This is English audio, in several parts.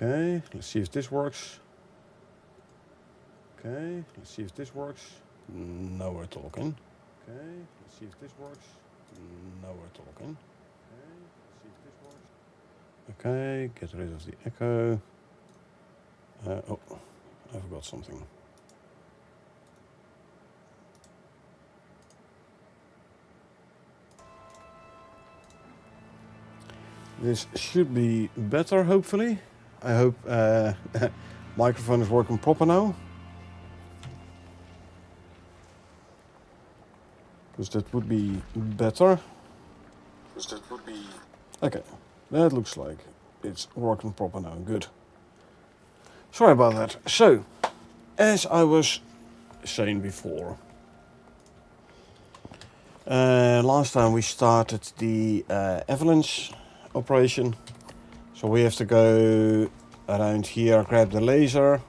Okay, let's see if this works. Okay, let's see if this works. Now we're talking. Okay, let's see if this works. Now we're talking. Okay, let's see if this works. Okay, get rid of the echo. Oh, I forgot something. This should be better, hopefully. I hope microphone is working proper now. Because that would be better. Okay, that looks like it's working proper now. Good. Sorry about that. So, as I was saying before, last time we started the avalanche operation. So we have to go around here, grab the laser,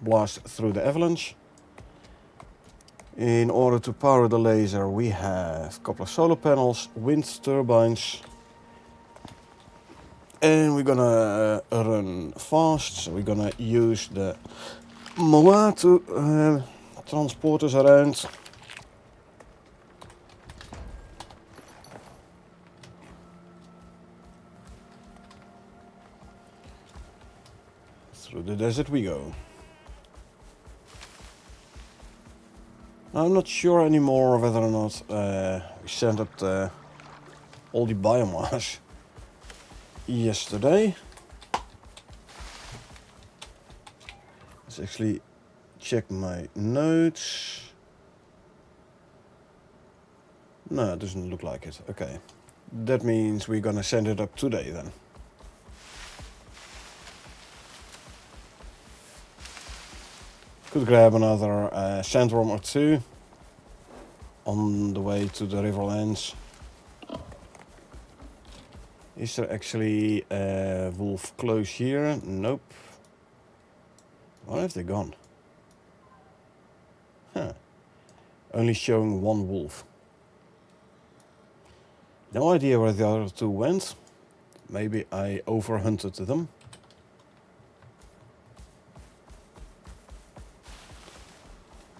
blast through the avalanche. In order to power the laser, we have a couple of solar panels, wind turbines, and we're gonna run fast. So we're gonna use the MOA to transport us around. Through the desert we go. I'm not sure anymore whether or not we sent up all the biomass yesterday. Let's actually check my notes. No, it doesn't look like it. Okay. That means we're gonna send it up today then. Could grab another sandworm or two on the way to the Riverlands. Is there actually a wolf close here? Nope. Where have they gone? Huh. Only showing one wolf. No idea where the other two went. Maybe I overhunted them.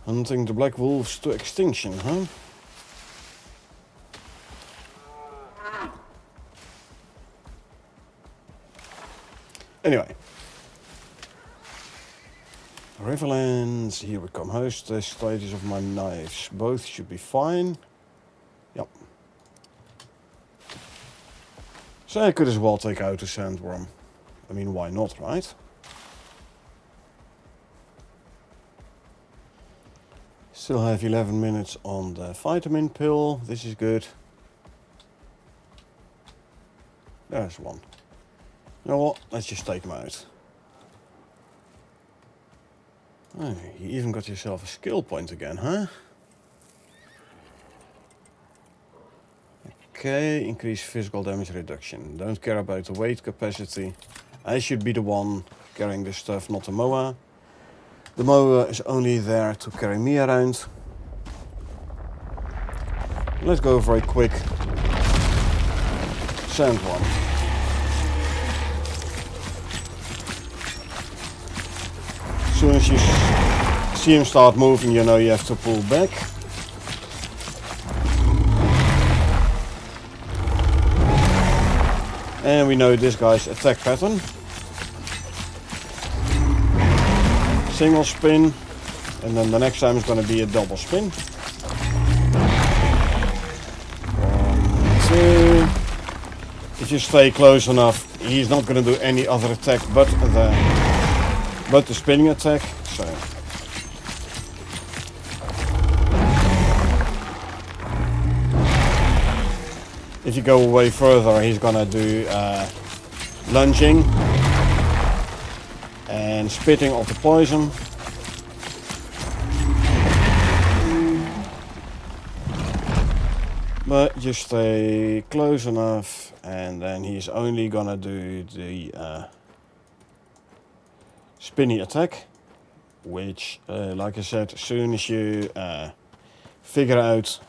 Hunting the black wolves to extinction, huh? Anyway. Riverlands, here we come. How's the status of my knives? Both should be fine. Yep. So I could as well take out a sandworm. I mean, why not, right? Still have 11 minutes on the vitamin pill. This is good. There's one. You know what? Let's just take him out. Oh, you even got yourself a skill point again, huh? Okay, increase physical damage reduction. Don't care about the weight capacity. I should be the one carrying this stuff, not the MOA. The MOA is only there to carry me around. Let's go for a quick sandworm. As soon as you see him start moving, you know you have to pull back. And we know this guy's attack pattern. Single spin, and then the next time it's going to be a double spin. 1, 2. If you stay close enough, he's not going to do any other attack but the spinning attack. So if you go away further, he's going to do lunging and spitting of the poison. But you stay close enough, and then he's only gonna do the spinny attack, which, like I said, as soon as you figure out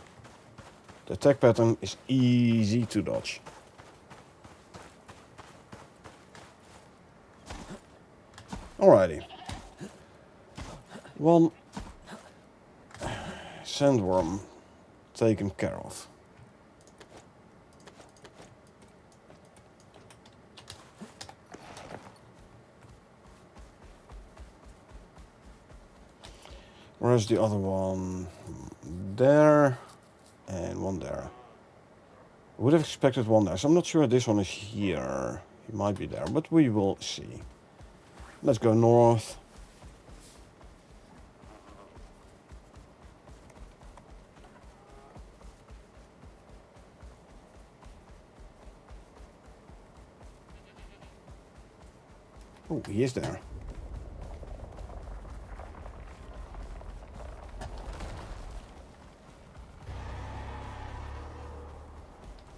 the attack pattern, is easy to dodge. Alrighty. One sandworm taken care of. Where's the other one? There. And one there. I would have expected one there, so I'm not sure this one is here. He might be there, but we will see. Let's go north. Oh, he is there.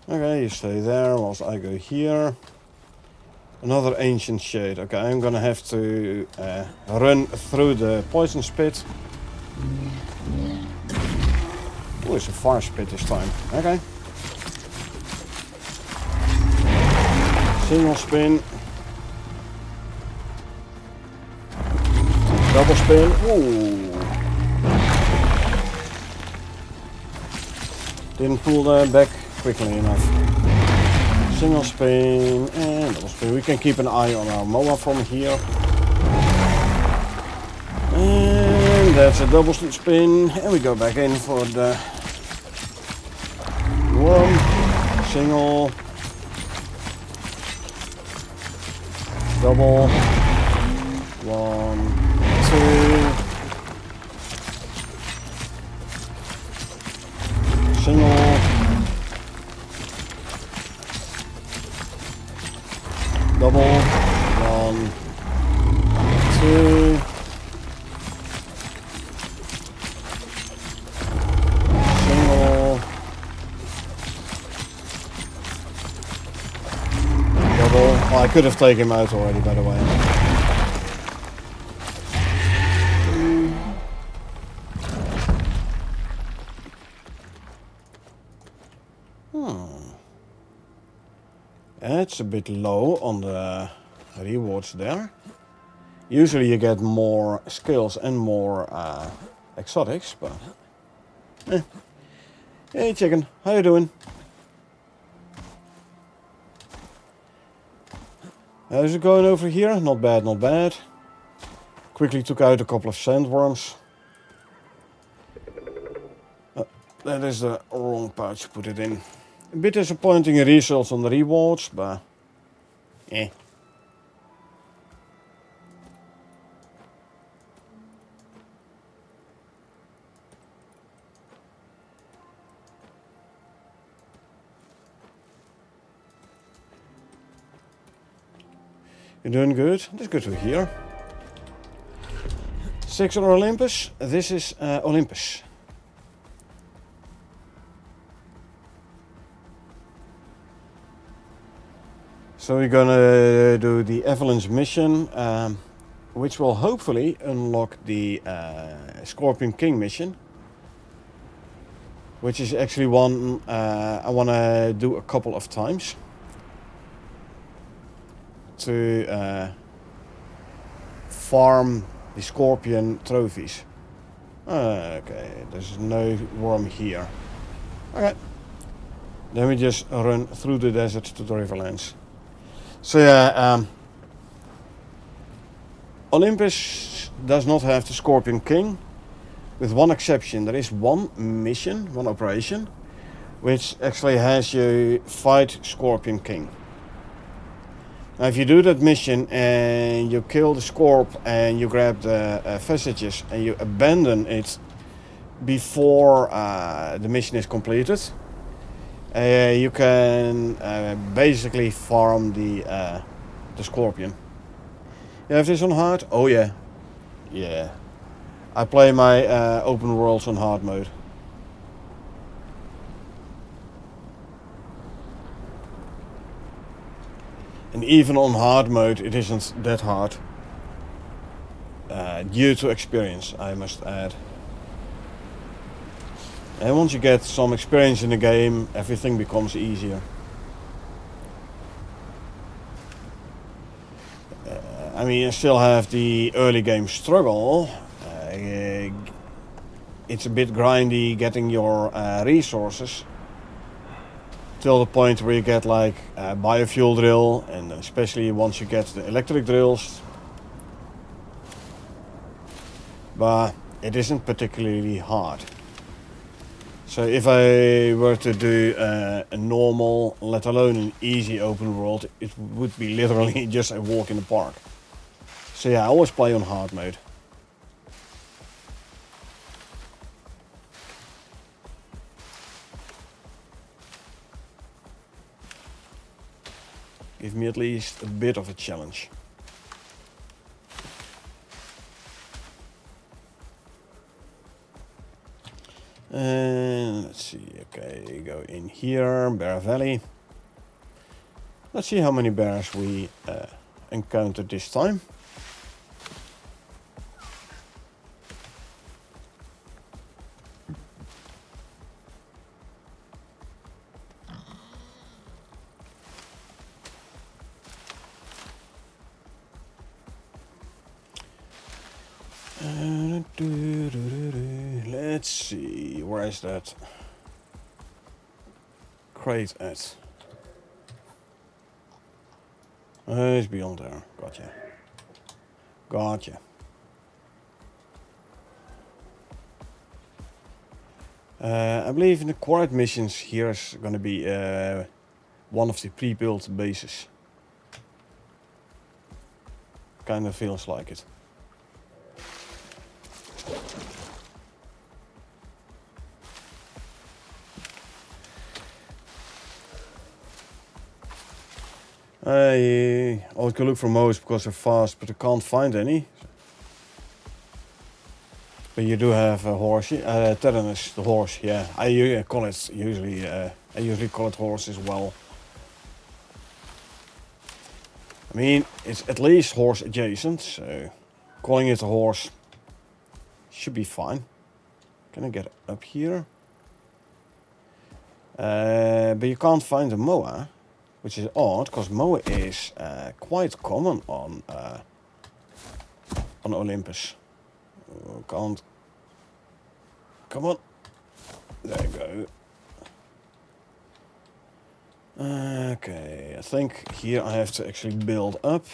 Okay, you stay there whilst I go here. Another ancient shade. Okay, I'm gonna have to run through the poison spit. Oh, it's a fire spit this time. Okay. Single spin. Double spin. Ooh. Didn't pull that back quickly enough. Single spin and double spin. We can keep an eye on our MOA from here. And that's a double spin. And we go back in for the worm. Single. Double. 1, 2. Single. Double. 1, 2. Single. Double. Oh, I could have taken him out already, by the way. It's a bit low on the rewards there. Usually you get more skills and more exotics, but... Hey chicken, how you doing? How's it going over here? Not bad, not bad. Quickly took out a couple of sandworms. That is the wrong pouch to put it in. A bit disappointing results on the rewards, but... You're doing good? That's good to hear. 6 on Olympus. This is Olympus. So we're gonna do the Avalanche mission, which will hopefully unlock the Scorpion King mission. Which is actually one I wanna do a couple of times. To farm the Scorpion trophies. Okay, there's no worm here. Okay. Then we just run through the desert to the Riverlands. So yeah, Olympus does not have the Scorpion King, with one exception. There is one mission, one operation, which actually has you fight Scorpion King. Now if you do that mission and you kill the Scorp and you grab the vestiges and you abandon it before the mission is completed, you can basically farm the Scorpion. You have this on hard? Oh yeah. Yeah. I play my open worlds on hard mode. And even on hard mode it isn't that hard. Due to experience, I must add. And once you get some experience in the game, everything becomes easier. I mean, I still have the early game struggle. It's a bit grindy getting your resources till the point where you get like a biofuel drill, and especially once you get the electric drills. But it isn't particularly hard. So if I were to do a normal, let alone an easy open world, it would be literally just a walk in the park. So yeah, I always play on hard mode. Give me at least a bit of a challenge. And let's see, okay, go in here, Bear Valley. Let's see how many bears we encountered this time. Let's see, where is that crate at? It's beyond there. Gotcha. Gotcha. I believe in the quiet missions here is going to be one of the pre-built bases. Kind of feels like it. I always go look for moas because they're fast, but I can't find any. But you do have a horse, Tyrannus, the horse. Yeah, I call it usually. I usually call it horse as well. I mean, it's at least horse adjacent, so calling it a horse should be fine. Can I get up here? But you can't find a moa, which is odd, because moa is quite common on Olympus. Can't. Come on. There you go. Okay, I think here I have to actually build up.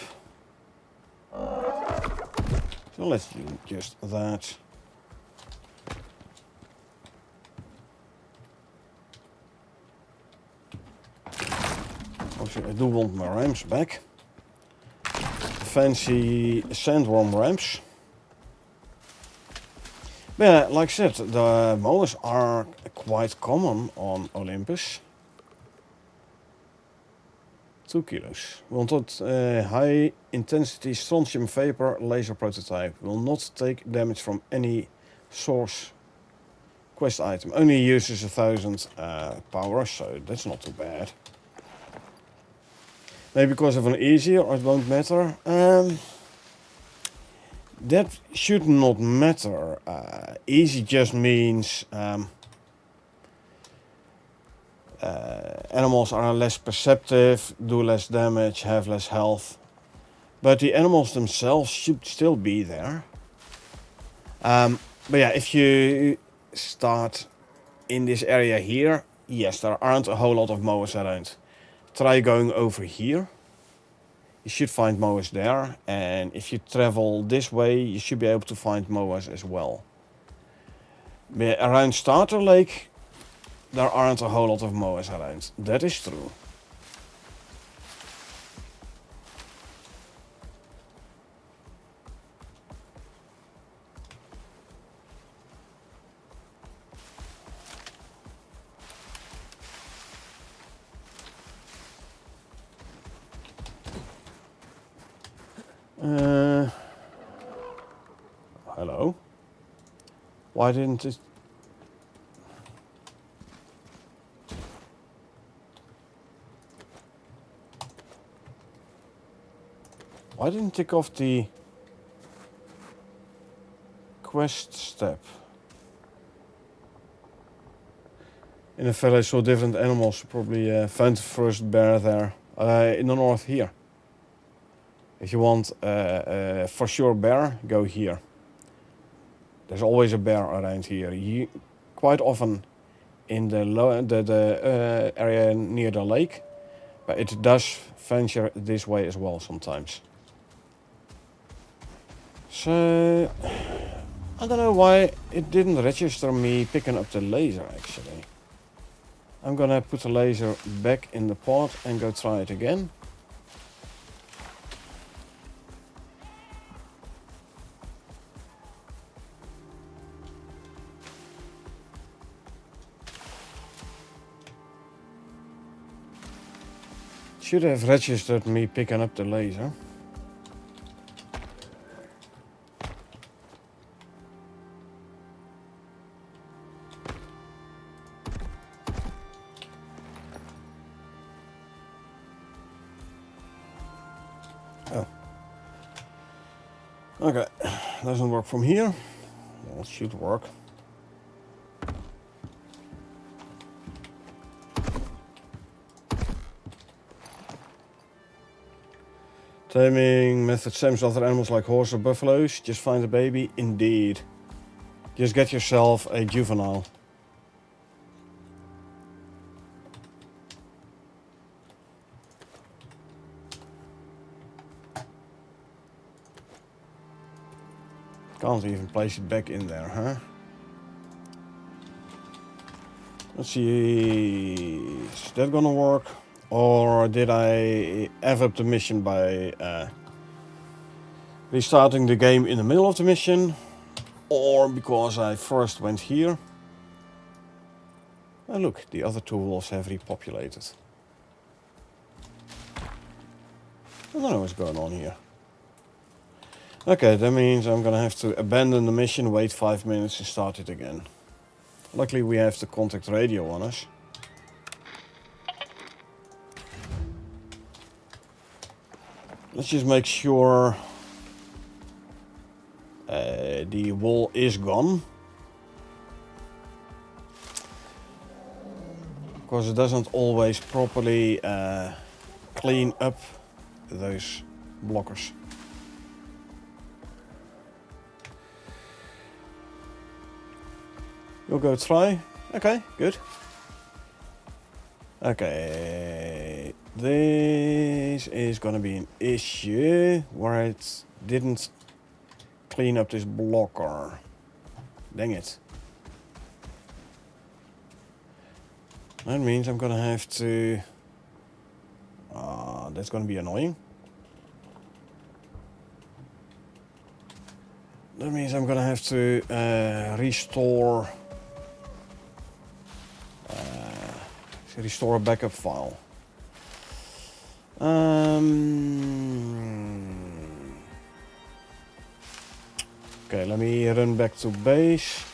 So let's do just that. Also, I do want my ramps back. Fancy sandworm ramps. But yeah, like I said, the moas are quite common on Olympus. 2 kilos. Wanted high intensity strontium vapor laser prototype. Will not take damage from any source quest item. Only uses 1000 power, so that's not too bad. Maybe because of an easier, or it won't matter. That should not matter. Easy just means animals are less perceptive, do less damage, have less health. But the animals themselves should still be there. But yeah, if you start in this area here, yes, there aren't a whole lot of moas around. Try going over here. You should find moas there, and if you travel this way, you should be able to find moas as well. But around Starter Lake, there aren't a whole lot of moas around. That is true. Hello? Why didn't it... Why didn't it tick off the quest step? In a village saw different animals, probably found the first bear there. In the north here. If you want for sure bear, go here. There's always a bear around here. Quite often in the area near the lake, but it does venture this way as well sometimes. So I don't know why it didn't register me picking up the laser actually. I'm gonna put the laser back in the pod and go try it again. Should have registered me picking up the laser. Oh. Okay, doesn't work from here. Well, it should work. Taming method same as other animals like horse or buffaloes. Just find a baby. Indeed. Just get yourself a juvenile. Can't even place it back in there, huh? Let's see. Is that gonna work? Or did I F up the mission by restarting the game in the middle of the mission? Or because I first went here? And look, the other two wolves have repopulated. I don't know what's going on here. Okay, that means I'm gonna have to abandon the mission, wait 5 minutes and start it again. Luckily we have the contact radio on us. Let's just make sure the wall is gone. Because it doesn't always properly clean up those blockers. You'll go try. Okay, good. Okay, this is gonna be an issue where it didn't clean up this blocker. Dang it. That means I'm gonna have to... that's gonna be annoying. That means I'm gonna have to restore a backup file. Okay, let me run back to base.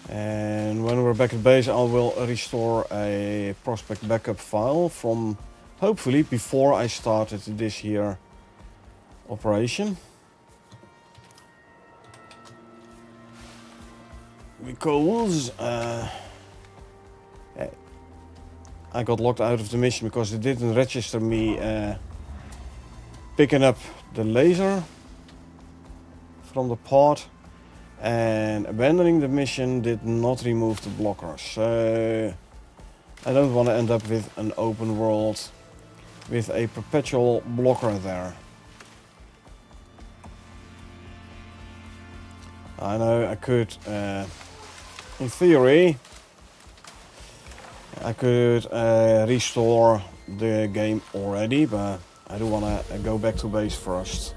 And when we're back at base, I will restore a prospect backup file from hopefully before I started this here operation. Because I got locked out of the mission because it didn't register me picking up the laser from the pod, and abandoning the mission did not remove the blocker. So I don't want to end up with an open world with a perpetual blocker there. I know I could, in theory, I could restore the game already, but I do want to go back to base first.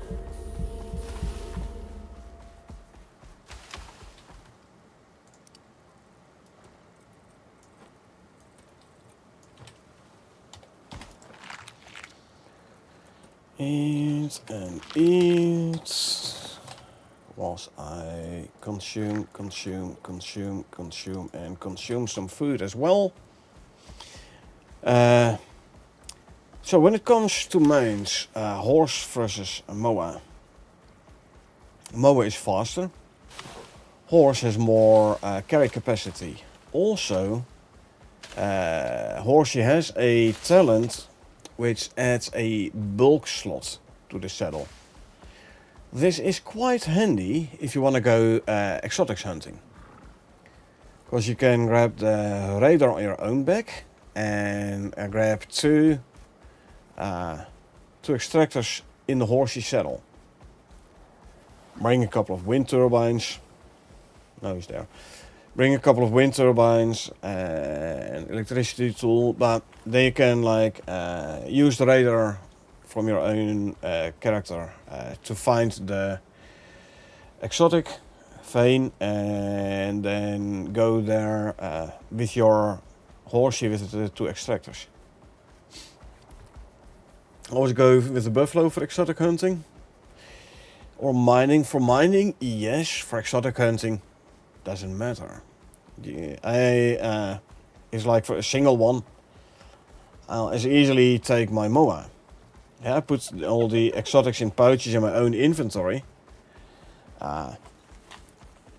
Eat and eat. Was I consume some food as well. So when it comes to mains, horse versus mower. Mower is faster. Horse has more carry capacity. Also, Horsey has a talent which adds a bulk slot to the saddle. This is quite handy if you want to go exotics hunting. Because you can grab the radar on your own back and grab two extractors in the Horsey saddle. Bring a couple of wind turbines. No, he's there. Bring a couple of wind turbines and electricity tool, but then you can like use the radar from your own character to find the exotic vein and then go there with your Horsey with the two extractors. Always go with the buffalo for exotic hunting or mining. For mining, yes. For exotic hunting, doesn't matter. It's like for a single one, I'll as easily take my moa. Yeah, I put all the exotics in pouches in my own inventory.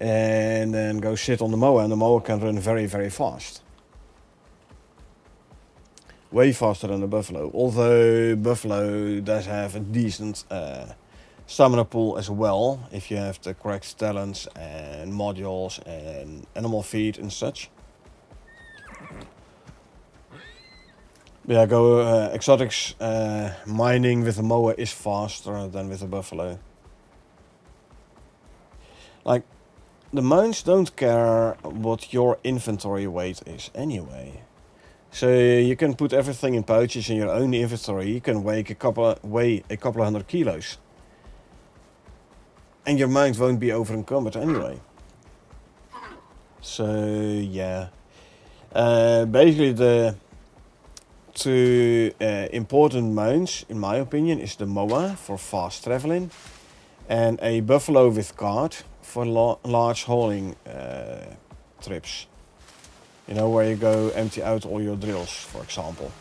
And then go sit on the moa, and the moa can run very, very fast. Way faster than the buffalo. Although buffalo does have a decent stamina pool as well, if you have the correct talents and modules and animal feed and such. But yeah, go exotics mining with the moa is faster than with the buffalo. Like, the mines don't care what your inventory weight is anyway. So you can put everything in pouches in your own inventory. You can weigh a couple of 100 kilos. And your mines won't be over encumbered anyway. So yeah. Basically the two important mines, in my opinion, is the moa for fast traveling. And a buffalo with cart for large hauling trips. You know, where you go empty out all your drills, for example.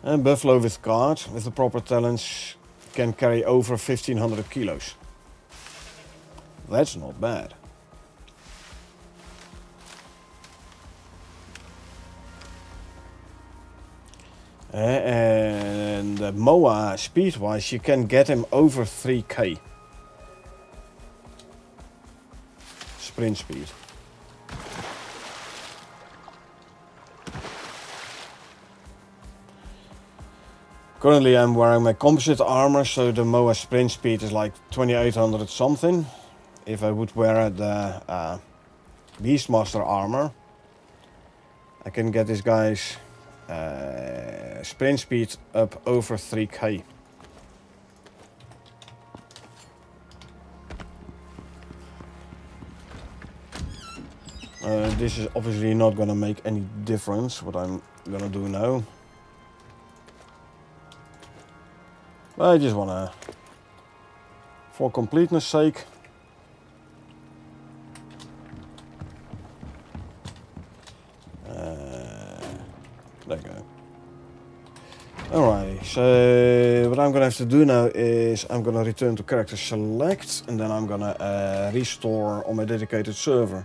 And buffalo with cart, with the proper talents, can carry over 1500 kilos. That's not bad. And the moa, speed-wise, you can get him over 3k. Sprint speed. Currently I'm wearing my composite armor, so the moa sprint speed is like 2800 something. If I would wear the Beastmaster armor, I can get this guy's sprint speed up over 3k. This is obviously not gonna make any difference what I'm gonna do now. But I just wanna, for completeness sake, there you go. Alright, so what I'm gonna have to do now is I'm gonna return to character select, and then I'm gonna restore on my dedicated server.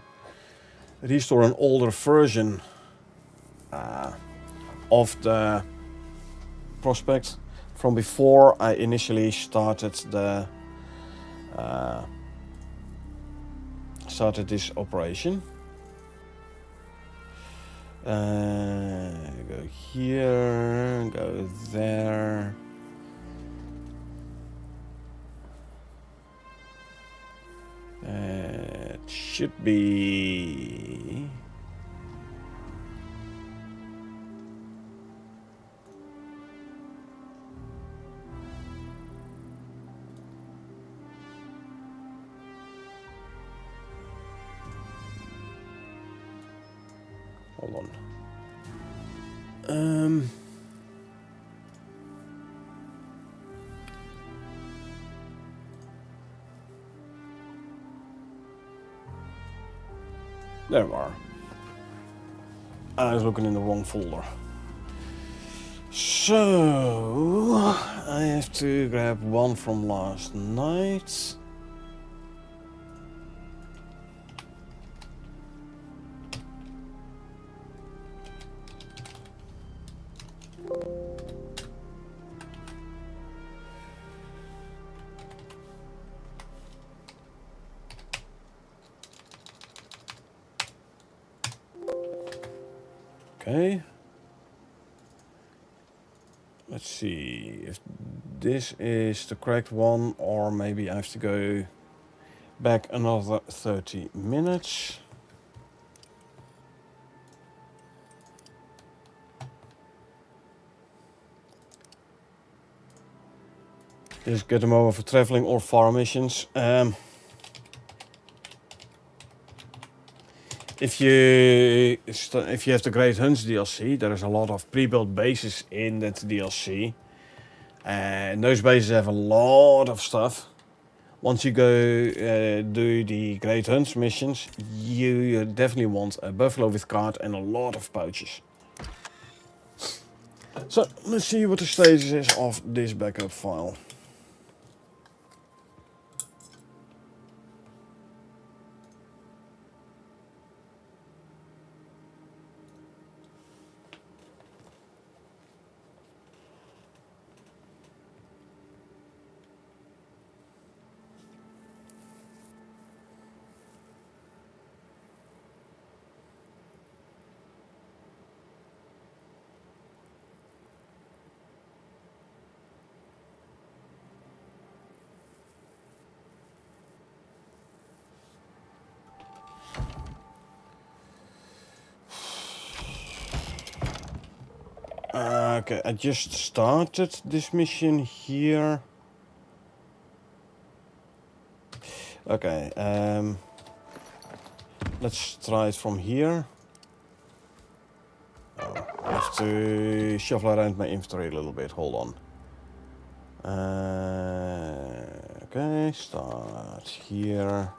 Restore an older version of the prospect from before I initially started the this operation. Go here, go there. It should be hold on. There we are. I was looking in the wrong folder. So I have to grab one from last night. Okay. Let's see if this is the correct one, or maybe I have to go back another 30 minutes. Just get them over for traveling or farm missions. If you have the Great Hunts DLC, there is a lot of pre-built bases in that DLC, and those bases have a lot of stuff. Once you go do the Great Hunts missions, you definitely want a buffalo with cart and a lot of pouches. So let's see what the status is of this backup file. Okay, I just started this mission here. Okay, let's try it from here. Oh, I have to shuffle around my inventory a little bit, hold on. Okay, start here.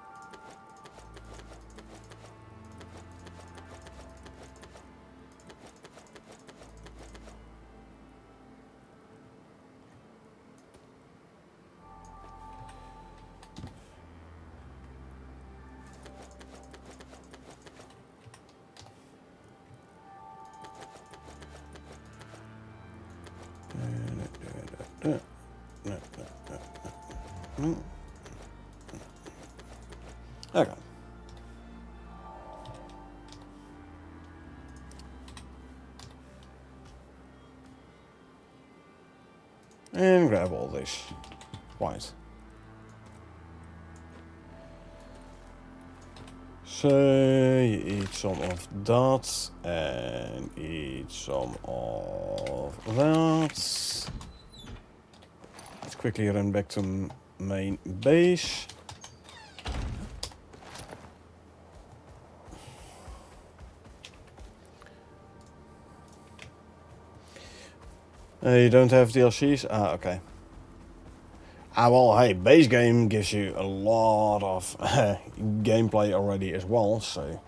Okay. And grab all this. Right. So you eat some of that and eat some of that. Let's quickly run back to main base. You don't have DLCs? Ah, okay. Ah, well, hey, base game gives you a lot of gameplay already as well, so...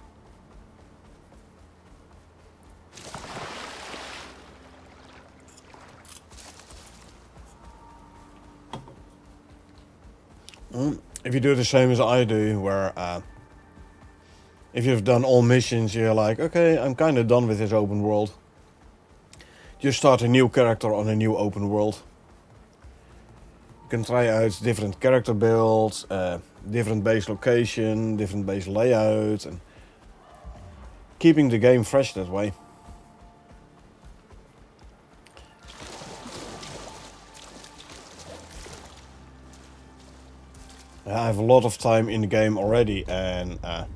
If you do the same as I do, where if you've done all missions, you're like, okay, I'm kind of done with this open world. Just start a new character on a new open world. You can try out different character builds, different base location, different base layout, and keeping the game fresh that way. I have a lot of time in the game already, and I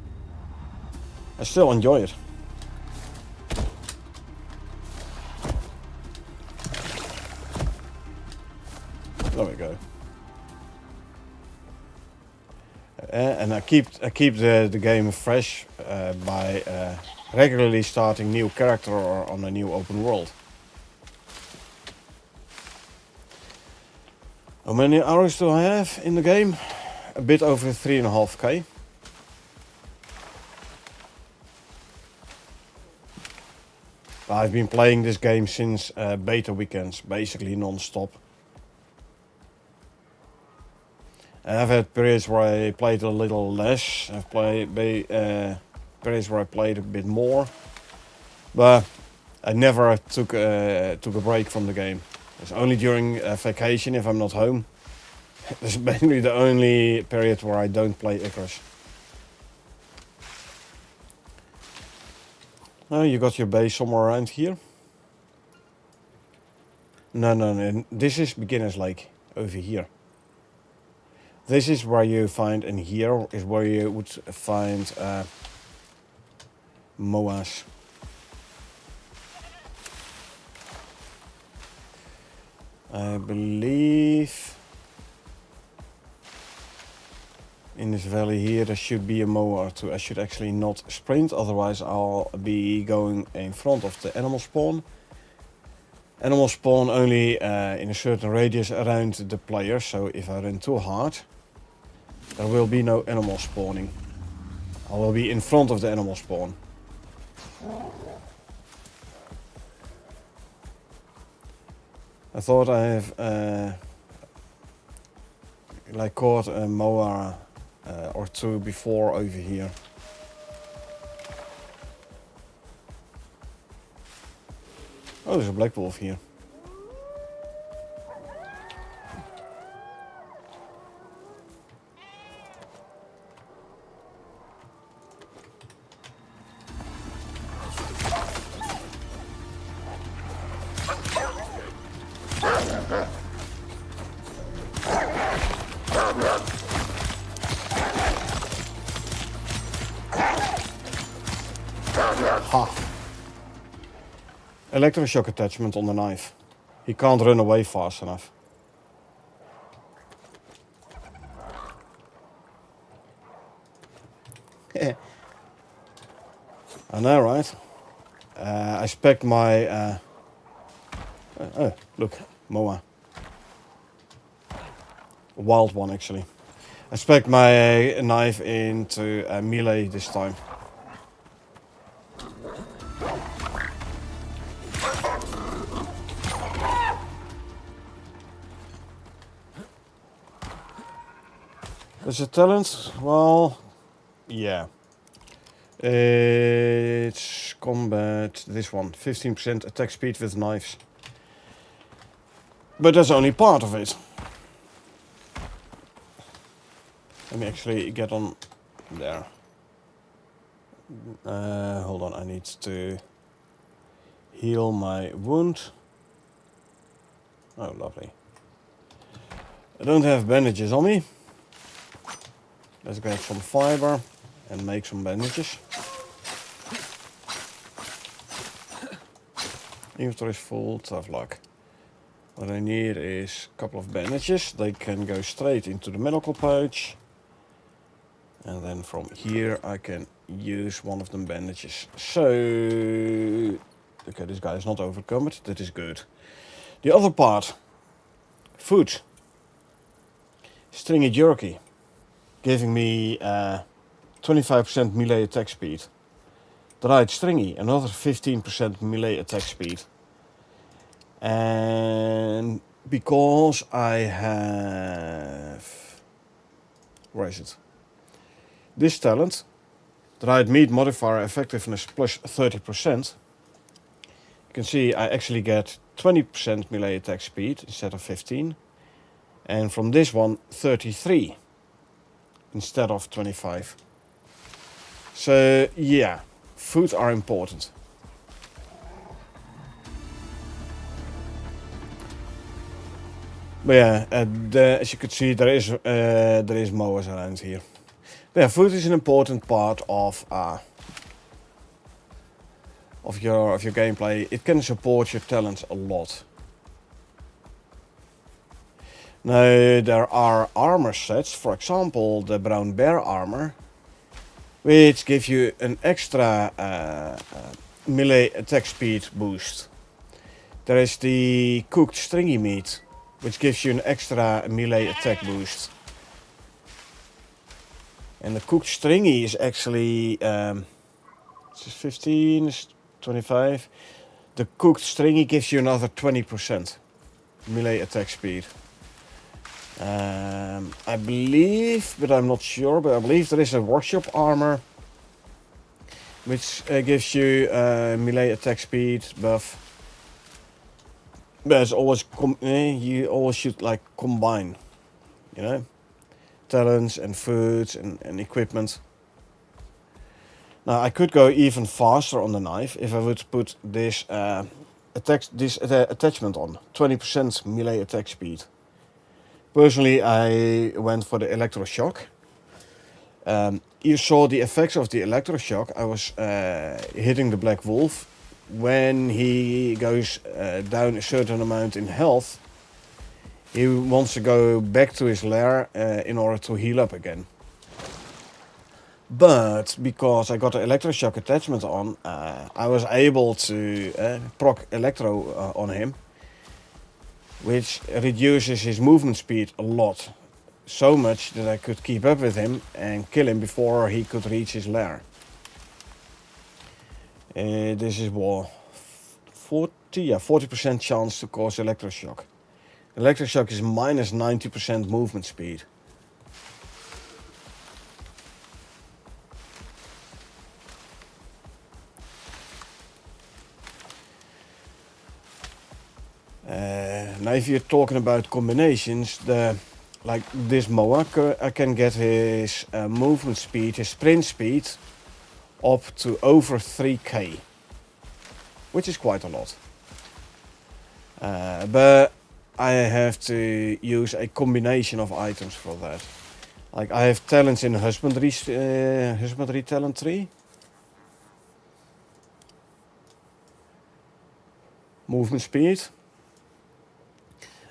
still enjoy it. There we go. And I keep the game fresh by regularly starting new character or on a new open world. How many hours do I have in the game? A bit over 3.5k. I've been playing this game since beta weekends, basically non-stop. I've had periods where I played a little less. I've played periods where I played a bit more, but I never took a break from the game. It's only during vacation if I'm not home. This is basically the only period where I don't play Icarus. Oh, you got your base somewhere around here? No. This is Beginner's Lake, over here. This is where you find, and here is where you would find moas. I believe in this valley here there should be a moa or two. I should actually not sprint, otherwise I'll be going in front of the animal spawn. Animals spawn only in a certain radius around the player, so if I run too hard, there will be no animal spawning. I will be in front of the animal spawn. I thought I have like caught a moa or two before over here. Oh, there's a black wolf here. Ha! Electroshock attachment on the knife. He can't run away fast enough. I know, right? I spec'd my... oh, look, moa. A wild one, actually. I spec'd my knife into melee this time. There's a talent? Well, yeah. It's combat, this one. 15% attack speed with knives. But that's only part of it. Let me actually get on there. Hold on, I need to heal my wound. Oh, lovely. I don't have bandages on me. Let's get some fiber and make some bandages. Inventory is full, tough luck. What I need is a couple of bandages. They can go straight into the medical pouch. And then from here I can use one of them bandages. So, okay, this guy is not overcome. That is good. The other part, food. Stringy jerky, giving me 25% melee attack speed. Dried stringy, another 15% melee attack speed. And because I have... Where is it? This talent, dried meat modifier effectiveness plus 30%. You can see I actually get 20% melee attack speed instead of 15. And from this one, 33 instead of 25. So yeah, food are important. But yeah, as you could see, there is mowers around here. But yeah, food is an important part of your gameplay. It can support your talents a lot. Now there are armor sets, for example the brown bear armor, which gives you an extra melee attack speed boost. There is the cooked stringy meat, which gives you an extra melee attack boost. And the cooked stringy is actually 15, 25. The cooked stringy gives you another 20% melee attack speed. I believe, but I'm not sure, but I believe there is a workshop armor which gives you melee attack speed buff. But it's always you always should like combine, you know, talents and foods and equipment. Now I could go even faster on the knife if I would put this attachment on, 20% melee attack speed. Personally, I went for the electroshock. You saw the effects of the electroshock. I was hitting the Black Wolf. When he goes down a certain amount in health, he wants to go back to his lair in order to heal up again. But because I got the electroshock attachment on, I was able to proc electro on him, which reduces his movement speed a lot. So much that I could keep up with him and kill him before he could reach his lair. This is what, 40% chance to cause electroshock. Electroshock is minus 90% movement speed. Now if you're talking about combinations, like this Moa, I can get his movement speed, his sprint speed, up to over 3k, which is quite a lot. But I have to use a combination of items for that. Like I have talents in husbandry talent tree. Movement speed.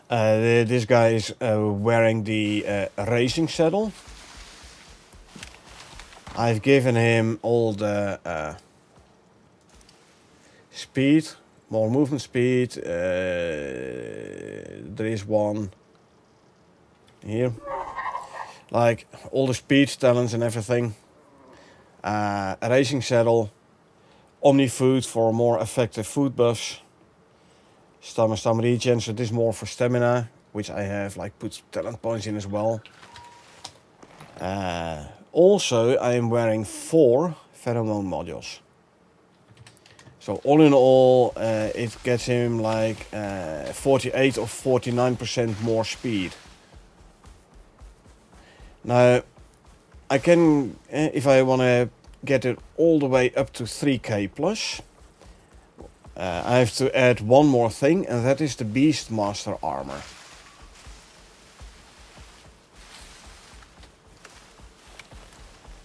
This guy is wearing the racing saddle. I've given him all the speed, more movement speed. There is one here. Like all the speed talents and everything. A racing saddle. Omni food for more effective food buffs. Stam regen, so this is more for stamina, which I have like put talent points in as well. Also, I am wearing 4 pheromone modules. So all in all, it gets him like 48 or 49% more speed. Now, I can, if I want to get it all the way up to 3k plus, I have to add one more thing, and that is the Beastmaster armor.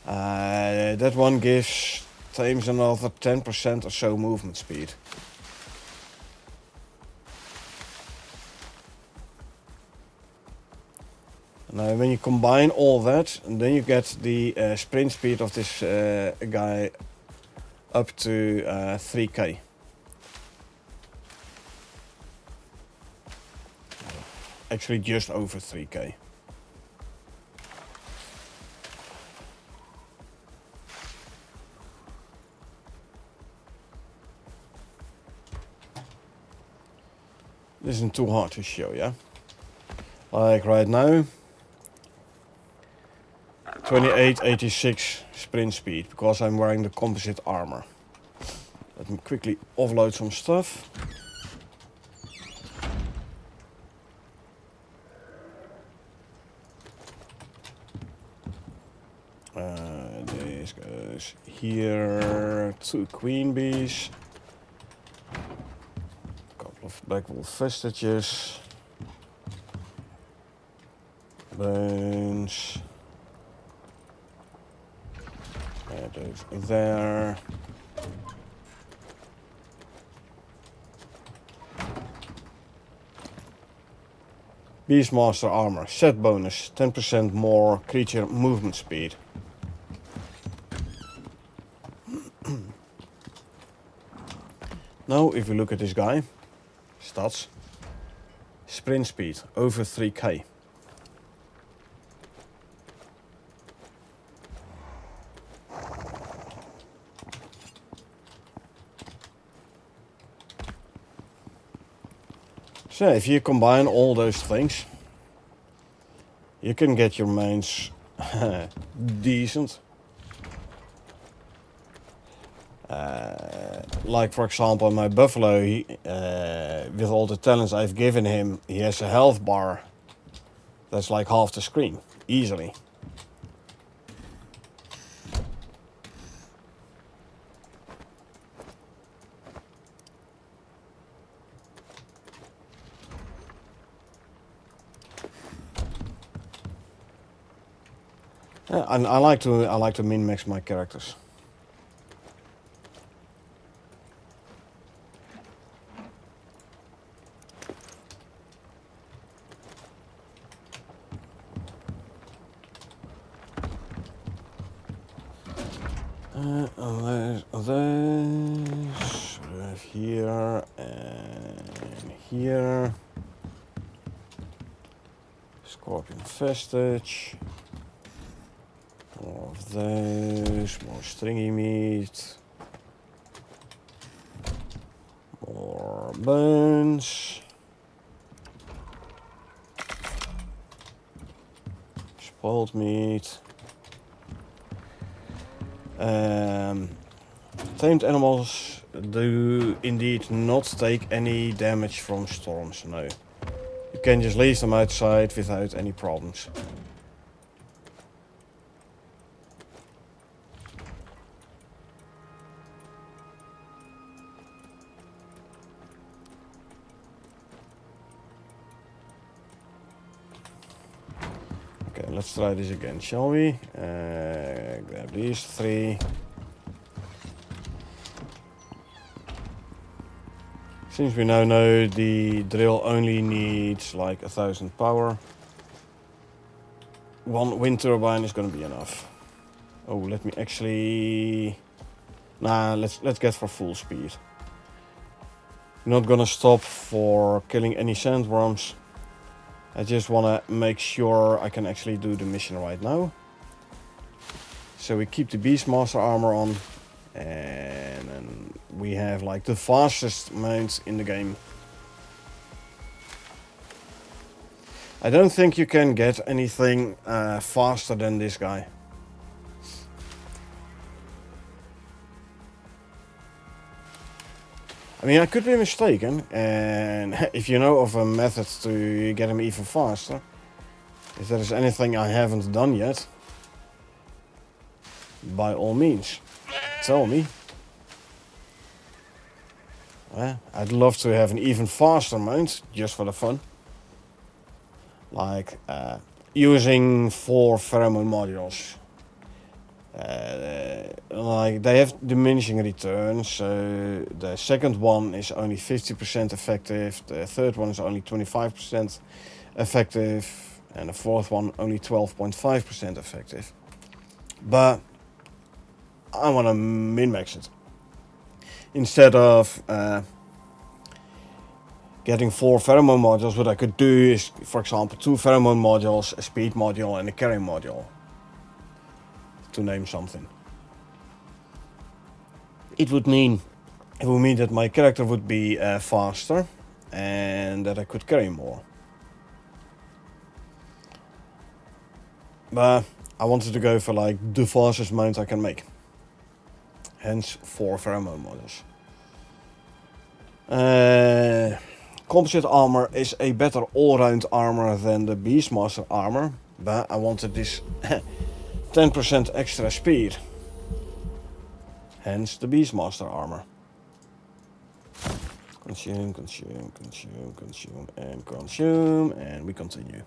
That one gives Thames another 10% or so movement speed. Now when you combine all that, and then you get the sprint speed of this guy up to 3k. Actually just over 3k. This isn't too hard to show, yeah? Like right now, 2886 sprint speed, because I'm wearing the composite armor. Let me quickly offload some stuff. This goes here, 2 queen bees, a couple of black wolf vestiges, bones, those there. Beastmaster armor, set bonus, 10% more creature movement speed. Now if we look at this guy, stats, sprint speed over 3k. So if you combine all those things, you can get your mains decent. Like for example my buffalo, with all the talents I've given him, he has a health bar that's like half the screen, easily. And I like to min-max my characters. Those here and here. Scorpion vestige. More of those. More stringy meat. More bones. Spoiled meat. Tamed animals do indeed not take any damage from storms, no. You can just leave them outside without any problems. Okay, let's try this again, shall we? Grab these 3. Since we now know the drill only needs like 1000 power, 1 wind turbine is gonna be enough. Oh, let me actually... Nah, let's get for full speed. Not gonna stop for killing any sandworms. I just wanna make sure I can actually do the mission right now. So we keep the Beastmaster armor on. And we have like the fastest mount in the game. I don't think you can get anything faster than this guy. I mean, I could be mistaken, and if you know of a method to get him even faster, if there is anything I haven't done yet, by all means, tell me. I'd love to have an even faster mount, just for the fun. Like using 4 pheromone modules. Like they have diminishing returns, so the second one is only 50% effective, the third one is only 25% effective, and the fourth one only 12.5% effective. But I want to min-max it. Instead of getting 4 pheromone modules, what I could do is, for example, 2 pheromone modules, a speed module and a carry module. To name something. It would mean that my character would be faster and that I could carry more. But I wanted to go for like the fastest mount I can make. Hence 4 pheromone modules. Composite armor is a better all-round armor than the Beastmaster armor, but I wanted this 10% extra speed. Hence the Beastmaster armor. Consume, consume, consume, consume, and consume, and we continue.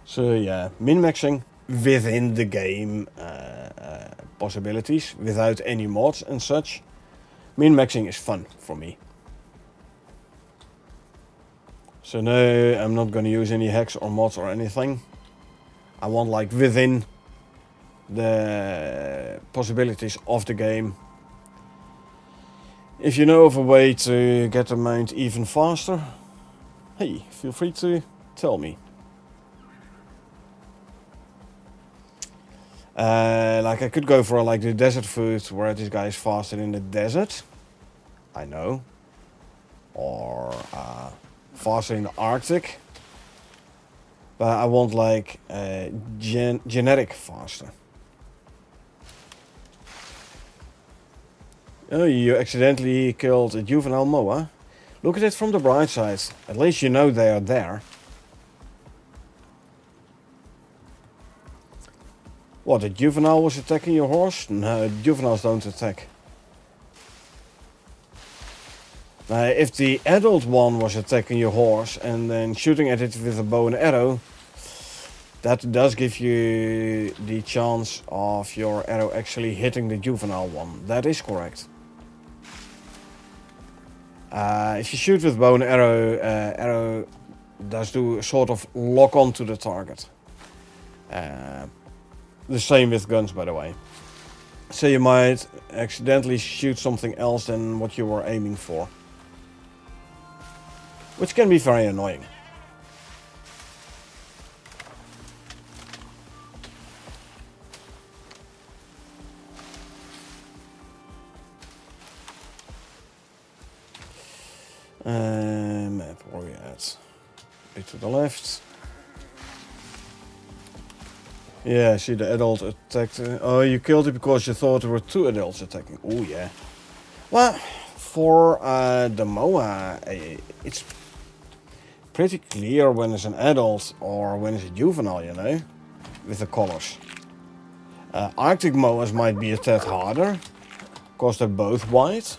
So yeah, min-maxing within the game possibilities, without any mods and such. Min-maxing is fun for me. So no, I'm not gonna use any hacks or mods or anything. I want like within the possibilities of the game. If you know of a way to get the mount even faster, hey, feel free to tell me. Like I could go for like the desert food where this guy is faster in the desert. I know. Or faster in the Arctic. But I want like generic faster. Oh, you accidentally killed a juvenile moa. Look at it from the bright side. At least you know they are there. What, the juvenile was attacking your horse? No, juveniles don't attack. If the adult one was attacking your horse and then shooting at it with a bow and arrow, that does give you the chance of your arrow actually hitting the juvenile one. That is correct. If you shoot with bow and arrow, arrow does do a sort of lock on to the target. The same with guns, by the way. So you might accidentally shoot something else than what you were aiming for, which can be very annoying. Map, where are we at? A bit to the left. Yeah, see the adult attacked. Oh, you killed it because you thought there were two adults attacking. Oh yeah. Well, for the MOA, it's pretty clear when it's an adult or when it's a juvenile, you know, with the colors. Arctic MOAs might be a tad harder, because they're both white.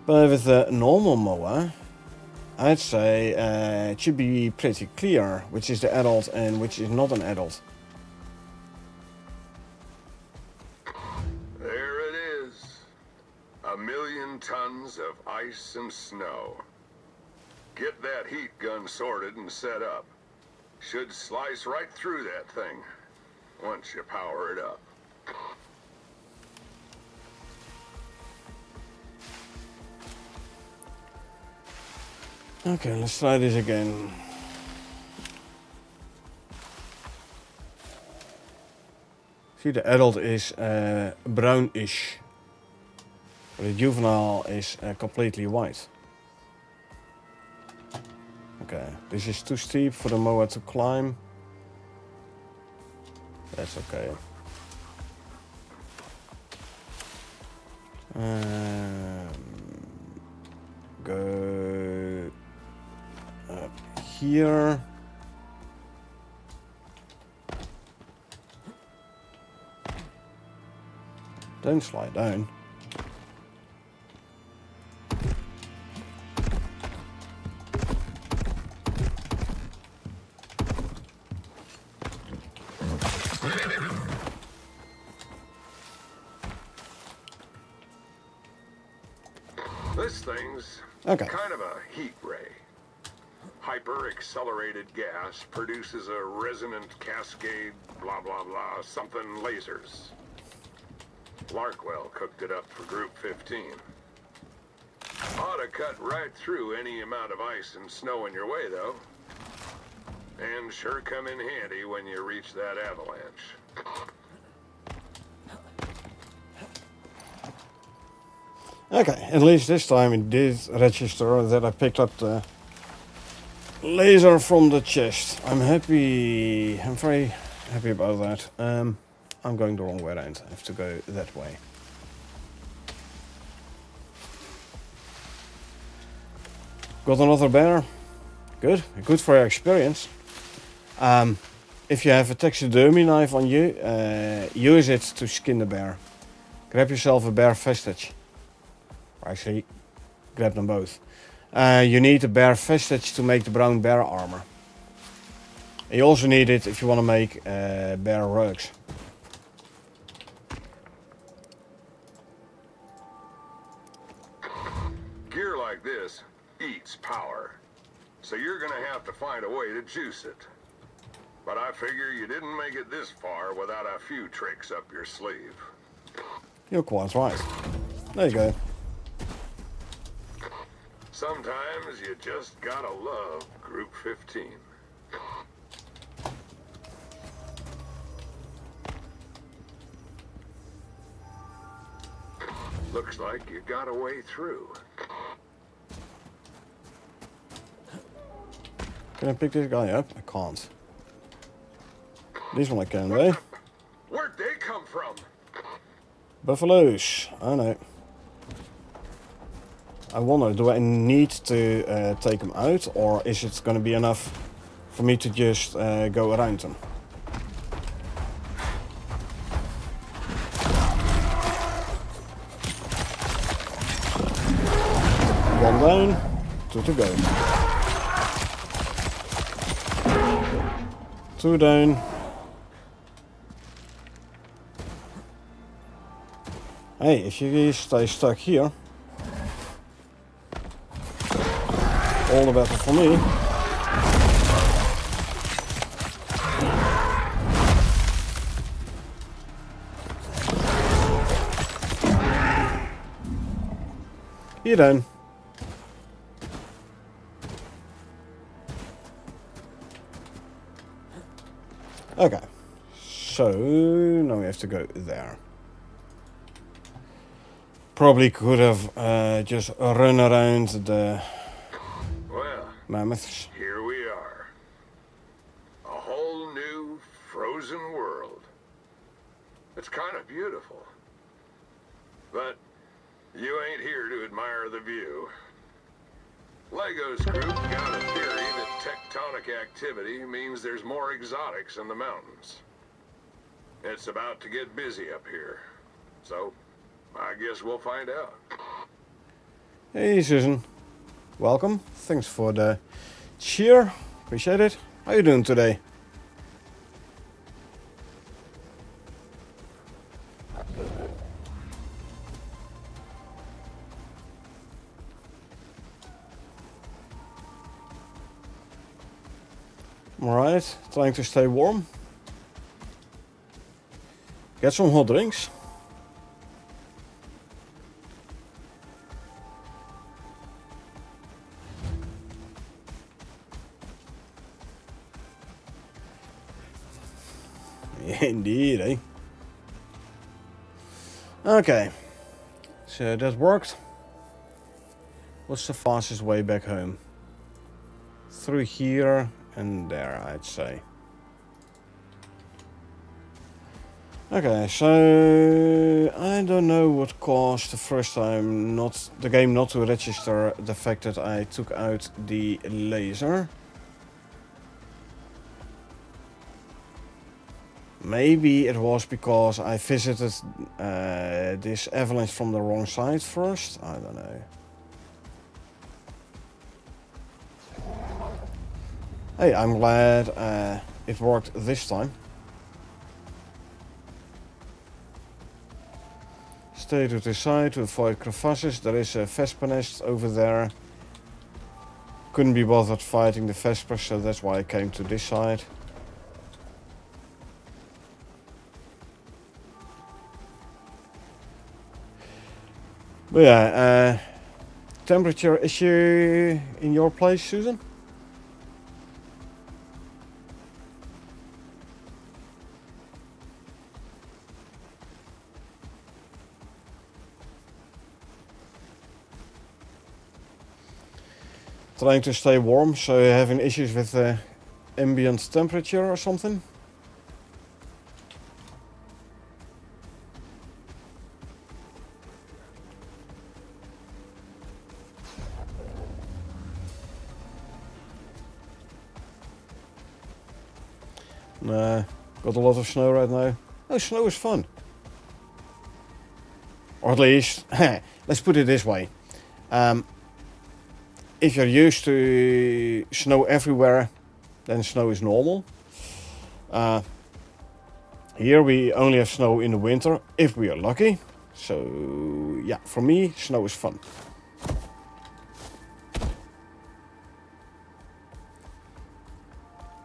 But with the normal MOA, I'd say it should be pretty clear which is the adult and which is not an adult. There it is. 1,000,000 tons of ice and snow. Get that heat gun sorted and set up. Should slice right through that thing once you power it up. Okay, let's try this again. See, the adult is brownish, but the juvenile is completely white. Okay, this is too steep for the MOA to climb. That's okay. Go up here. Don't slide down. This thing's kind of a heat ray. Hyper-accelerated gas produces a resonant cascade, blah, blah, blah, something lasers. Larkwell cooked it up for Group 15. Ought to cut right through any amount of ice and snow in your way, though. And sure come in handy when you reach that avalanche. Okay, at least this time it did register that I picked up the laser from the chest. I'm happy. I'm very happy about that. I'm going the wrong way around. I have to go that way. Got another bear. Good. Good for your experience. If you have a taxidermy knife on you, use it to skin the bear. Grab yourself a bear vestige. Actually, grab them both. You need a bear vestige to make the brown bear armor. And you also need it if you want to make bear rugs. Gear like this eats power, so you're gonna have to find a way to juice it. But I figure you didn't make it this far without a few tricks up your sleeve. You're quite right. There you go. Sometimes you just gotta love Group 15. Looks like you got a way through. Can I pick this guy up? I can't. This one I can, though. Where'd they come from? Buffaloes. I know. I wonder, do I need to take them out, or is it going to be enough for me to just go around them? down, 2 to go. 2 down. Hey, if you stay stuck here, all the better for me. You're down. Okay, so now we have to go there. Probably could have just run around the mammoths. Here we are. A whole new frozen world. It's kind of beautiful. But you ain't here to admire the view. Lego's group got a theory that tectonic activity means there's more exotics in the mountains. It's about to get busy up here. So, I guess we'll find out. Hey Susan, welcome. Thanks for the cheer. Appreciate it. How you doing today? Alright, trying to stay warm. Get some hot drinks. Indeed, eh? Okay, so that worked. What's the fastest way back home? Through here and there, I'd say. Okay, so I don't know what caused the first time the game not to register the fact that I took out the laser. Maybe it was because I visited this avalanche from the wrong side first. I don't know. Hey, I'm glad it worked this time. Stay to the side to avoid crevasses. There is a Vespa nest over there. Couldn't be bothered fighting the Vespa, so that's why I came to this side. But yeah, temperature issue in your place, Susan? Trying to stay warm, so you're having issues with the ambient temperature or something? Nah, got a lot of snow right now. Oh, snow is fun. Or at least, let's put it this way. If you're used to snow everywhere, then snow is normal. Here we only have snow in the winter, if we are lucky. So, yeah, for me, snow is fun.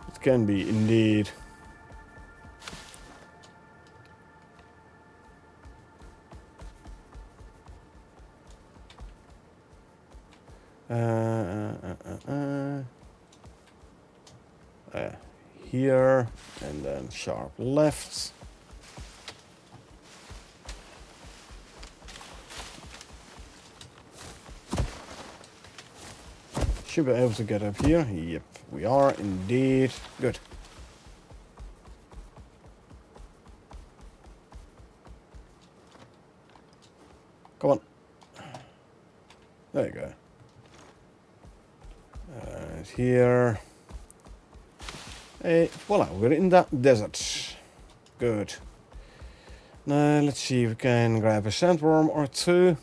It can be, indeed. Here, and then sharp left. Should be able to get up here. Yep, we are indeed. Good. Come on. There you go. Here. Hey, voila, we're in the desert. Good. Now let's see if we can grab a sandworm or two.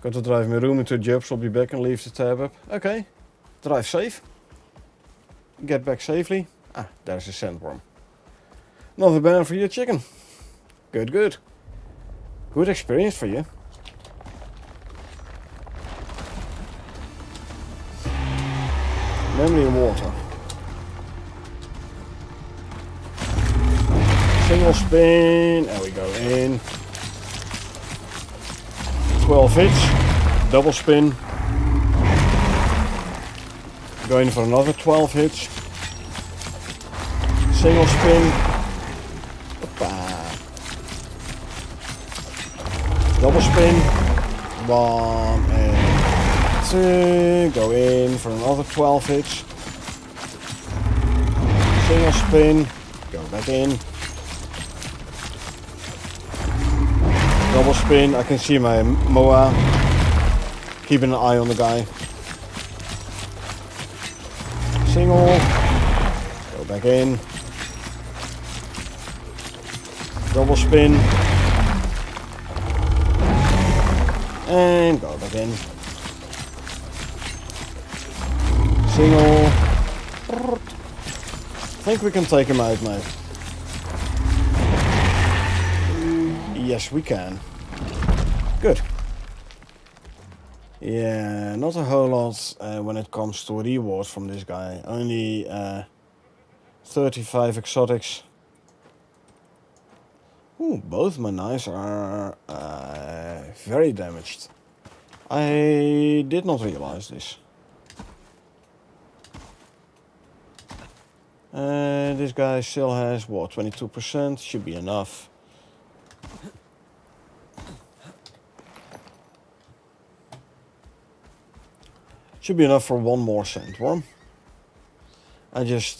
Got to drive my room into jobs, I'll be back and leave the tab up. Okay. Drive safe. Get back safely. Ah, there's a sandworm. Another banner for your chicken. Good, good. Good experience for you. Memory water. Single spin. There we go in. 12 hits. Double spin. Going for another 12 hits. Single spin. Hoppa. Double spin. 1 and 2. Go in for another 12 hits. Single spin. Go back in. Double spin. I can see my Moa. Keeping an eye on the guy. Single. Go back in. Double spin. And go back in. Single. I think we can take him out now. Yes, we can. Good. Yeah, not a whole lot when it comes to rewards from this guy. Only 35 exotics. Ooh, both my knives are very damaged. I did not realize this. This guy still has, what, 22%? Should be enough. Should be enough for one more sandworm. I just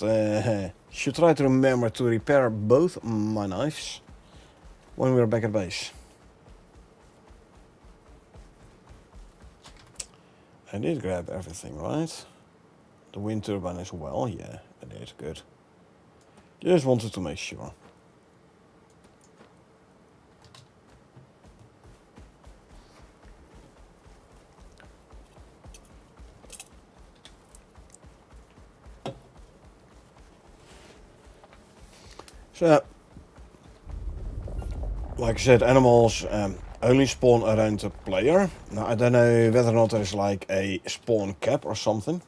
should try to remember to repair both my knives when we're back at base. I did grab everything, right? The wind turbine as well, yeah, I did, good. Just wanted to make sure. So, like I said, animals only spawn around the player. Now, I don't know whether or not there's like a spawn cap or something.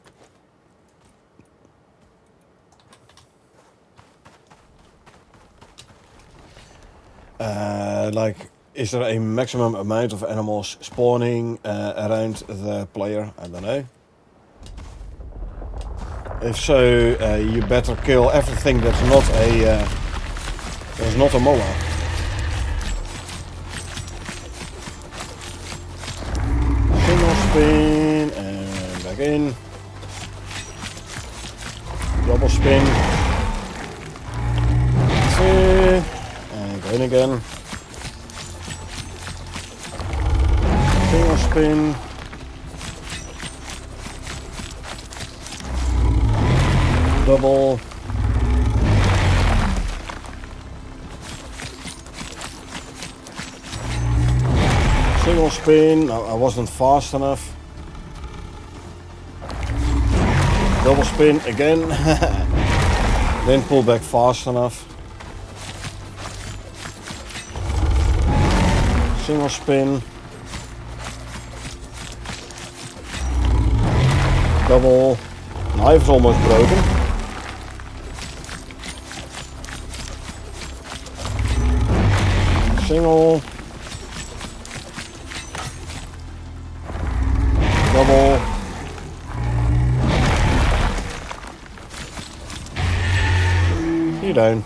Like, is there a maximum amount of animals spawning around the player? I don't know. If so, you better kill everything that's not a moa. Single spin and back in. Double spin. 2 and go in again. Single spin. Double. Single spin. No, I wasn't fast enough. Double spin again. Didn't pull back fast enough. Single spin. Double. Knife is almost broken. Single. Double. You down.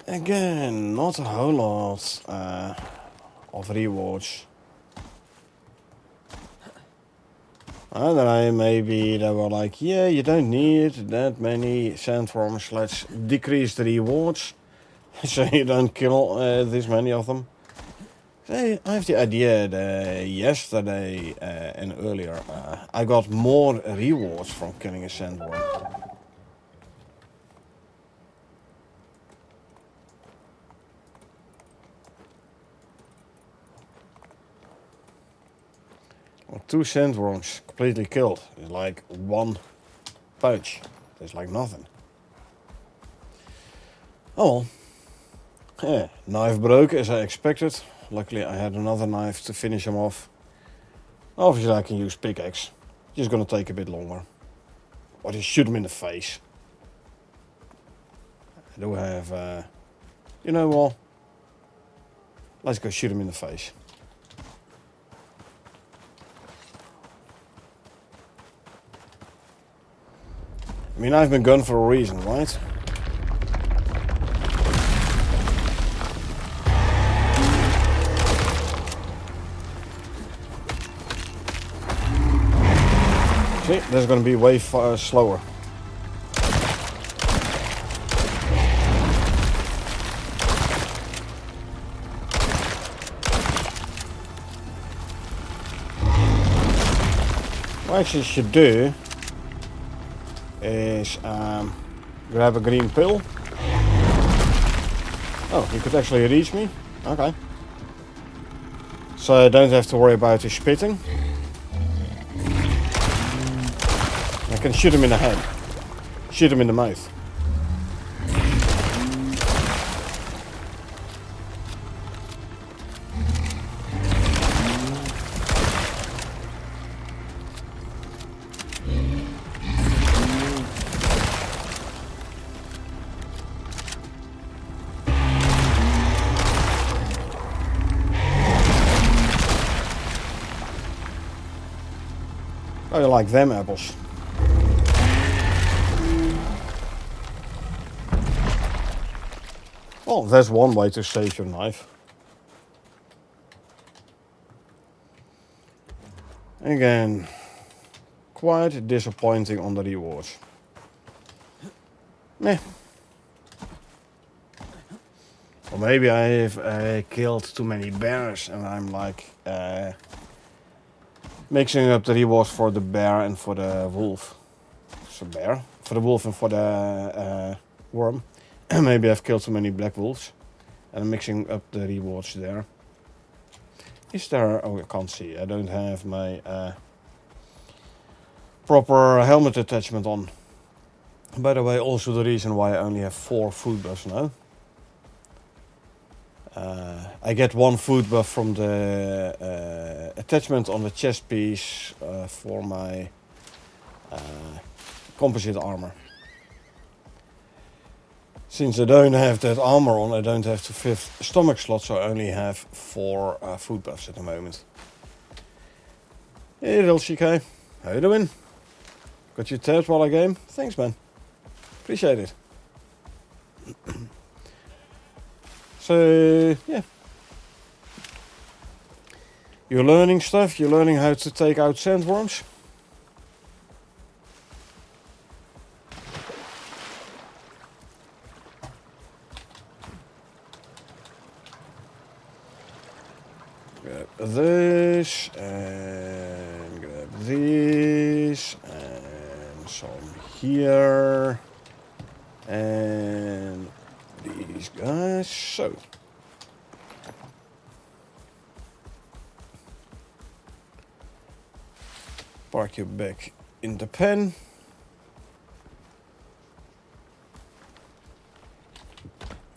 Again, not a whole lot of rewards. I don't know, maybe they were like, yeah, you don't need that many sandworms, let's decrease the rewards so you don't kill this many of them. I have the idea that yesterday and earlier I got more rewards from killing a sandworm. Well, 2 sandworms completely killed. It's like 1 punch. It's like nothing. Oh well. Yeah, knife broke as I expected. Luckily I had another knife to finish him off. Obviously I can use pickaxe. Just gonna take a bit longer. Or just shoot him in the face. I do have, you know what? Let's go shoot him in the face. I mean, I've been gone for a reason, right? See, that's gonna be way slower. What I actually should do is grab a green pill. Oh, he could actually reach me? Okay. So I don't have to worry about his spitting. I can shoot him in the head. Shoot him in the mouth. Oh, you like them apples. Well, that's one way to save your knife. Again, quite disappointing on the rewards. Meh. Or maybe I have killed too many bears and I'm like mixing up the rewards for the bear and for the wolf. So bear. For the wolf and for the worm. Maybe I've killed too many black wolves. And I'm mixing up the rewards there. Is there... Oh, I can't see. I don't have my proper helmet attachment on. By the way, also the reason why I only have 4 food buffs now. I get 1 food buff from the attachment on the chest piece for my composite armor. Since I don't have that armor on, I don't have the 5th stomach slot, so I only have 4 food buffs at the moment. Hey Rilshike, how you doing? Got your tabs while I game? Thanks man, appreciate it. So, yeah. You're learning stuff, you're learning how to take out sandworms. Grab this, and grab this, and some here, and these guys. So, park you back in the pen.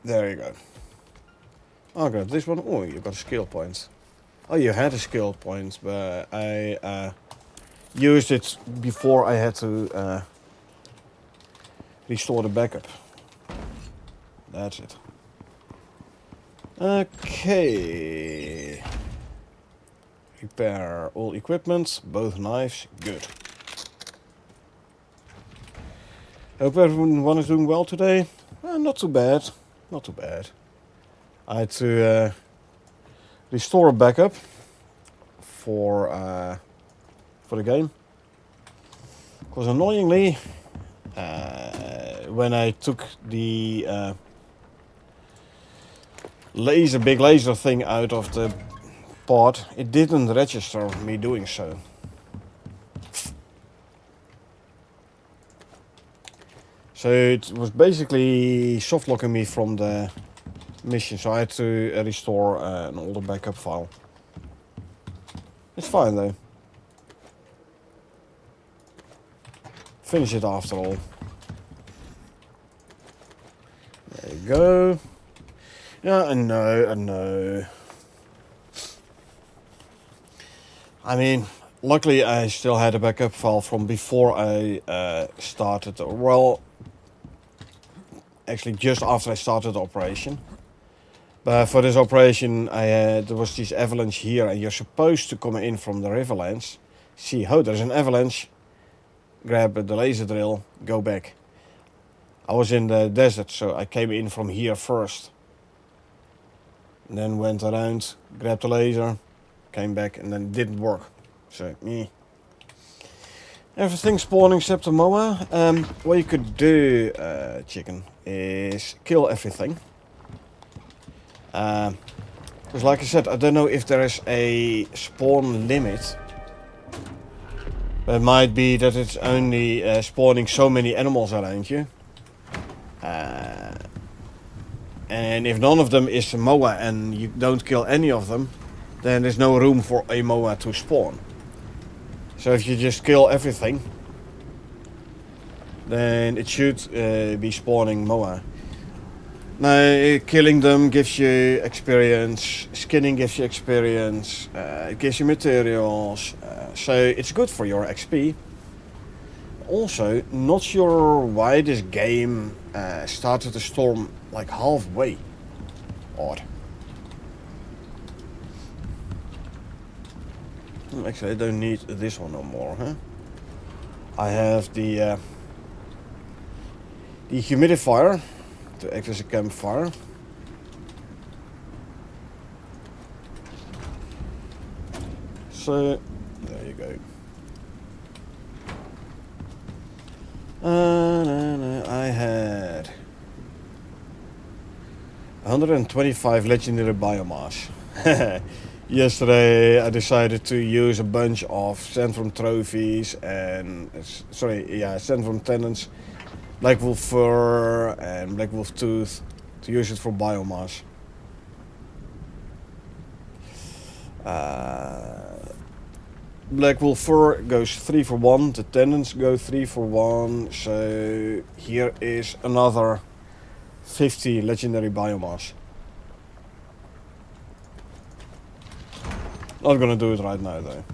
There you go. Oh, grab this one. Oh, you got a skill point. Oh, you had a skill point, but I used it before I had to restore the backup. That's it. Okay. Repair all equipment, both knives, good. Hope everyone is doing well today. Not too bad, not too bad. I had to restore a backup for the game. Because annoyingly, when I took the big laser thing out of the pod, it didn't register me doing so. So it was basically soft locking me from the mission, so I had to restore an older backup file. It's fine though. finish it after all. There you go. Yeah, I know. I mean, luckily I still had a backup file from before I started, well, actually just after I started the operation. But for this operation, there was this avalanche here, and you're supposed to come in from the riverlands. See, oh, there's an avalanche. Grab the laser drill, go back. I was in the desert, so I came in from here first. And then went around, grabbed the laser, came back, and then it didn't work. So, me. Everything spawning except the moa. What you could do, chicken, is kill everything. Because like I said, I don't know if there is a spawn limit. It might be that it's only spawning so many animals around you. And if none of them is a moa and you don't kill any of them, then there's no room for a moa to spawn. So if you just kill everything, then it should be spawning moa. Now, killing them gives you experience, skinning gives you experience, it gives you materials, so it's good for your XP. Also, not sure why this game started to storm like halfway. Odd. Actually, I don't need this one no more, huh? I have the humidifier to act as a campfire. So, there you go. I had 125 legendary biomass. Yesterday I decided to use a bunch of sand from trophies and sand from tenants, black wolf fur and black wolf tooth to use it for biomass. Black wolf fur goes 3 for 1, the tenants go 3 for 1, so here is another 50 legendary biomass. Not gonna do it right now though.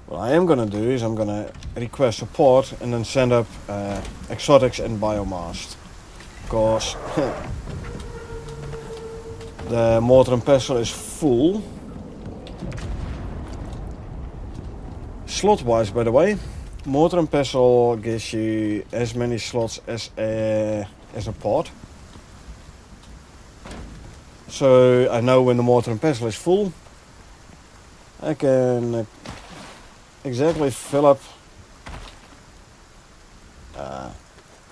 What I am gonna do is I'm gonna request support and then send up exotics and biomass. Because the mortar and pestle is full. Slot wise, by the way, mortar and pestle gives you as many slots as a pod. So I know when the mortar and pestle is full, I can exactly fill up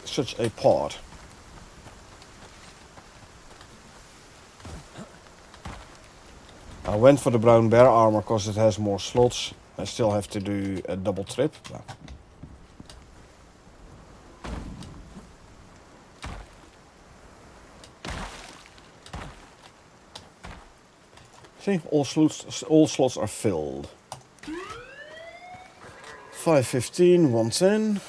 such a pod. I went for the brown bear armor because it has more slots. I still have to do a double trip. See, all slots are filled. 515, 110.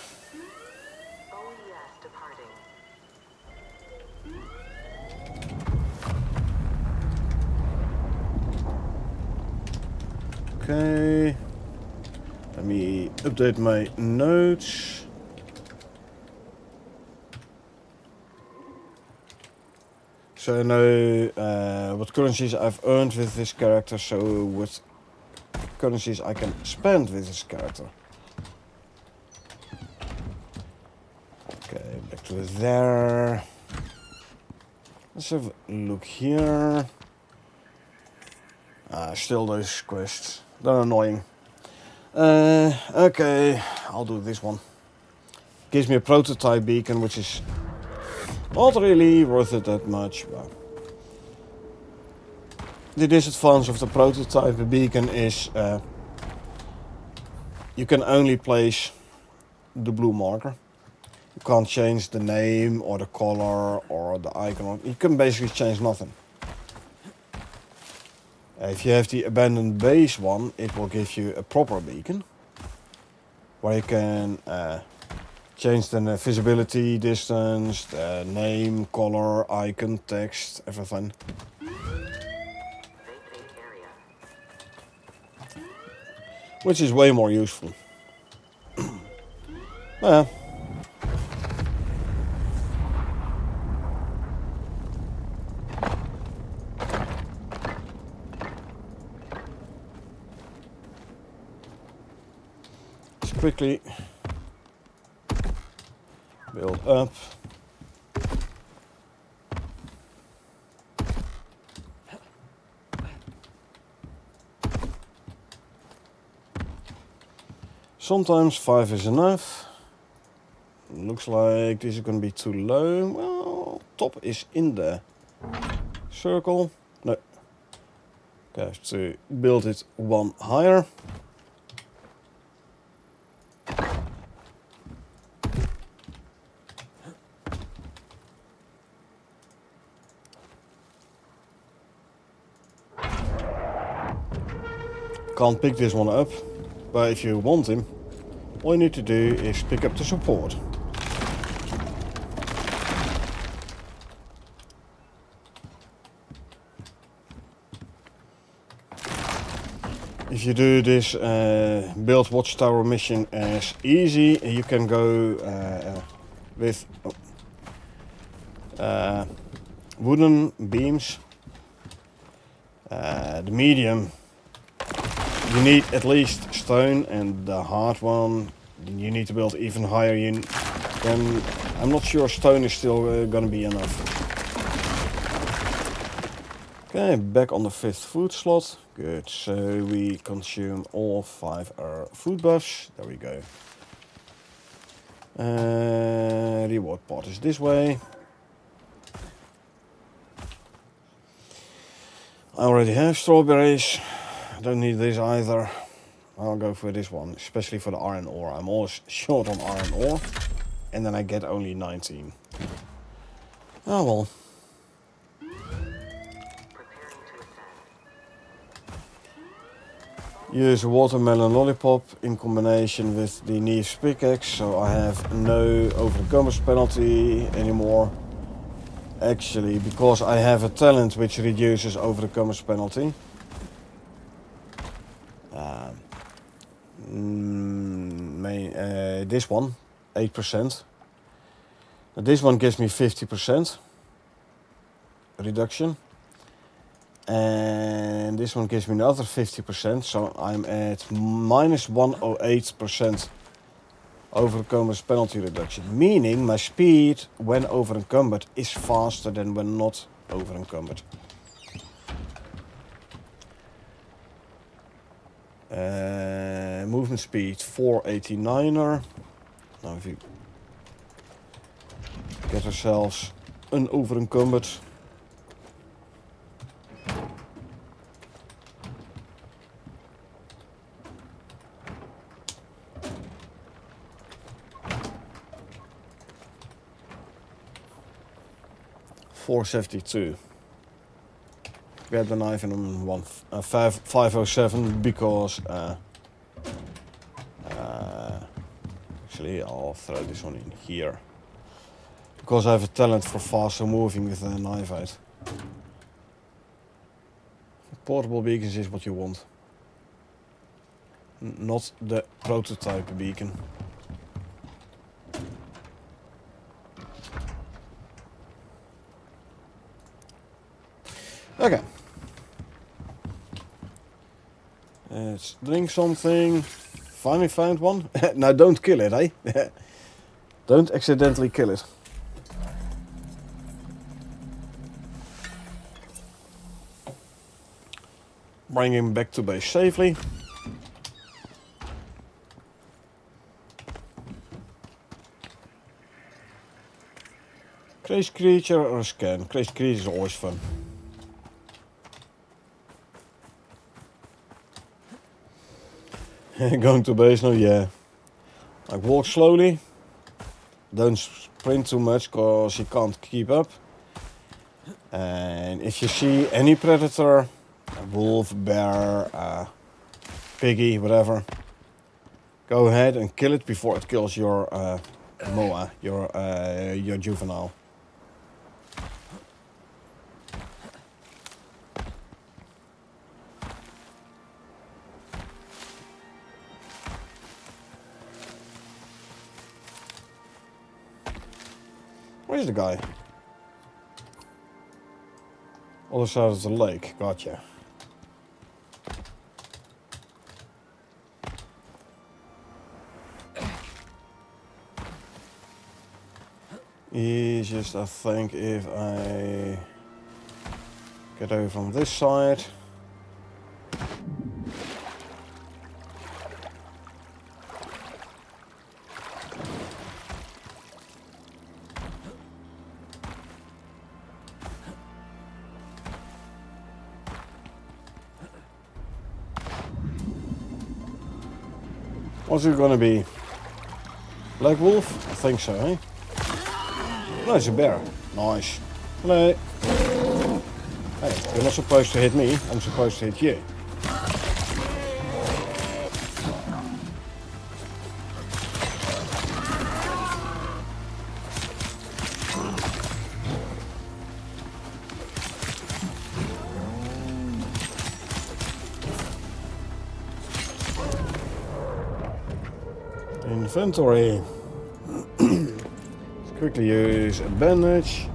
Okay. Let me update my notes. So I know what currencies I've earned with this character, so what currencies I can spend with this character. Okay, back to there. Let's have a look here. Still those quests. They're annoying. Okay, I'll do this one. Gives me a prototype beacon, which is not really worth it that much. But the disadvantage of the prototype beacon is you can only place the blue marker. You can't change the name or the color or the icon. You can basically change nothing. If you have the abandoned base one, it will give you a proper beacon, where you can change the visibility, distance, the name, color, icon, text, everything. Which is way more useful. Yeah. Let's quickly build up. Sometimes 5 is enough. Looks like this is going to be too low. Well, top is in the circle. No. Okay, I have to build it one higher. Can't pick this one up, but if you want him, all you need to do is pick up the support. If you do this build watchtower mission as easy, you can go with wooden beams. The medium, you need at least stone, and the hard one you need to build even higher. Then I'm not sure stone is still gonna be enough. Okay, back on the 5th food slot. Good, so we consume all 5 our food buffs. There we go. Reward pot is this way. I already have strawberries. I don't need this either. I'll go for this one, especially for the iron ore. I'm always short on iron ore, and then I get only 19. Oh well. Use a watermelon lollipop in combination with the Neve's pickaxe, so I have no overencumbrance penalty anymore. Actually, because I have a talent which reduces overencumbrance penalty. This one, 8%. This one gives me 50% reduction. And this one gives me another 50%, so I'm at minus 108% overencumbrance penalty reduction. Meaning my speed when overencumbered is faster than when not overencumbered. Movement speed 489er. Now if you get ourselves unoverencumbered. $472. Get the knife in on 507 because actually I'll throw this one in here because I have a talent for faster moving with a knife out. Portable beacons is what you want, not the prototype beacon. Okay. Let's drink something. Finally found one. Now don't kill it, eh? Don't accidentally kill it. Bring him back to base safely. Crazy creature or scan? Crazy creature is always fun. Going to base now, yeah. Like walk slowly. Don't sprint too much because you can't keep up. And if you see any predator, a wolf, bear, piggy, whatever, Go ahead and kill it before it kills your Moa, your juvenile. Where's the guy? Other side of the lake. Gotcha. Easiest, I think, if I get over from this side. What's it gonna be? Black wolf? I think so, eh? No, it's a bear. Nice. Hello. Hey, you're not supposed to hit me. I'm supposed to hit you. Inventory. Let's quickly use a bandage.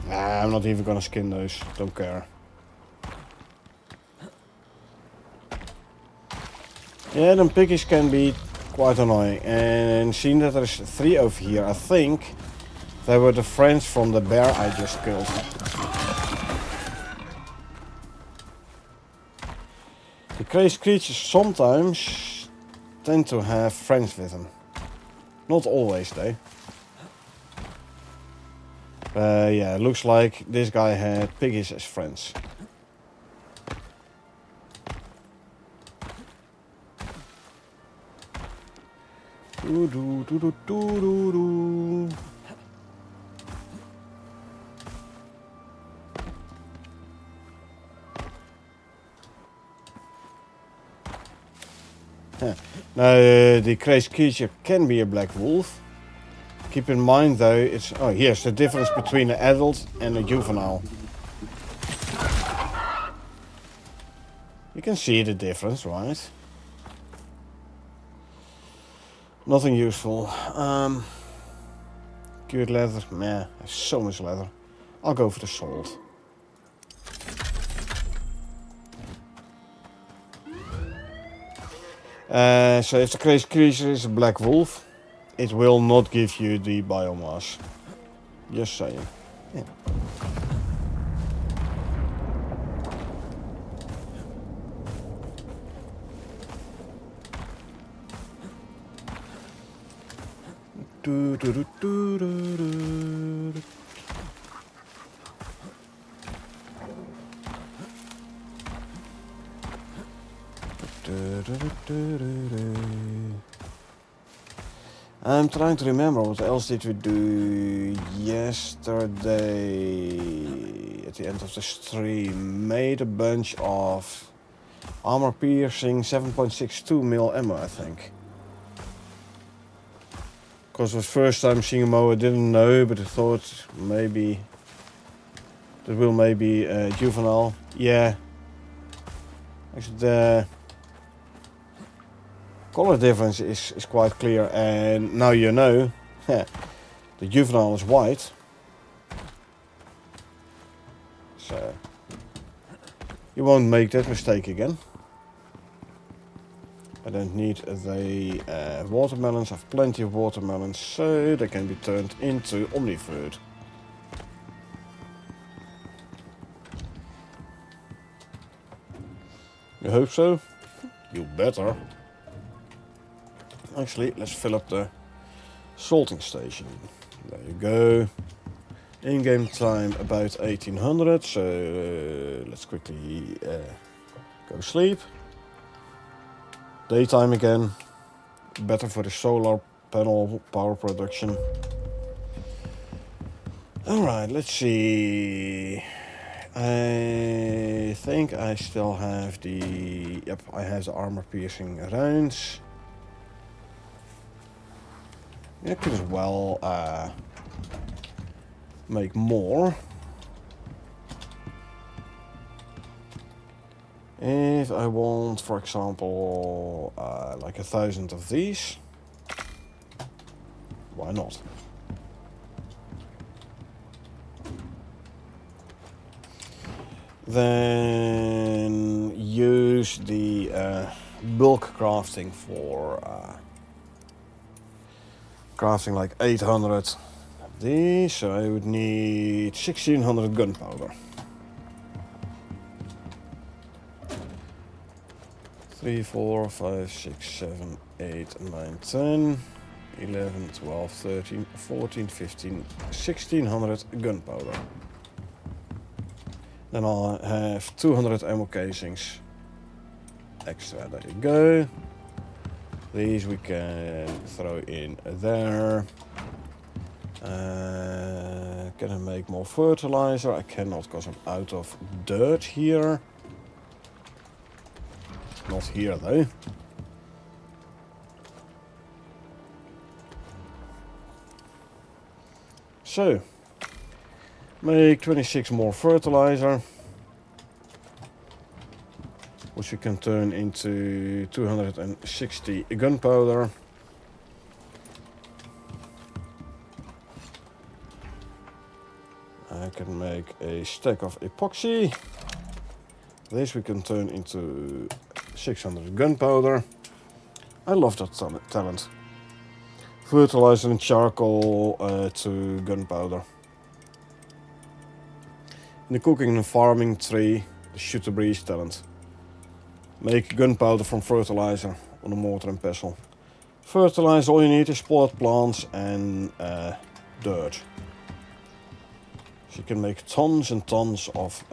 Nah, I'm not even gonna skin those. Don't care. Yeah, them piggies can be quite annoying. And seeing that there's 3 over here, I think they were the friends from the bear I just killed. The crazy creatures sometimes tend to have friends with them. Not always, though. Yeah, it looks like this guy had piggies as friends. Doo -doo -doo -doo -doo -doo -doo. Now, the crazy creature can be a black wolf. Keep in mind though, it's... Oh, here's the difference between an adult and a juvenile. You can see the difference, right? Nothing useful. Cured leather, meh, so much leather. I'll go for the salt. So if the crazy creature is a black wolf, it will not give you the biomass. Just saying. Yeah. Do, do, do, do, do, do. I'm trying to remember what else did we do yesterday at the end of the stream. Made a bunch of armor piercing 7.62 mil ammo, I think. Because it was first time seeing a Moa, I didn't know, but I thought maybe that will maybe juvenile. Yeah. Actually, the color difference is quite clear, and now you know. The juvenile is white, so you won't make that mistake again. I don't need the watermelons. I have plenty of watermelons, so they can be turned into omnifood. You hope so? You better. Actually, let's fill up the salting station. There you go. In-game time about 1800, so let's quickly go sleep. Daytime again. Better for the solar panel power production. Alright, let's see. I think I still have the... Yep, I have the armor-piercing rounds. I could as well make more. If I want, for example, like 1,000 of these, why not? Then use the bulk crafting for crafting like 800 of these, so I would need 1,600 gunpowder. 3, 4, 5, 6, 7, 8, 9, 10, 11, 12, 13, 14, 15, 1,600 gunpowder. Then I'll have 200 ammo casings extra. There you go. These we can throw in there. Can I make more fertilizer? I cannot because I'm out of dirt here. Not here though. So, make 26 more fertilizer, which we can turn into 260 gunpowder. I can make a stack of epoxy. This we can turn into 600 gunpowder. I love that talent. Fertilizer and charcoal to gunpowder. In the cooking and farming tree, the shoot the breeze talent. Make gunpowder from fertilizer on a mortar and pestle. Fertilizer, all you need is potted plants and dirt. So you can make tons and tons of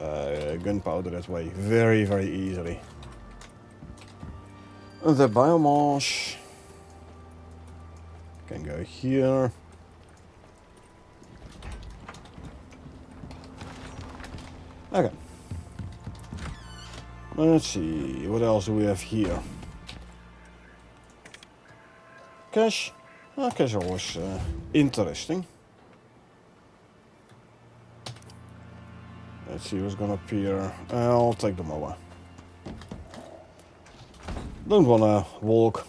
gunpowder that way, very, very easily. And the biomass can go here. Okay. Let's see, what else do we have here? Cash. Cash is always interesting. Let's see what's gonna appear. I'll take the mower. Don't wanna walk.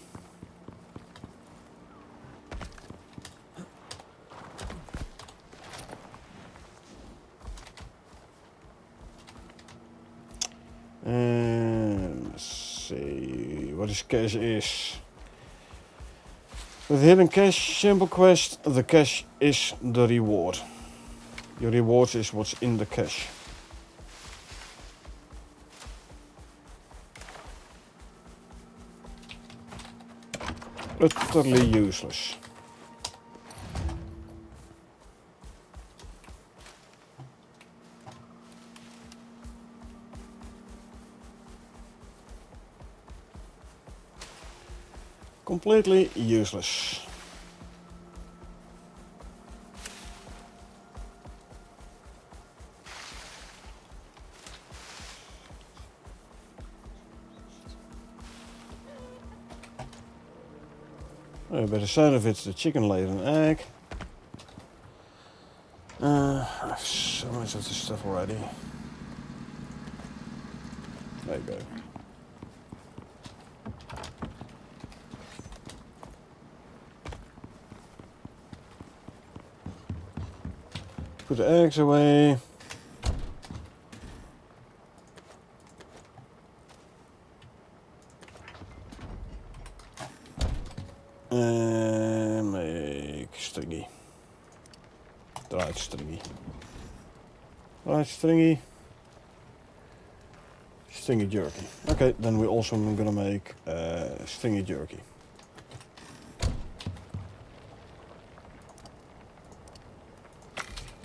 And let's see what this cash is. With hidden cash, simple quest, the cash is the reward. Your reward is what's in the cash. Utterly useless. Completely useless. By the sound of it, the chicken laid an egg. I have so much of this stuff already. There you go. Put the eggs away. And make stringy. Dried stringy. Dried stringy. Stringy jerky. Okay, then we're also gonna make stringy jerky.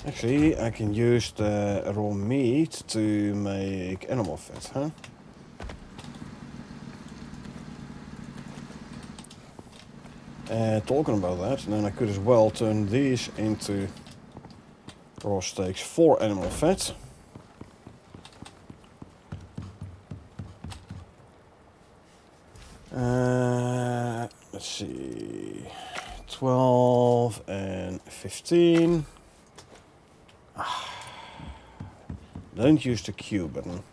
Actually, I can use the raw meat to make animal fat, huh? Talking about that, then I could as well turn these into raw steaks for animal fat. Let's see, 12 and 15. Don't use the Q button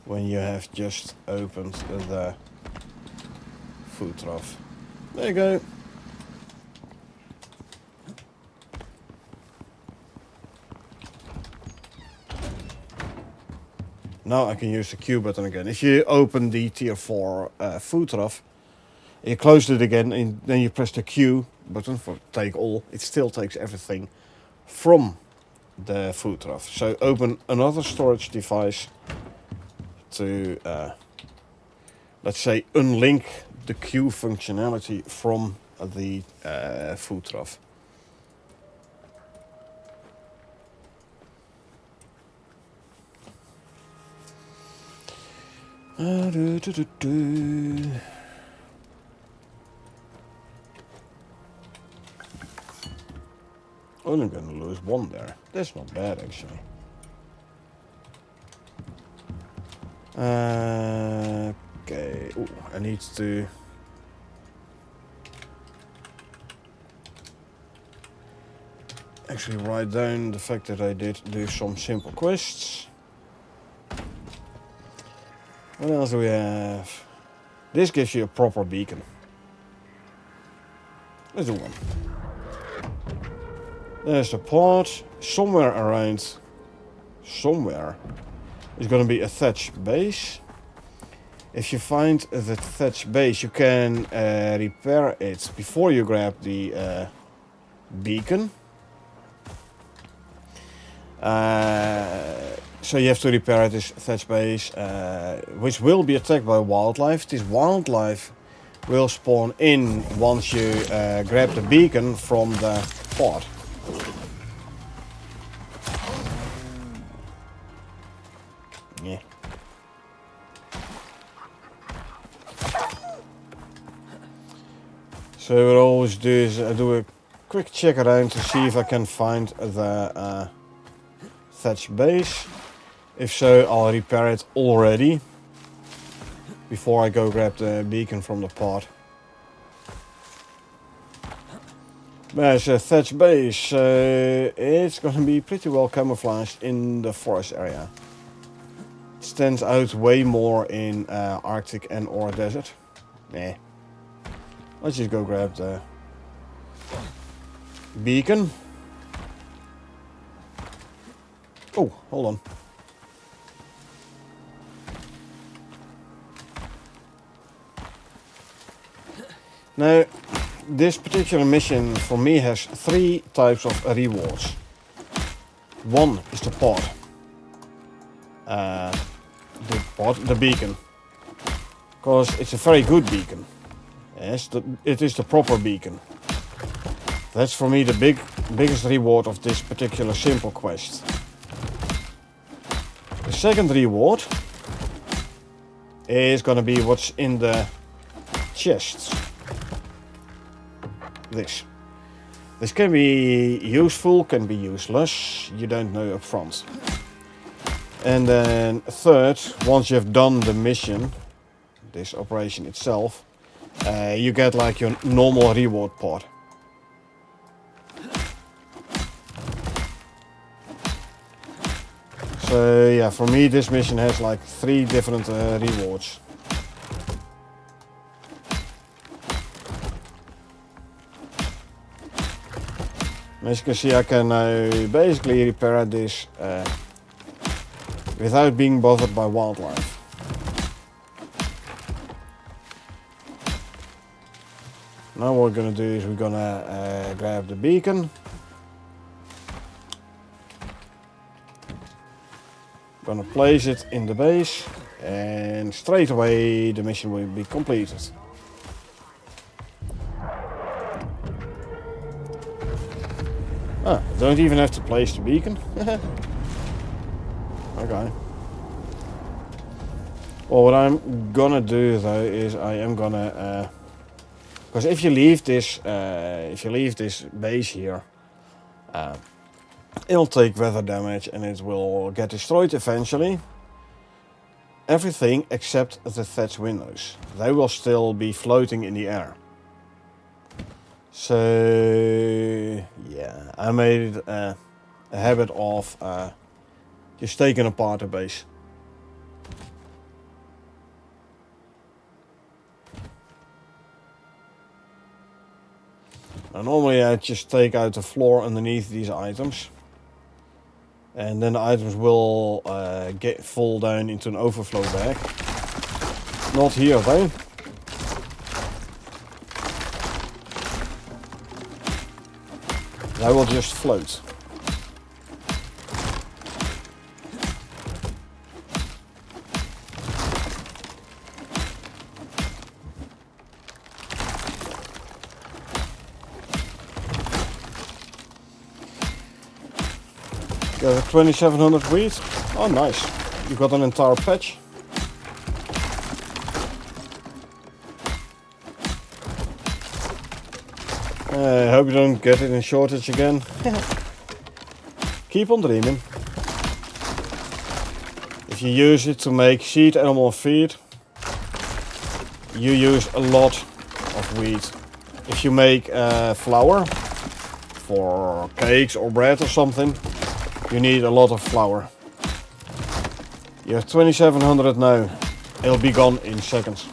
when you have just opened the food trough. There you go. Now I can use the Q button again. If you open the tier 4 food trough, you close it again and then you press the Q button for take all. It still takes everything from the food trough. So open another storage device to, let's say, unlink the Q functionality from the food trough. Only going to lose one there. That's not bad, actually. Okay. Ooh, I need to... actually write down the fact that I did do some simple quests. What else do we have? This gives you a proper beacon. Let's do one. There's a pod. Somewhere around... somewhere is going to be a thatch base. If you find the thatch base, you can repair it before you grab the beacon. So you have to repair this thatch base, which will be attacked by wildlife. This wildlife will spawn in once you grab the beacon from the pod. Yeah. So what I always do is I do a quick check around to see if I can find the thatch base. If so, I'll repair it already before I go grab the beacon from the pod. There's a thatch base, so it's going to be pretty well camouflaged in the forest area. It stands out way more in Arctic and or desert. Nah. Let's just go grab the beacon. Oh, hold on. Now, this particular mission for me has 3 types of rewards. One is the pod. The beacon. Because it's a very good beacon. Yes, it is the proper beacon. That's for me the biggest reward of this particular simple quest. The second reward is gonna be what's in the chests. This can be useful, can be useless, you don't know up front. And then third, once you have done the mission, this operation itself, you get like your normal reward pod. So yeah, for me this mission has like 3 different rewards. As you can see, I can basically repair this without being bothered by wildlife. Now what we're gonna do is we're gonna grab the beacon. Gonna place it in the base and straight away the mission will be completed. Ah, I don't even have to place the beacon. Okay. Well, what I'm gonna do though is I am gonna, because if you leave this base here, it'll take weather damage and it will get destroyed eventually. everything except the thatch windows. They will still be floating in the air. So yeah, I made it a habit of just taking apart the base. Now, normally I just take out the floor underneath these items. And then the items will fall down into an overflow bag. Not here though. They will just float. Got a 2700 wheat. Oh nice. You got an entire patch. I hope you don't get it in shortage again. Keep on dreaming. If you use it to make seed animal feed, you use a lot of wheat. If you make flour for cakes or bread or something, you need a lot of flour. You have 2700 now. It'll be gone in seconds.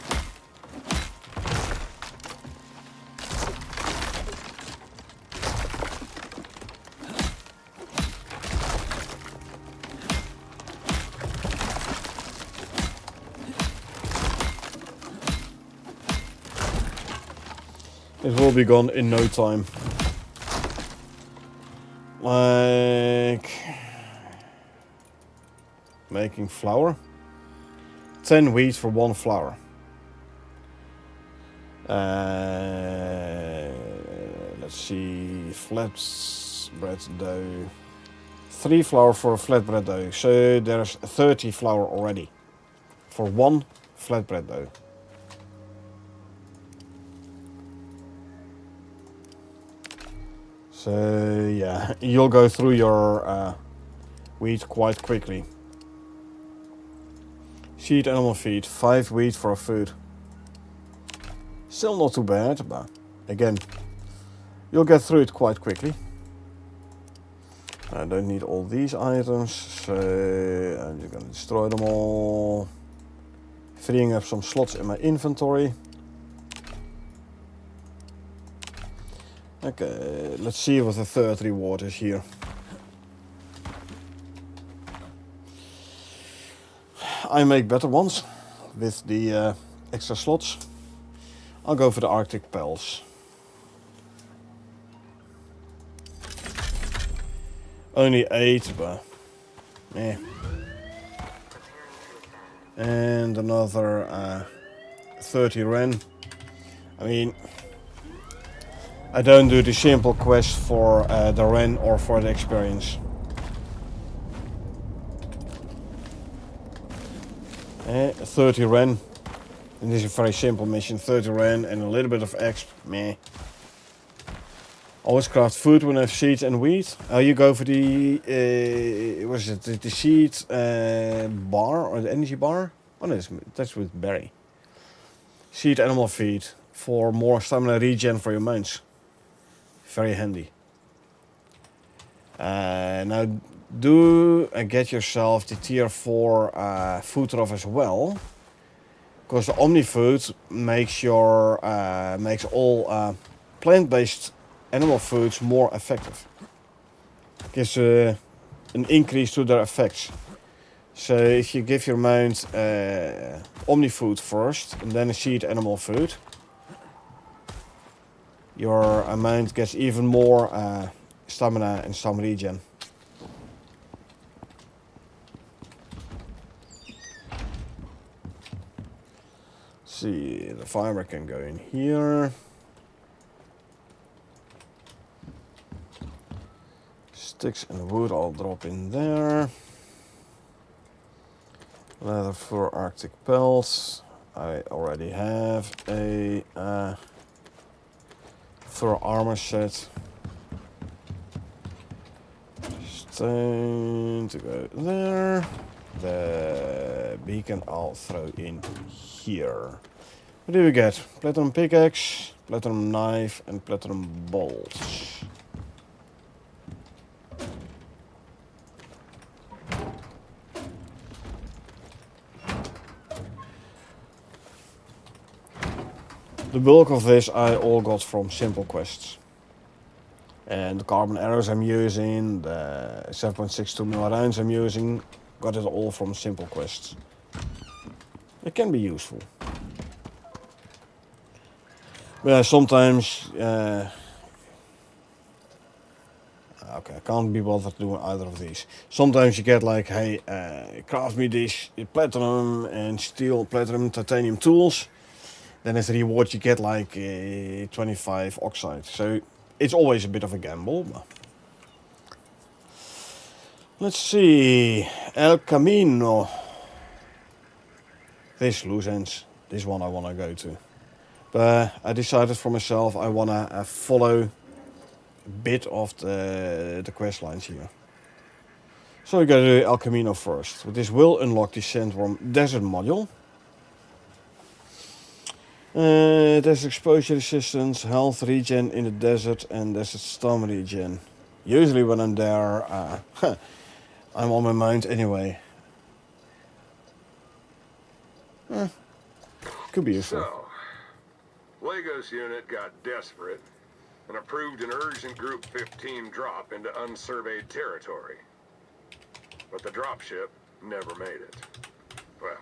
It will be gone in no time. Like making flour. 10 wheat for 1 flour. Let's see, flatbread dough. 3 flour for a flatbread dough. So there's 30 flour already for 1 flatbread dough. So yeah, you'll go through your wheat quite quickly. Seed animal feed, 5 wheat for food. Still not too bad, but again, you'll get through it quite quickly. I don't need all these items, so I'm just gonna destroy them all. Freeing up some slots in my inventory. Okay, let's see what the third reward is here. I make better ones with the extra slots. I'll go for the Arctic Pels. Only 8, but eh. And another 30 Ren. I mean, I don't do the simple quest for the Ren or for the experience. 30 Ren. And this is a very simple mission. 30 Ren and a little bit of exp. Meh. Always craft food when I have seeds and wheat. You go for the was it the seed bar or the energy bar? Oh no, that's with berry. Seed animal feed for more stamina regen for your mounts. Very handy. Now do get yourself the tier 4 food trough as well, because the Omni food makes your makes all plant-based animal foods more effective. Gives an increase to their effects. So if you give your mount Omni food first and then a seed animal food, your mount gets even more stamina and some regen. See, the fiber can go in here. Sticks and wood I'll drop in there. Leather for Arctic pelts. I already have a fur armor set. Stone to go there. the beacon I'll throw in here. What do we get? Platinum pickaxe, platinum knife, and platinum bolts. The bulk of this I all got from simple quests. And the carbon arrows I'm using, the 7.62mm rounds I'm using, got it all from simple quests. It can be useful. But yeah, sometimes, okay, I can't be bothered doing either of these. Sometimes you get like, hey, craft me this platinum and steel, platinum, titanium tools. Then as a reward you get like 25 oxide. So it's always a bit of a gamble. But let's see, El Camino. This loose ends. This one I want to go to. But I decided for myself I want to follow a bit of the quest lines here. So we go to El Camino first. This will unlock the Sandworm Desert module. There's exposure resistance, health regen in the desert, and there's a storm regen. Usually when I'm there, I'm on my mind anyway. Could be useful. So, Lagos unit got desperate and approved an urgent Group 15 drop into unsurveyed territory. But the dropship never made it. Well,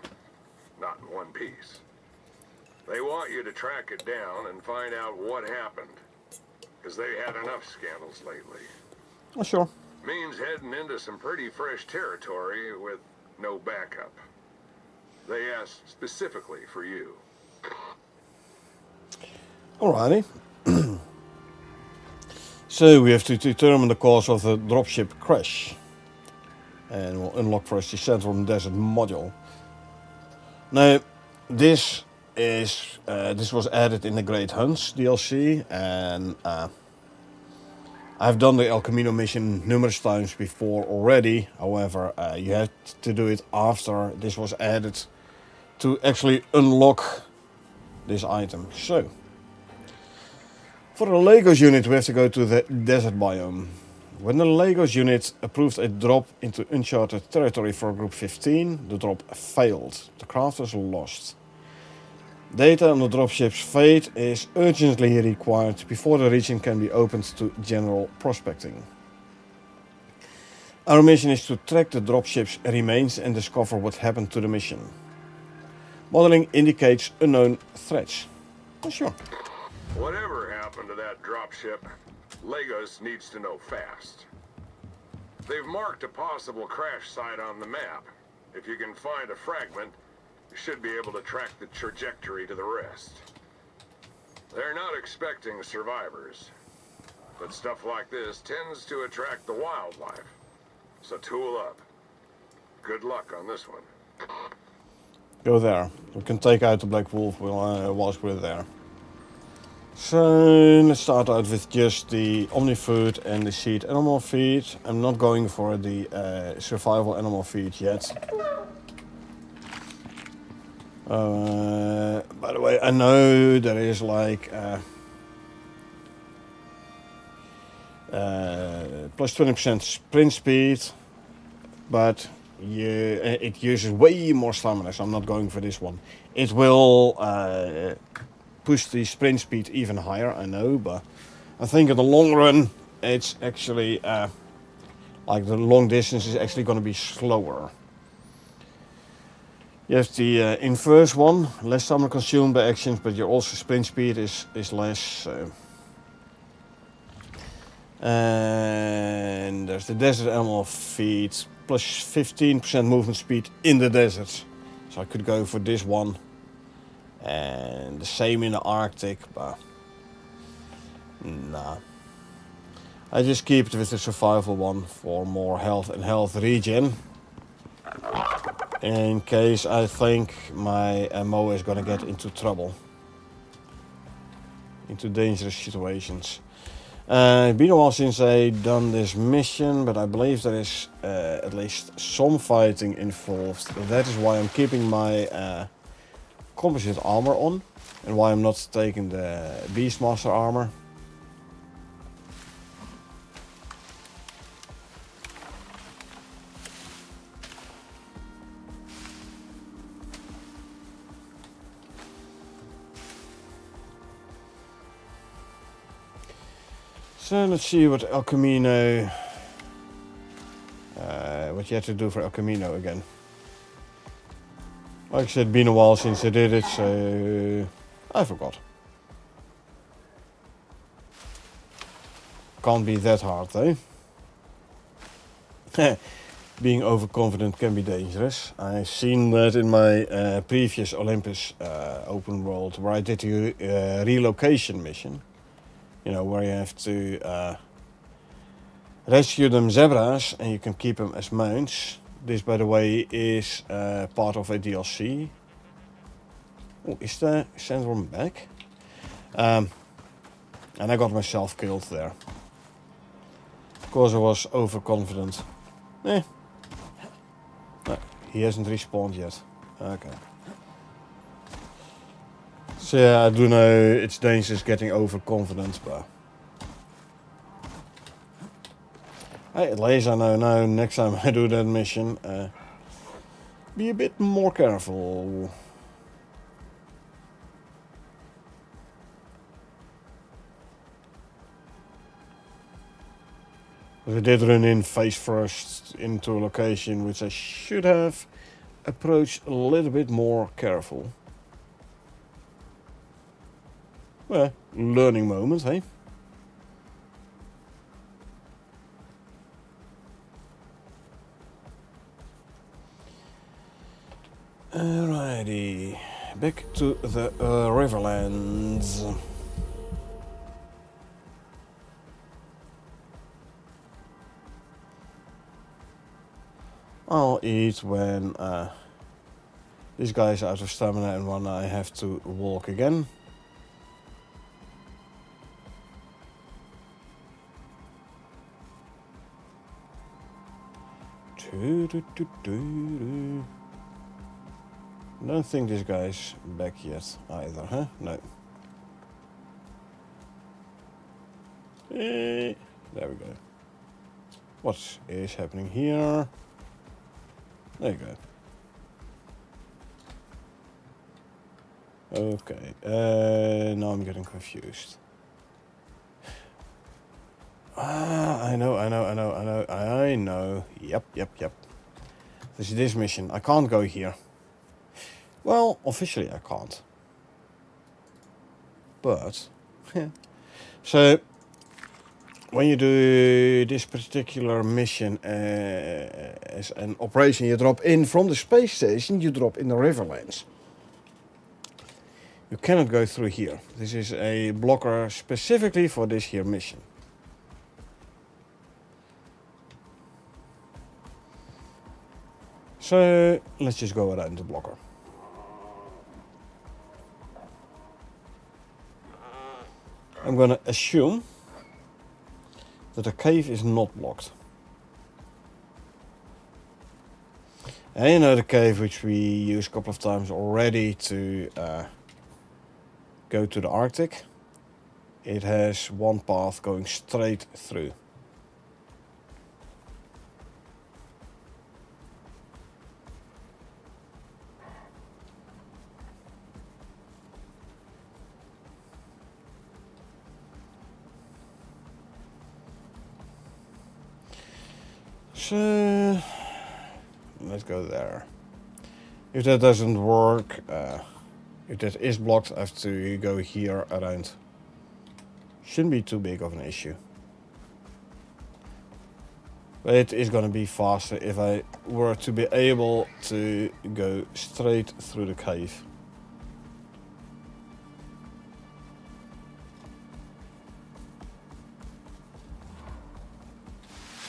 not in one piece. They want you to track it down and find out what happened. Because they had enough scandals lately. Oh, sure. Means heading into some pretty fresh territory with no backup. They asked specifically for you. Alrighty. So we have to determine the cause of the dropship crash. And we'll unlock first the Sandworm Desert module. Now, this was added in the Great Hunts DLC, and I've done the El Camino mission numerous times before already. However, you had to do it after this was added to actually unlock this item. So, for the Lagos unit we have to go to the desert biome. When the Lagos unit approved a drop into uncharted territory for Group 15, the drop failed. The crafters lost. Data on the dropship's fate is urgently required before the region can be opened to general prospecting. Our mission is to track the dropship's remains and discover what happened to the mission. Modeling indicates unknown threats. Oh, sure. Whatever happened to that dropship, Lagos needs to know fast. They've marked a possible crash site on the map. If you can find a fragment, you should be able to track the trajectory to the rest. They're not expecting survivors, but stuff like this tends to attract the wildlife. So tool up. Good luck on this one. Go there. We can take out the Black Wolf whilst we're there. So let's start out with just the Omni-Food and the Seed Animal Feed. I'm not going for the Survival Animal Feed yet. By the way, I know there is like plus 20% sprint speed, but it uses way more stamina, so I'm not going for this one. It will push the sprint speed even higher, I know, but I think in the long run it's actually like the long distance is actually going to be slower. You have the inverse one, less stamina consumed by actions, but your also sprint speed is less. So. And there's the desert animal feed, plus 15% movement speed in the desert. So I could go for this one. And the same in the Arctic, but nah. I just keep it with the survival one for more health and health regen. In case I think my MO is gonna get into trouble. Into dangerous situations. It's been a while since I done this mission, but I believe there is at least some fighting involved. That is why I'm keeping my composite armor on, and why I'm not taking the Beastmaster armor. So let's see what El Camino, what you have to do for El Camino again. Like I said, been a while since I did it, so I forgot. Can't be that hard, though. Being overconfident can be dangerous. I've seen that in my previous Olympus open world, where I did the relocation mission. You know, where you have to rescue them zebras, and you can keep them as mounts. This, by the way, is part of a DLC. Oh, is the Sandworm back? And I got myself killed there. Of course, I was overconfident. No, he hasn't respawned yet. Okay. So yeah, I do know it's dangerous getting overconfident, but... Hey, at least I know now, next time I do that mission, be a bit more careful. I did run in face first into a location which I should have approached a little bit more careful. Well, learning moment, hey? Alrighty, back to the Riverlands. I'll eat when this guy's out of stamina and when I have to walk again. Don't think this guy's back yet either, huh? No. There we go. What is happening here? There you go. Okay, now I'm getting confused. I know. Yep. This is this mission. I can't go here. Well, officially I can't. But, so, when you do this particular mission as an operation, you drop in from the space station, you drop in the Riverlands. You cannot go through here. This is a blocker specifically for this here mission. So, let's just go around the blocker. I'm gonna assume that the cave is not blocked. And you know the cave which we used a couple of times already to go to the Arctic. It has one path going straight through. So, let's go there. If that doesn't work, if that is blocked, I have to go here around. Shouldn't be too big of an issue. But it is going to be faster if I were to be able to go straight through the cave.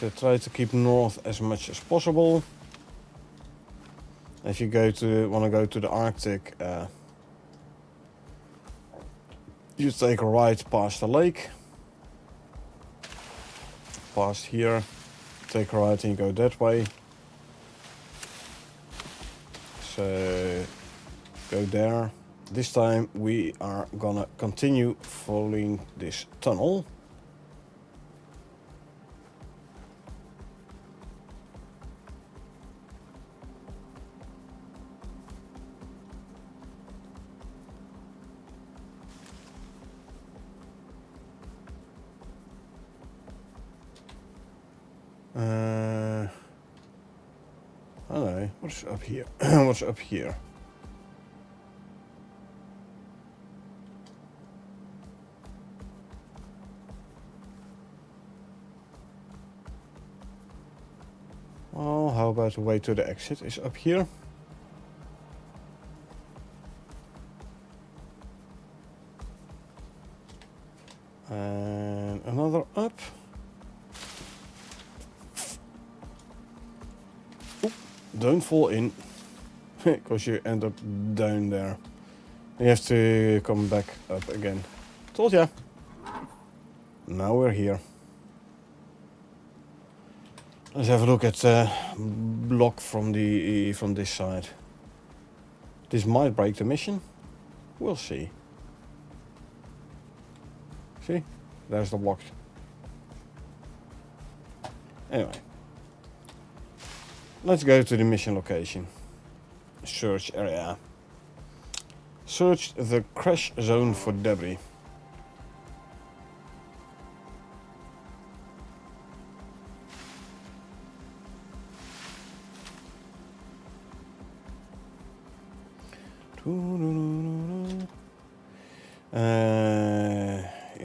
So try to keep north as much as possible. If you want to go to the Arctic, you take a right past the lake. past here. Take a right and go that way. So go there. This time we are gonna continue following this tunnel. I don't know, what's up here? What's up here? Well, how about the way to the exit is up here? And another up. Oop, don't fall in, because you end up down there. You have to come back up again. Told ya. Now we're here. Let's have a look at the block from this side. This might break the mission. We'll see. See? There's the block. Anyway. Let's go to the mission location. Search area. Search the crash zone for debris.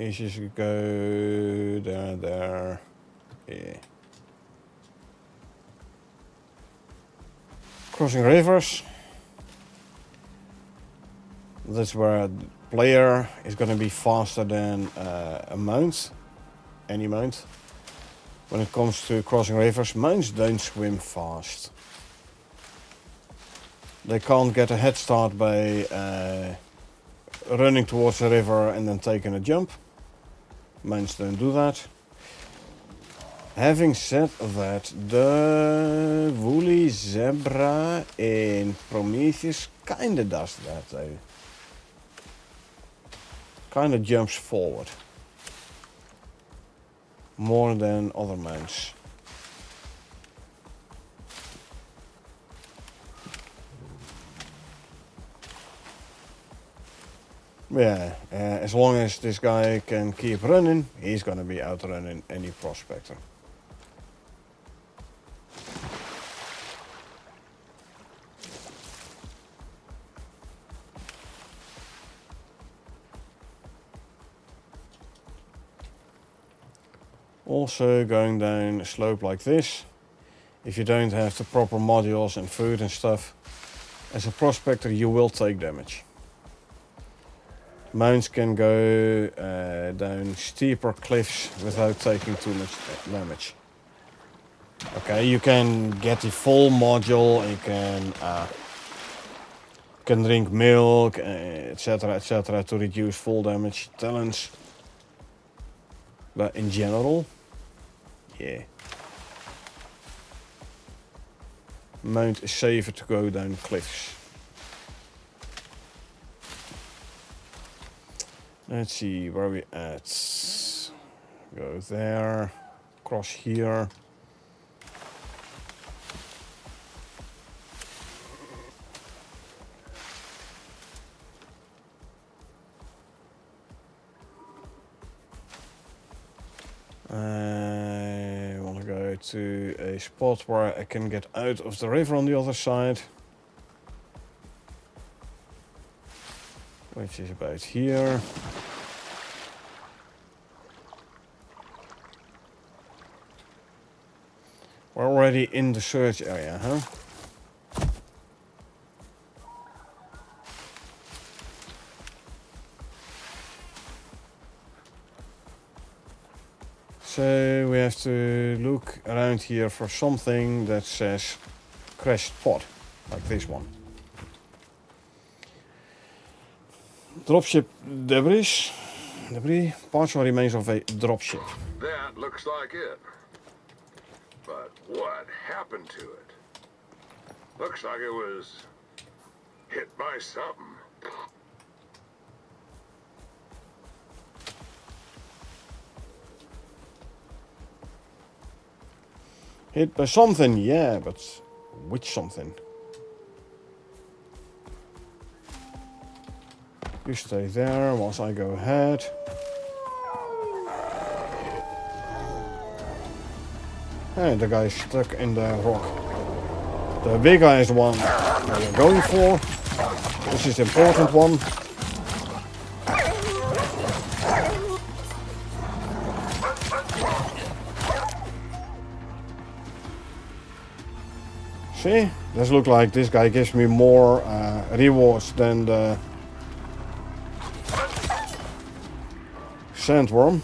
You just go there. Yeah. Crossing rivers. That's where a player is going to be faster than a mount. Any mount. When it comes to crossing rivers, mounts don't swim fast. They can't get a head start by running towards the river and then taking a jump. Mounts don't do that. Having said that, the woolly zebra in Prometheus kinda does that though. Kinda jumps forward. More than other mounts. Yeah, as long as this guy can keep running, he's gonna be outrunning any prospector. Also going down a slope like this, if you don't have the proper modules and food and stuff, as a prospector you will take damage. Mounts can go down steeper cliffs without taking too much damage. Okay, you can get the full module, you can drink milk, etc, to reduce full damage talents. But in general, yeah. Mount is safer to go down cliffs. Let's see, where are we at? Go there, cross here. I want to go to a spot where I can get out of the river on the other side. Which is about here. We're already in the search area, huh? So we have to look around here for something that says crashed pod, like this one. Dropship debris. Debris. Partial remains of a dropship. That looks like it. But what happened to it? Looks like it was hit by something. Hit by something, yeah, but which something? You stay there whilst I go ahead. And the guy's stuck in the rock. The big guy is the one we're going for. This is the important one. See? Does look like this guy gives me more rewards than the sandworm.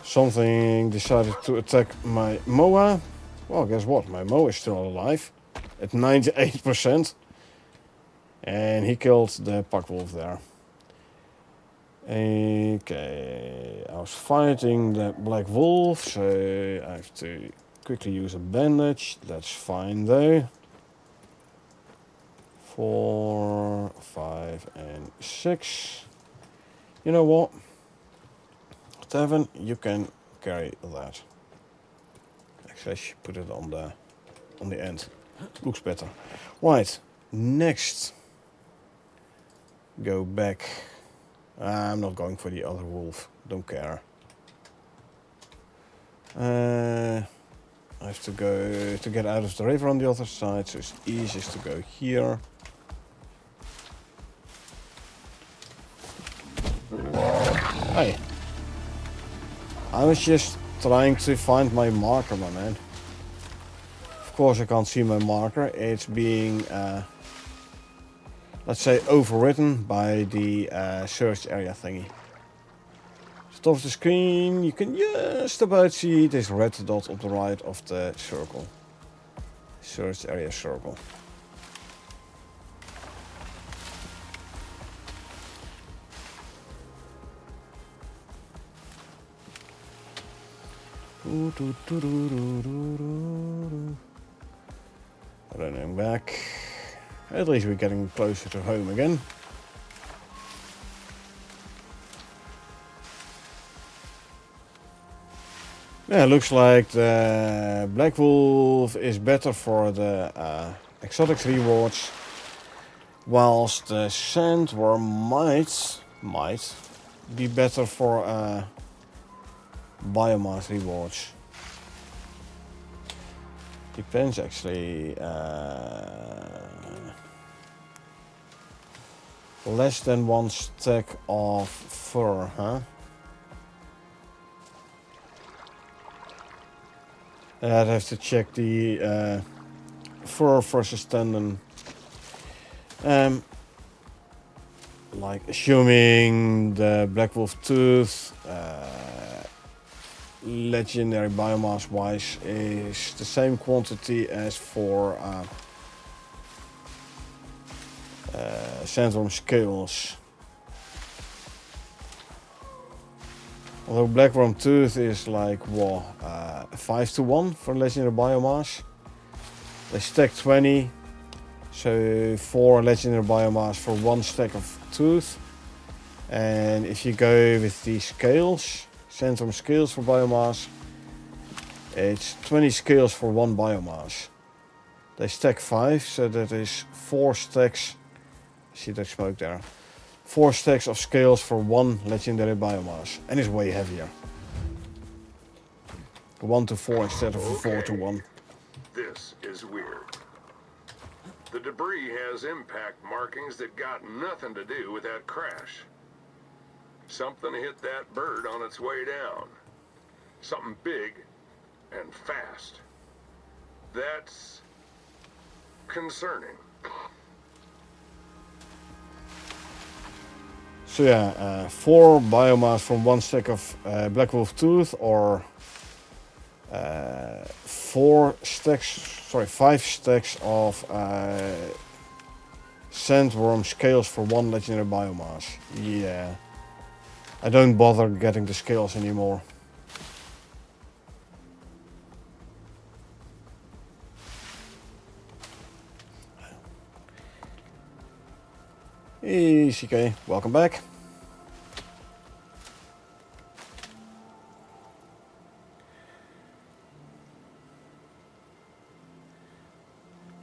Something decided to attack my Moa. Well, guess what? My Moa is still alive at 98%. And he killed the pack wolf there. Okay, I was fighting the black wolf, so I have to quickly use a bandage. That's fine though. 4, 5, and 6. You know what? 7, you can carry that. Actually, I should put it on the end. Looks better. Right, next. Go back. I'm not going for the other wolf. Don't care. I have to go to get out of the river on the other side, so it's easiest to go here. Hey. I was just trying to find my marker, my man. Of course I can't see my marker. It's being, let's say, overwritten by the search area thingy. Top of the screen, you can just about see this red dot on the right of the circle. Search area circle. Running back. At least we're getting closer to home again. Yeah, looks like the Black Wolf is better for the exotics rewards, whilst the Sandworm might be better for biomass rewards. Depends actually. Less than 1 stack of fur, huh? I'd have to check the fur versus tendon. Like assuming the Black Wolf tooth, legendary biomass wise, is the same quantity as for sandworm scales. Although Blackworm Tooth is like, what, 5-to-1 for legendary biomass. They stack 20, so 4 legendary biomass for 1 stack of tooth. And if you go with the scales, sandworm scales for biomass, it's 20 scales for 1 biomass. They stack 5, so that is 4 stacks. See that smoke there? 4 stacks of scales for 1 legendary biomass, and it's way heavier. 1-to-4 instead of 4-to-1. This is weird. The debris has impact markings that got nothing to do with that crash. Something hit that bird on its way down. Something big and fast. That's concerning. So yeah, 4 biomass from 1 stack of Black Wolf Tooth, or 5 stacks of Sandworm scales for 1 legendary biomass. Yeah. I don't bother getting the scales anymore. Easy, okay. Welcome back.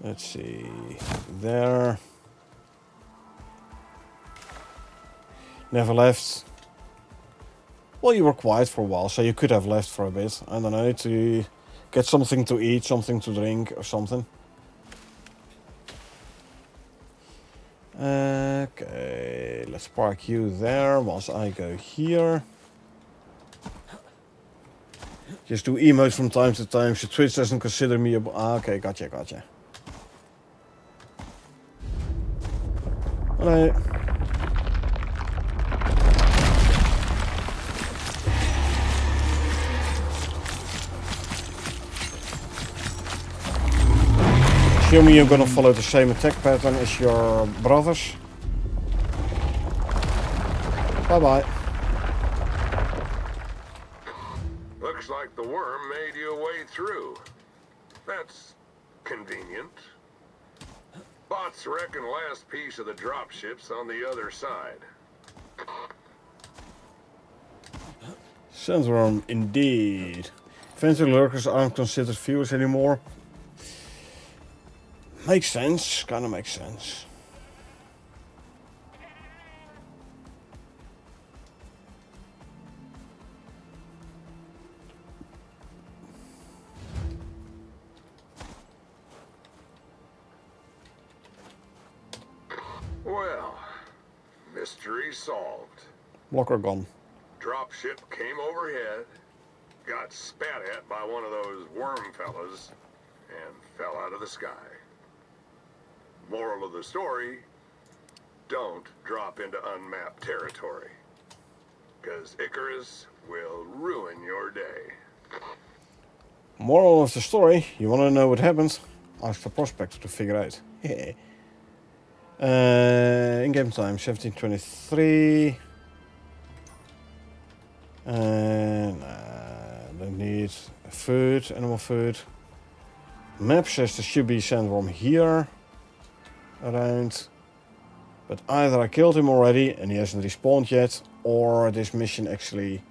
Let's see. There. Never left. Well, you were quiet for a while, so you could have left for a bit. I don't know, to get something to eat, something to drink, or something. Okay, let's park you there whilst I go here. Just do emotes from time to time, so Twitch doesn't consider me a... okay, gotcha. Hello. Assuming you're gonna follow the same attack pattern as your brothers. Bye-bye. Looks like the worm made you a way through. That's convenient. Bots reckon last piece of the dropship's on the other side. Sandworm, indeed. Fancy lurkers aren't considered viewers anymore. Makes sense, kinda makes sense. Well, mystery solved. Blocker gone. Dropship came overhead, got spat at by one of those worm fellas, and fell out of the sky. Moral of the story, don't drop into unmapped territory, because Icarus will ruin your day. Moral of the story, you wanna know what happened? Ask the prospector to figure out. In-game time, 17:23. And don't need food, animal food. Map says there should be sandworm here around. But either I killed him already and he hasn't respawned yet, or this mission actually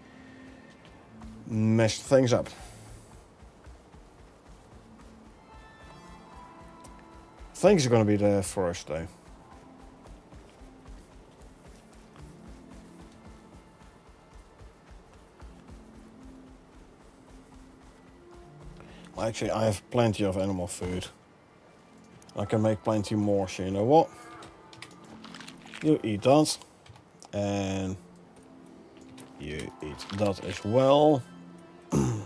messed things up. Thanks are gonna be there first though. Actually, I have plenty of animal food. I can make plenty more, so you know what? You eat that. And you eat that as well. I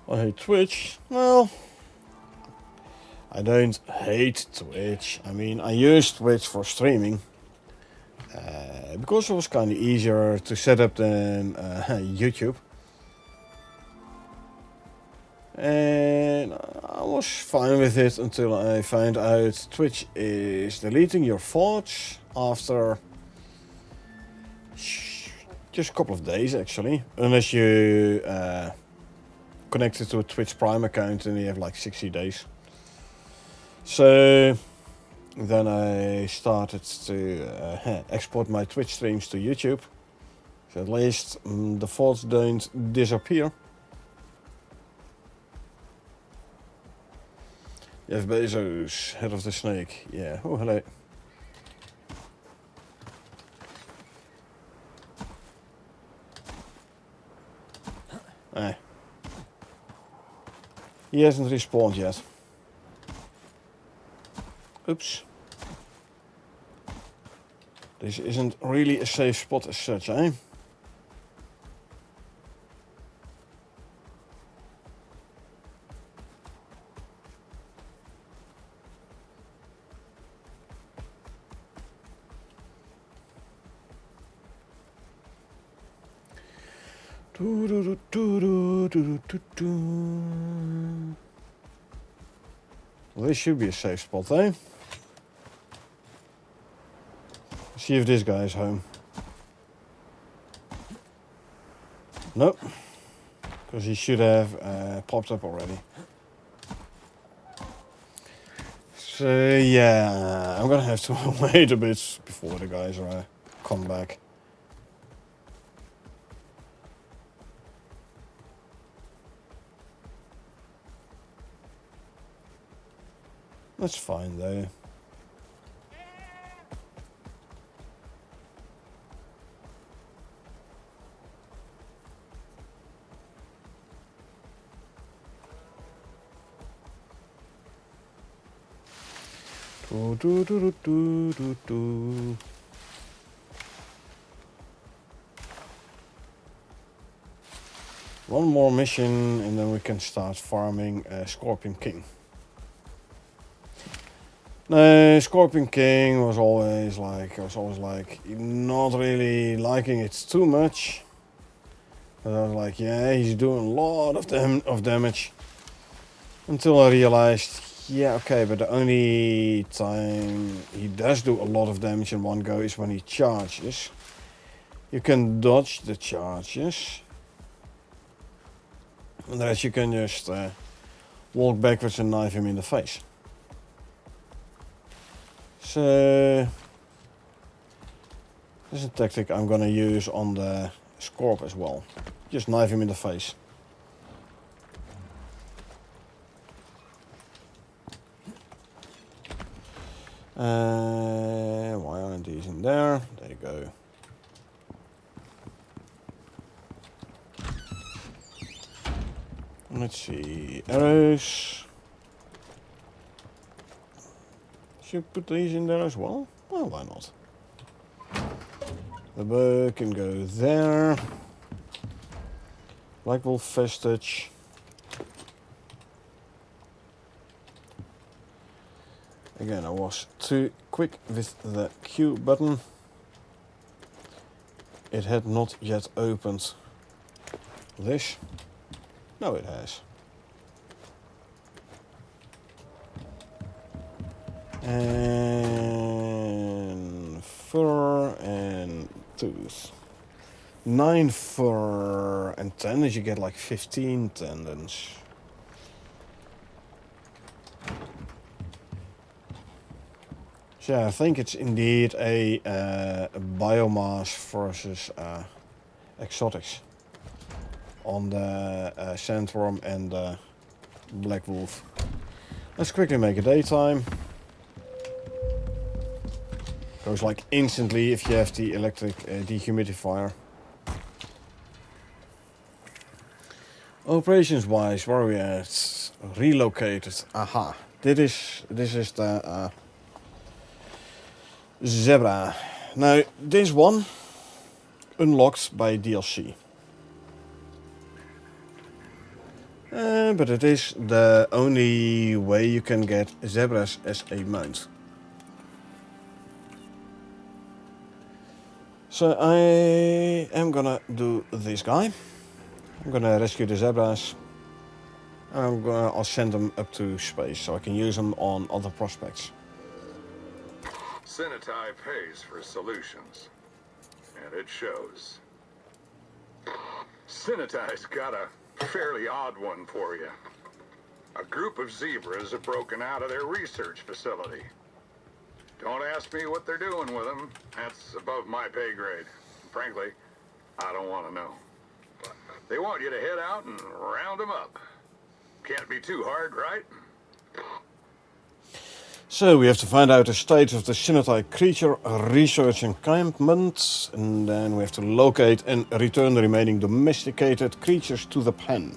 hate Twitch. Well, I don't hate Twitch. I mean, I use Twitch for streaming. Because it was kind of easier to set up than YouTube. And I was fine with it until I found out Twitch is deleting your VODs after just a couple of days actually. Unless you connect it to a Twitch Prime account and you have like 60 days. So then I started to export my Twitch streams to YouTube. So at least the VODs don't disappear. Jeff Bezos, head of the snake. Yeah, oh hello. He hasn't respawned yet. Oops. This isn't really a safe spot as such, eh? Well, this should be a safe spot, eh? See if this guy is home. Nope. Because he should have popped up already. So yeah, I'm gonna have to wait a bit before the guys come back. That's fine though. Do, do, do, do, do, do. One more mission and then we can start farming Scorpion King. No, Scorpion King was always like, not really liking it too much. But I was like, yeah, he's doing a lot of damage. Until I realized, yeah, okay, but the only time he does do a lot of damage in one go is when he charges. You can dodge the charges. And that you can just walk backwards and knife him in the face. So this is a tactic I'm gonna use on the Scorp as well. Just knife him in the face. Why aren't these in there? There you go. Let's see, arrows. Should put these in there as well? Well, why not? The bow can go there. Black Wolf vestige. Again, I was too quick with the Q button. It had not yet opened this. No, it has. And fur and tooth. 9 fur and tendons, you get like 15 tendons. So yeah, I think it's indeed a biomass versus exotics on the sandworm and the black wolf. Let's quickly make a daytime. Goes like instantly if you have the electric dehumidifier. Operations wise, where are we at? Relocated. Aha. This is the zebra. Now this one unlocked by DLC. But it is the only way you can get zebras as a mount. So I am gonna do this guy. I'm gonna rescue the zebras. I'll send them up to space so I can use them on other prospects. Sinitai pays for solutions, and it shows. Sinitai's got a fairly odd one for you. A group of zebras have broken out of their research facility. Don't ask me what they're doing with them. That's above my pay grade. Frankly, I don't want to know. They want you to head out and round them up. Can't be too hard, right? So we have to find out the state of the Sinitai creature research encampment, and then we have to locate and return the remaining domesticated creatures to the pen.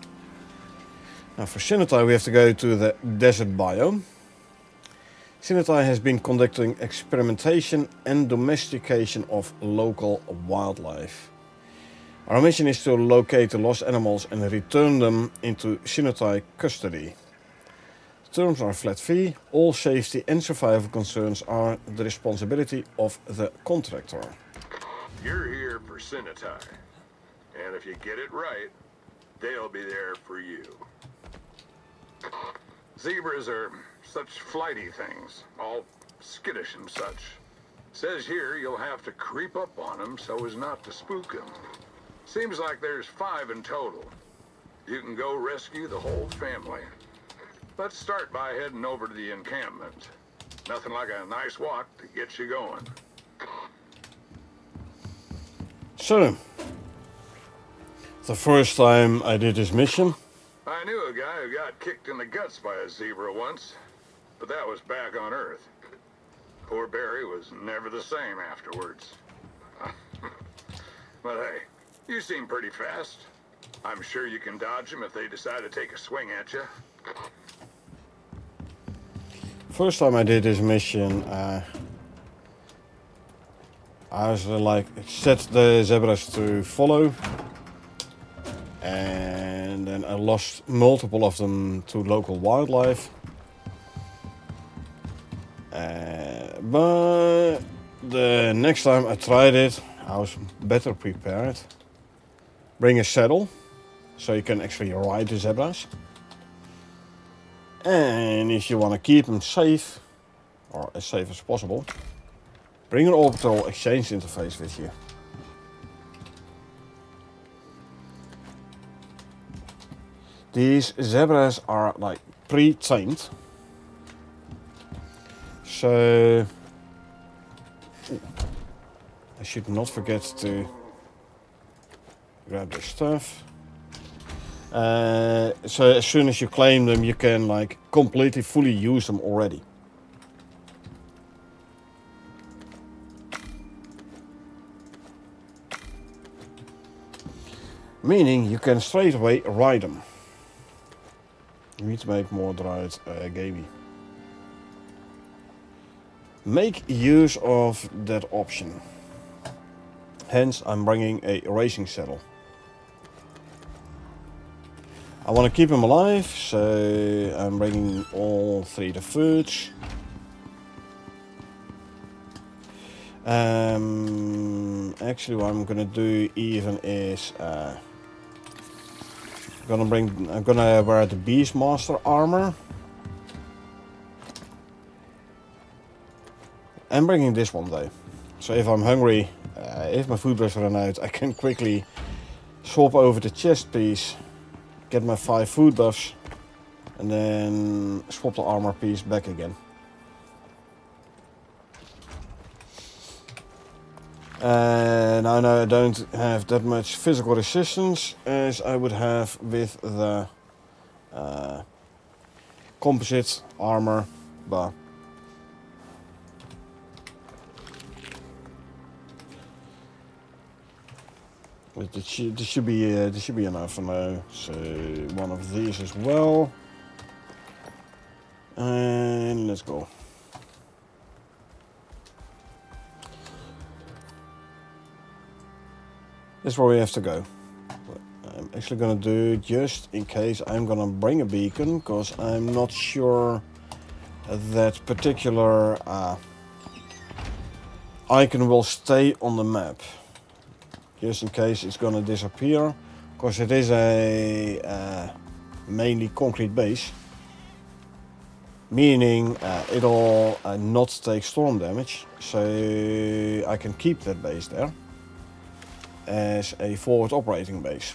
Now for Sinitai we have to go to the desert biome. Sinitai has been conducting experimentation and domestication of local wildlife. Our mission is to locate the lost animals and return them into Sinitai custody. Terms are flat fee. All safety and survival concerns are the responsibility of the contractor. You're here for Sinitai. And if you get it right, they'll be there for you. Zebras are such flighty things, all skittish and such. Says here you'll have to creep up on them so as not to spook them. Seems like there's 5 in total. You can go rescue the whole family. Let's start by heading over to the encampment. Nothing like a nice walk to get you going. So, the first time I did this mission. I knew a guy who got kicked in the guts by a zebra once, but that was back on Earth. Poor Barry was never the same afterwards. But hey, you seem pretty fast. I'm sure you can dodge them if they decide to take a swing at you. First time I did this mission, I was set the zebras to follow, and then I lost multiple of them to local wildlife. But the next time I tried it, I was better prepared. Bring a saddle, so you can actually ride the zebras. And if you want to keep them safe, or as safe as possible, bring an orbital exchange interface with you. These zebras are like pre-tamed. So I should not forget to grab this stuff. So as soon as you claim them, you can like completely fully use them already. Meaning you can straight away ride them. You need to make more rides gamey. Make use of that option. Hence, I'm bringing a racing saddle. I want to keep him alive, so I'm bringing all 3 the foods. Actually, what I'm gonna do even is I'm gonna wear the Beastmaster armor. I'm bringing this one though, so if I'm hungry, if my food buffs run out, I can quickly swap over the chest piece, get my 5 food buffs, and then swap the armor piece back again. And I know I don't have that much physical resistance as I would have with the composite armor, but this should be enough for now. So one of these as well, and let's go. That's where we have to go. I'm actually gonna do, just in case, I'm gonna bring a beacon, because I'm not sure that particular icon will stay on the map. Just in case it's gonna disappear, because it is a mainly concrete base. Meaning it'll not take storm damage, so I can keep that base there as a forward operating base.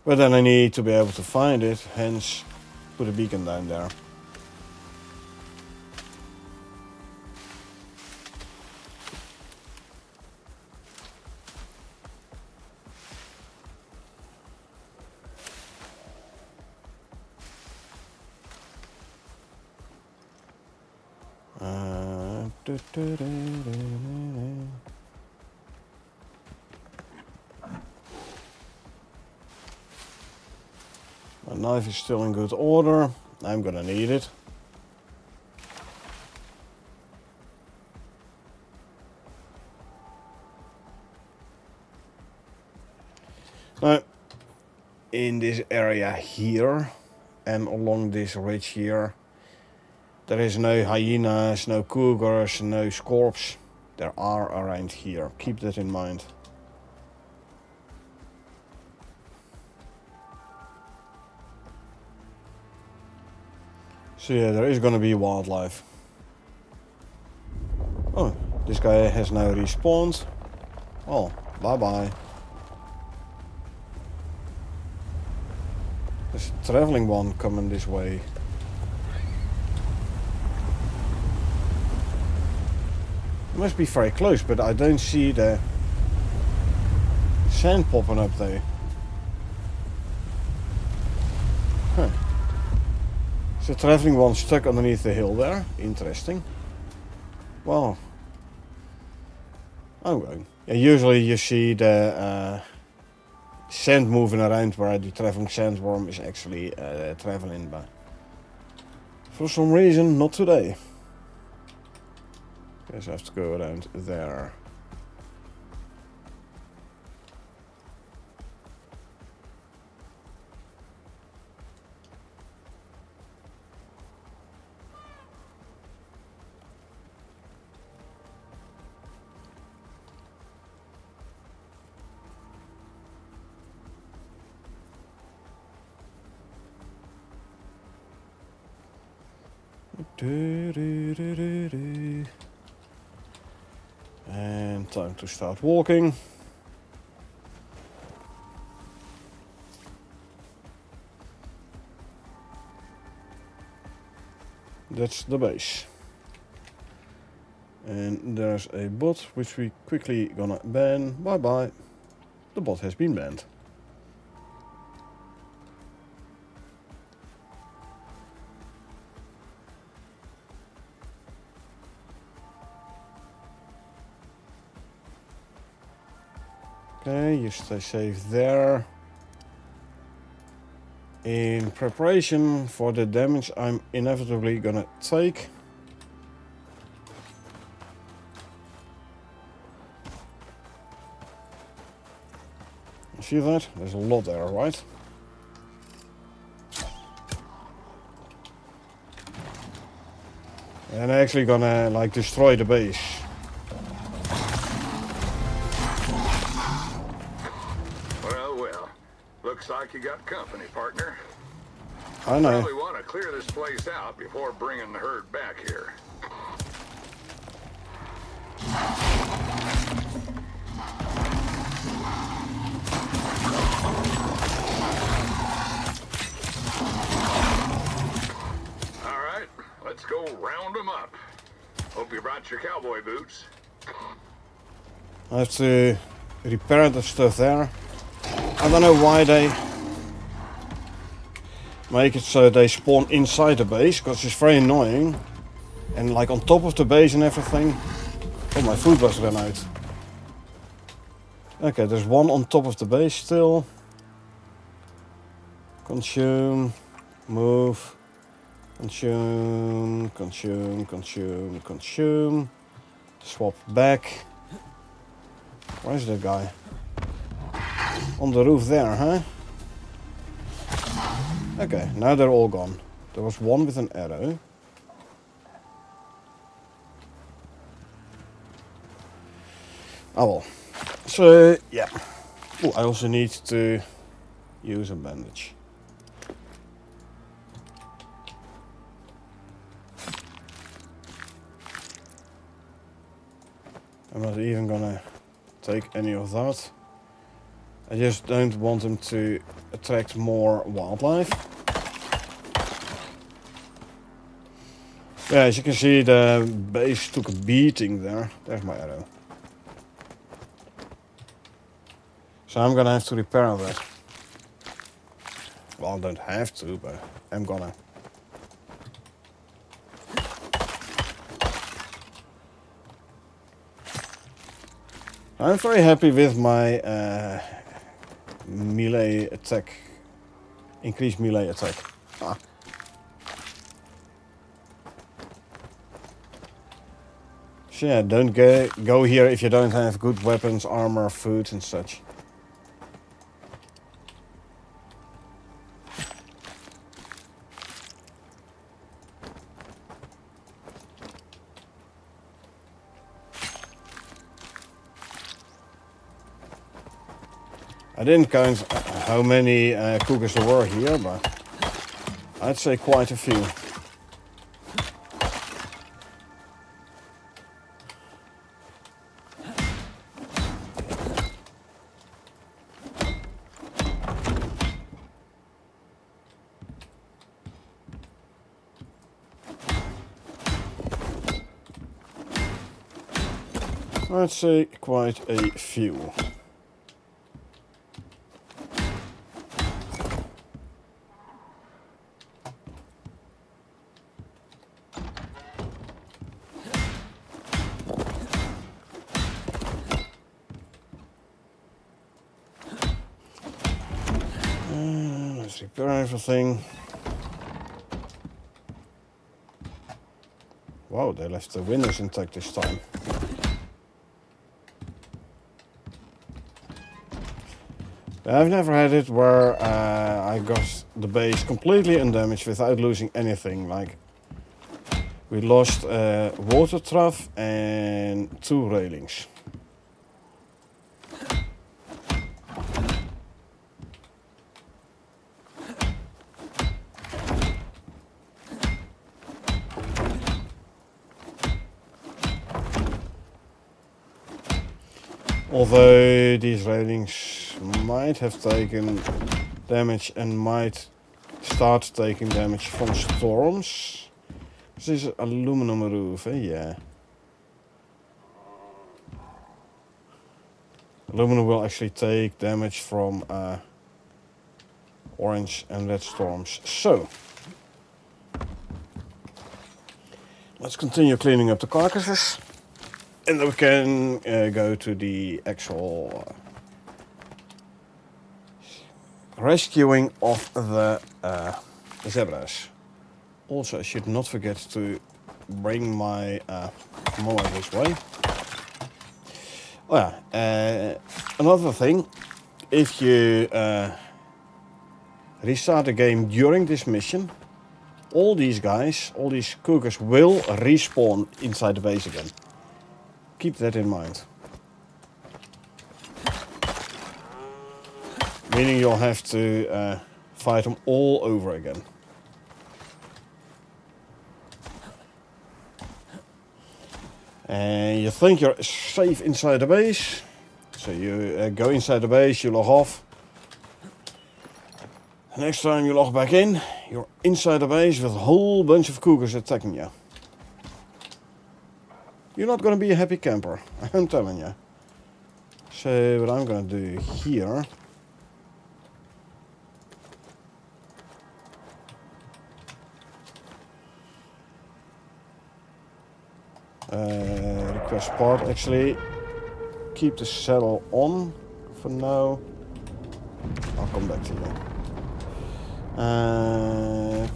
But then I need to be able to find it, hence put a beacon down there. My knife is still in good order. I'm gonna need it. Now, in this area here and along this ridge here, there is no hyenas, no cougars, no scorps. There are around here. Keep that in mind. So yeah, there is gonna be wildlife. Oh, this guy has now respawned. Oh, bye-bye. There's a traveling one coming this way. It must be very close, but I don't see the sand popping up there. Huh. Is the traveling one stuck underneath the hill there? Interesting. Well, I'm going. Yeah, usually you see the sand moving around where the traveling sandworm is actually traveling, but for some reason not today. Guess I have to go around there. And time to start walking. That's the base. And there's a bot which we quickly gonna ban. Bye bye. The bot has been banned. Okay, you stay safe there. In preparation for the damage I'm inevitably gonna take. You see that? There's a lot there, right? And I'm actually gonna like destroy the base. Well. Looks like you got company, partner. I know. Probably want to clear this place out before bringing the herd back here. All right, let's go round them up. Hope you brought your cowboy boots. I have to repair the stuff there. I don't know why they make it so they spawn inside the base, because it's very annoying. And like on top of the base and everything. Oh, my food was run out. Okay, there's one on top of the base still. Consume, move, consume, consume, consume, consume. Swap back. Where's that guy? On the roof there, huh? Okay, now they're all gone. There was one with an arrow. Oh well. So, yeah. Oh, I also need to use a bandage. I'm not even gonna take any of that. I just don't want them to attract more wildlife. Yeah, as you can see, the base took a beating there. There's my arrow. So I'm gonna have to repair that. Well, I don't have to, but I'm gonna. I'm very happy with my melee attack, increased melee attack. Ah. So yeah, don't go here if you don't have good weapons, armor, food and such. I didn't count how many cougars there were here, but I'd say quite a few. I'd say quite a few. Let's repair everything. Wow, they left the windows intact this time. I've never had it where I got the base completely undamaged without losing anything. Like, we lost a water trough and 2 railings. Although these railings might have taken damage and might start taking damage from storms. This is an aluminum roof, eh? Yeah. Aluminum will actually take damage from orange and red storms. So, let's continue cleaning up the carcasses. And then we can go to the actual rescuing of the zebras. Also, I should not forget to bring my mower this way. Oh yeah, another thing, if you restart the game during this mission, all these guys, all these cougars will respawn inside the base again. Keep that in mind. Meaning you'll have to fight them all over again. And you think you're safe inside the base. So you go inside the base, you log off. Next time you log back in, you're inside the base with a whole bunch of cougars attacking you. You're not going to be a happy camper, I'm telling you. So what I'm going to do here... request part, actually keep the saddle on for now. I'll come back to you.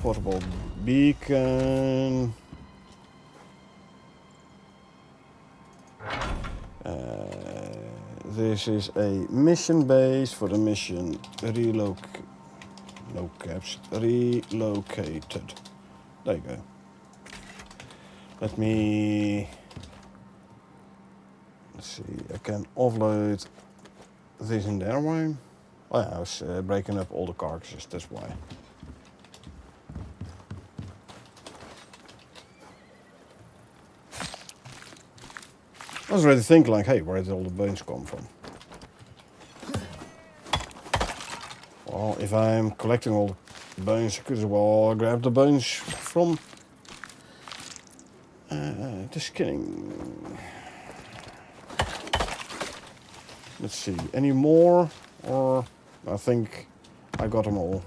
Portable beacon. This is a mission base for the mission relocated. There you go. Let me, let's see, I can offload this in there way. Oh yeah, I was breaking up all the carcasses, that's why. I was already thinking like, hey, where did all the bones come from? Well, if I'm collecting all the bones, I could as well grab the bones from the skinning. Let's see, any more? Or I think I got them all.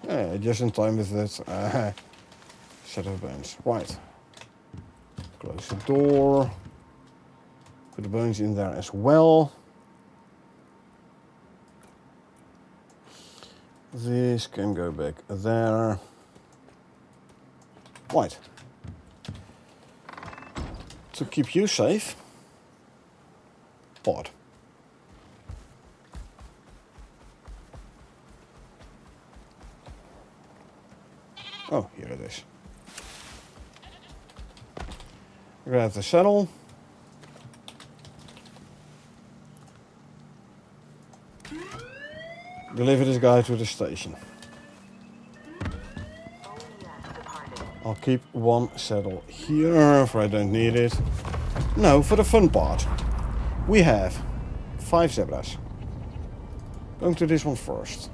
Yeah, just in time with that set of bones. Right. Close the door. Put the bones in there as well. This can go back there. Right. To keep you safe. Pod. Oh, here it is. Grab the saddle. Deliver this guy to the station. I'll keep one saddle here, for I don't need it. No, for the fun part. We have 5 zebras. Going to this one first.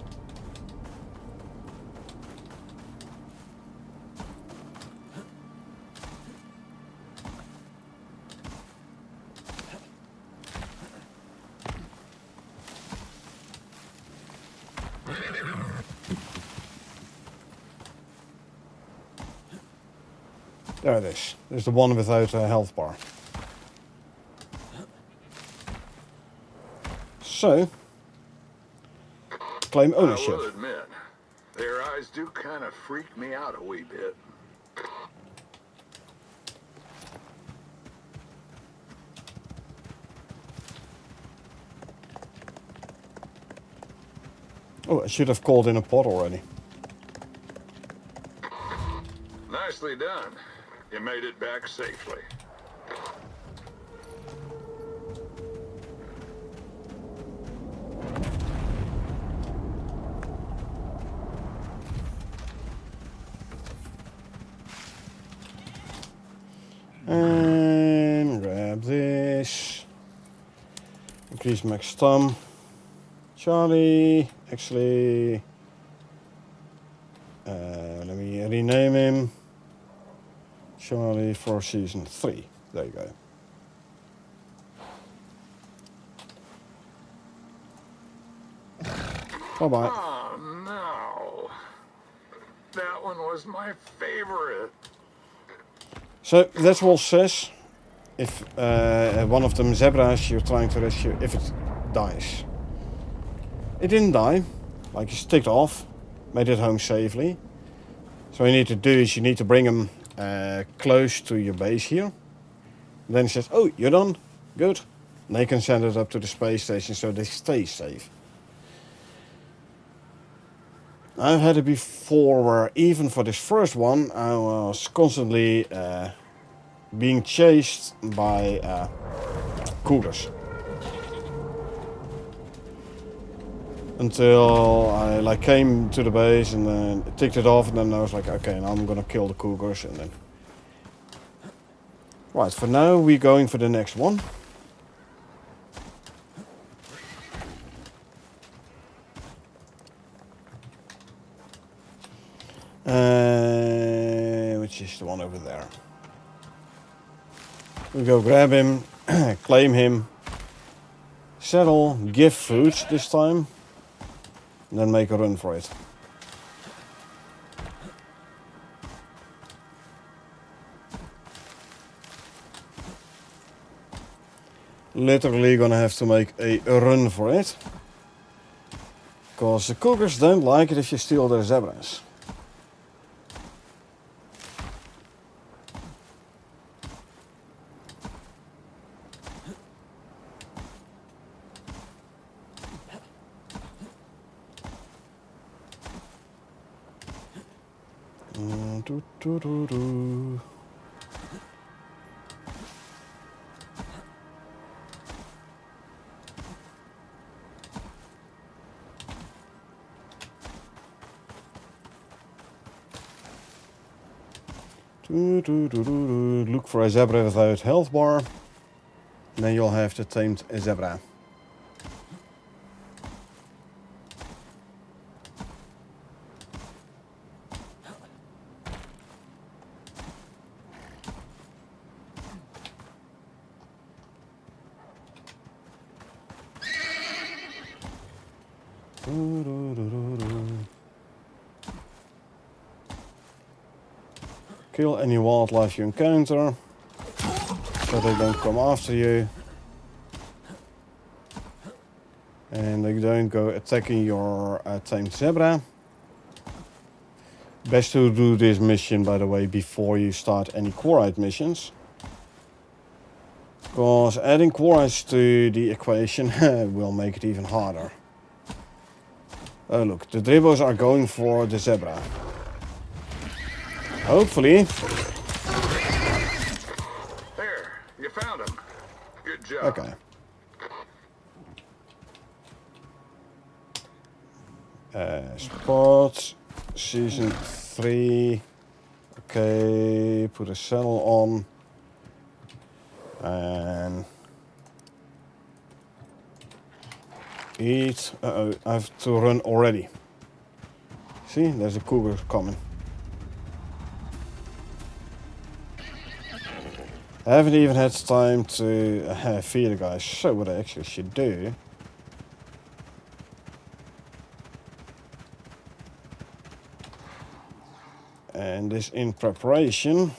There it is. There's the one without a health bar. So, claim ownership. I will admit, their eyes do kind of freak me out a wee bit. Oh, I should have called in a pod already. Nicely done. You made it back safely. And grab this. Increase max thumb. Charlie, actually, let me rename him. Charlie for season 3. There you go. Bye-bye. Oh, no. That one was my favorite. So that's what it says. If one of them zebras you're trying to rescue, if it dies. It didn't die. Like, it's ticked off. Made it home safely. So what you need to do is you need to bring them close to your base here. And then it says, oh, you're done? Good. And they can send it up to the space station so they stay safe. I've had it before where even for this first one I was constantly being chased by cougars. Until I like came to the base and then ticked it off, and then I was like, okay, now I'm gonna kill the cougars, and then. Right, for now we're going for the next one. Which is the one over there. We go grab him, claim him, settle, give food this time. And then make a run for it. Literally gonna have to make a run for it. Because the cougars don't like it if you steal their zebras. Look for a zebra without health bar. And then you'll have the tamed zebra. Kill any wildlife you encounter, so they don't come after you. And they don't go attacking your tamed zebra. Best to do this mission, by the way, before you start any quarite missions. Because adding quarites to the equation will make it even harder. Oh look, the dribbos are going for the zebra. Hopefully. There, you found him. Good job. Okay. Spot, season 3. Okay, put a saddle on. And eat. Uh-oh, I have to run already. See, there's a cougar coming. I haven't even had time to feed the guys, so what I actually should do... And this in preparation.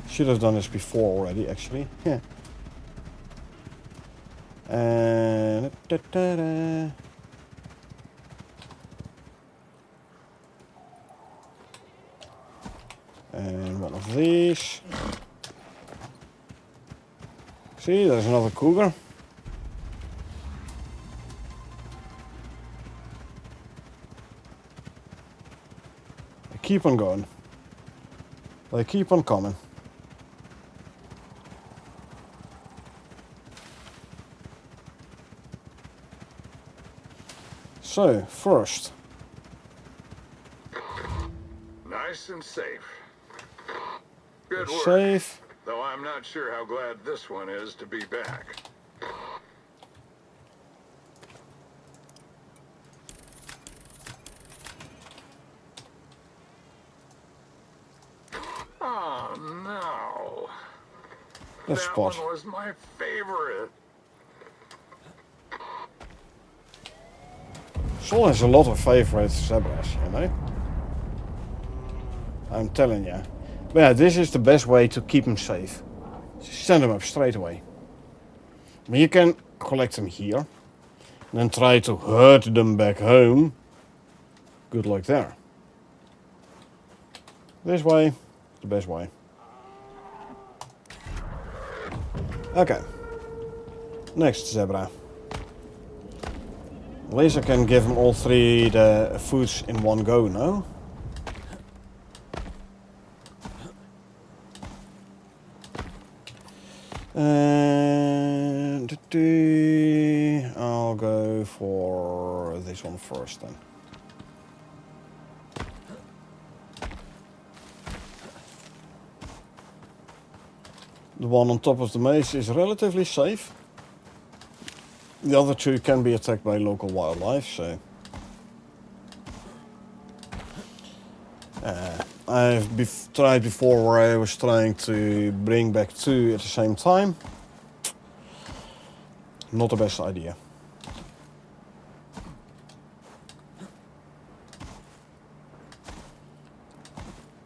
Should have done this before already, actually. Yeah. And and one of these. See, there's another cougar. They keep on going. They keep on coming. So, first. Nice and safe. Good work. Safe. Though I'm not sure how glad this one is to be back. Oh no. Let's That spot. one was my favorite. Sol has a lot of favorite zebras, you know? I'm telling you. But yeah, this is the best way to keep them safe. Send them up straight away. But you can collect them here. And then try to herd them back home. Good luck there. This way, the best way. Okay. Next zebra. At least I can give them all three the foods in one go, no? And I'll go for this one first then. The one on top of the maze is relatively safe. The other two can be attacked by local wildlife, so... I've tried before where I was trying to bring back two at the same time. Not the best idea.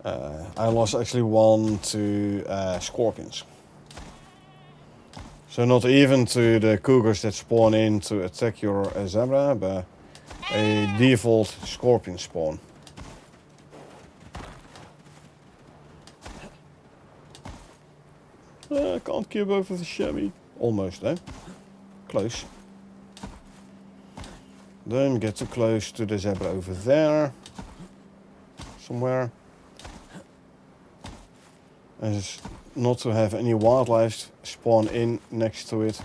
I lost actually one to scorpions. So not even to the cougars that spawn in to attack your zebra, but a default scorpion spawn. I can't keep over the chamois. Almost though. Close. Don't get too close to the zebra over there. Somewhere. As not to have any wildlife spawn in next to it.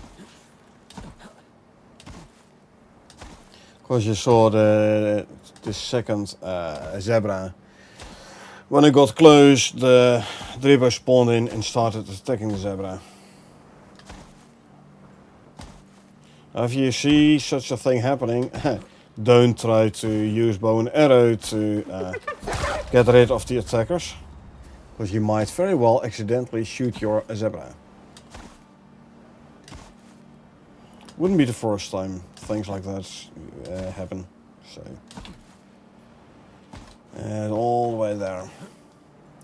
Because you saw the second zebra. When it got close, the dripper spawned in and started attacking the zebra. If you see such a thing happening, don't try to use bow and arrow to get rid of the attackers. Because you might very well accidentally shoot your zebra. Wouldn't be the first time things like that happen. So, and all the way there.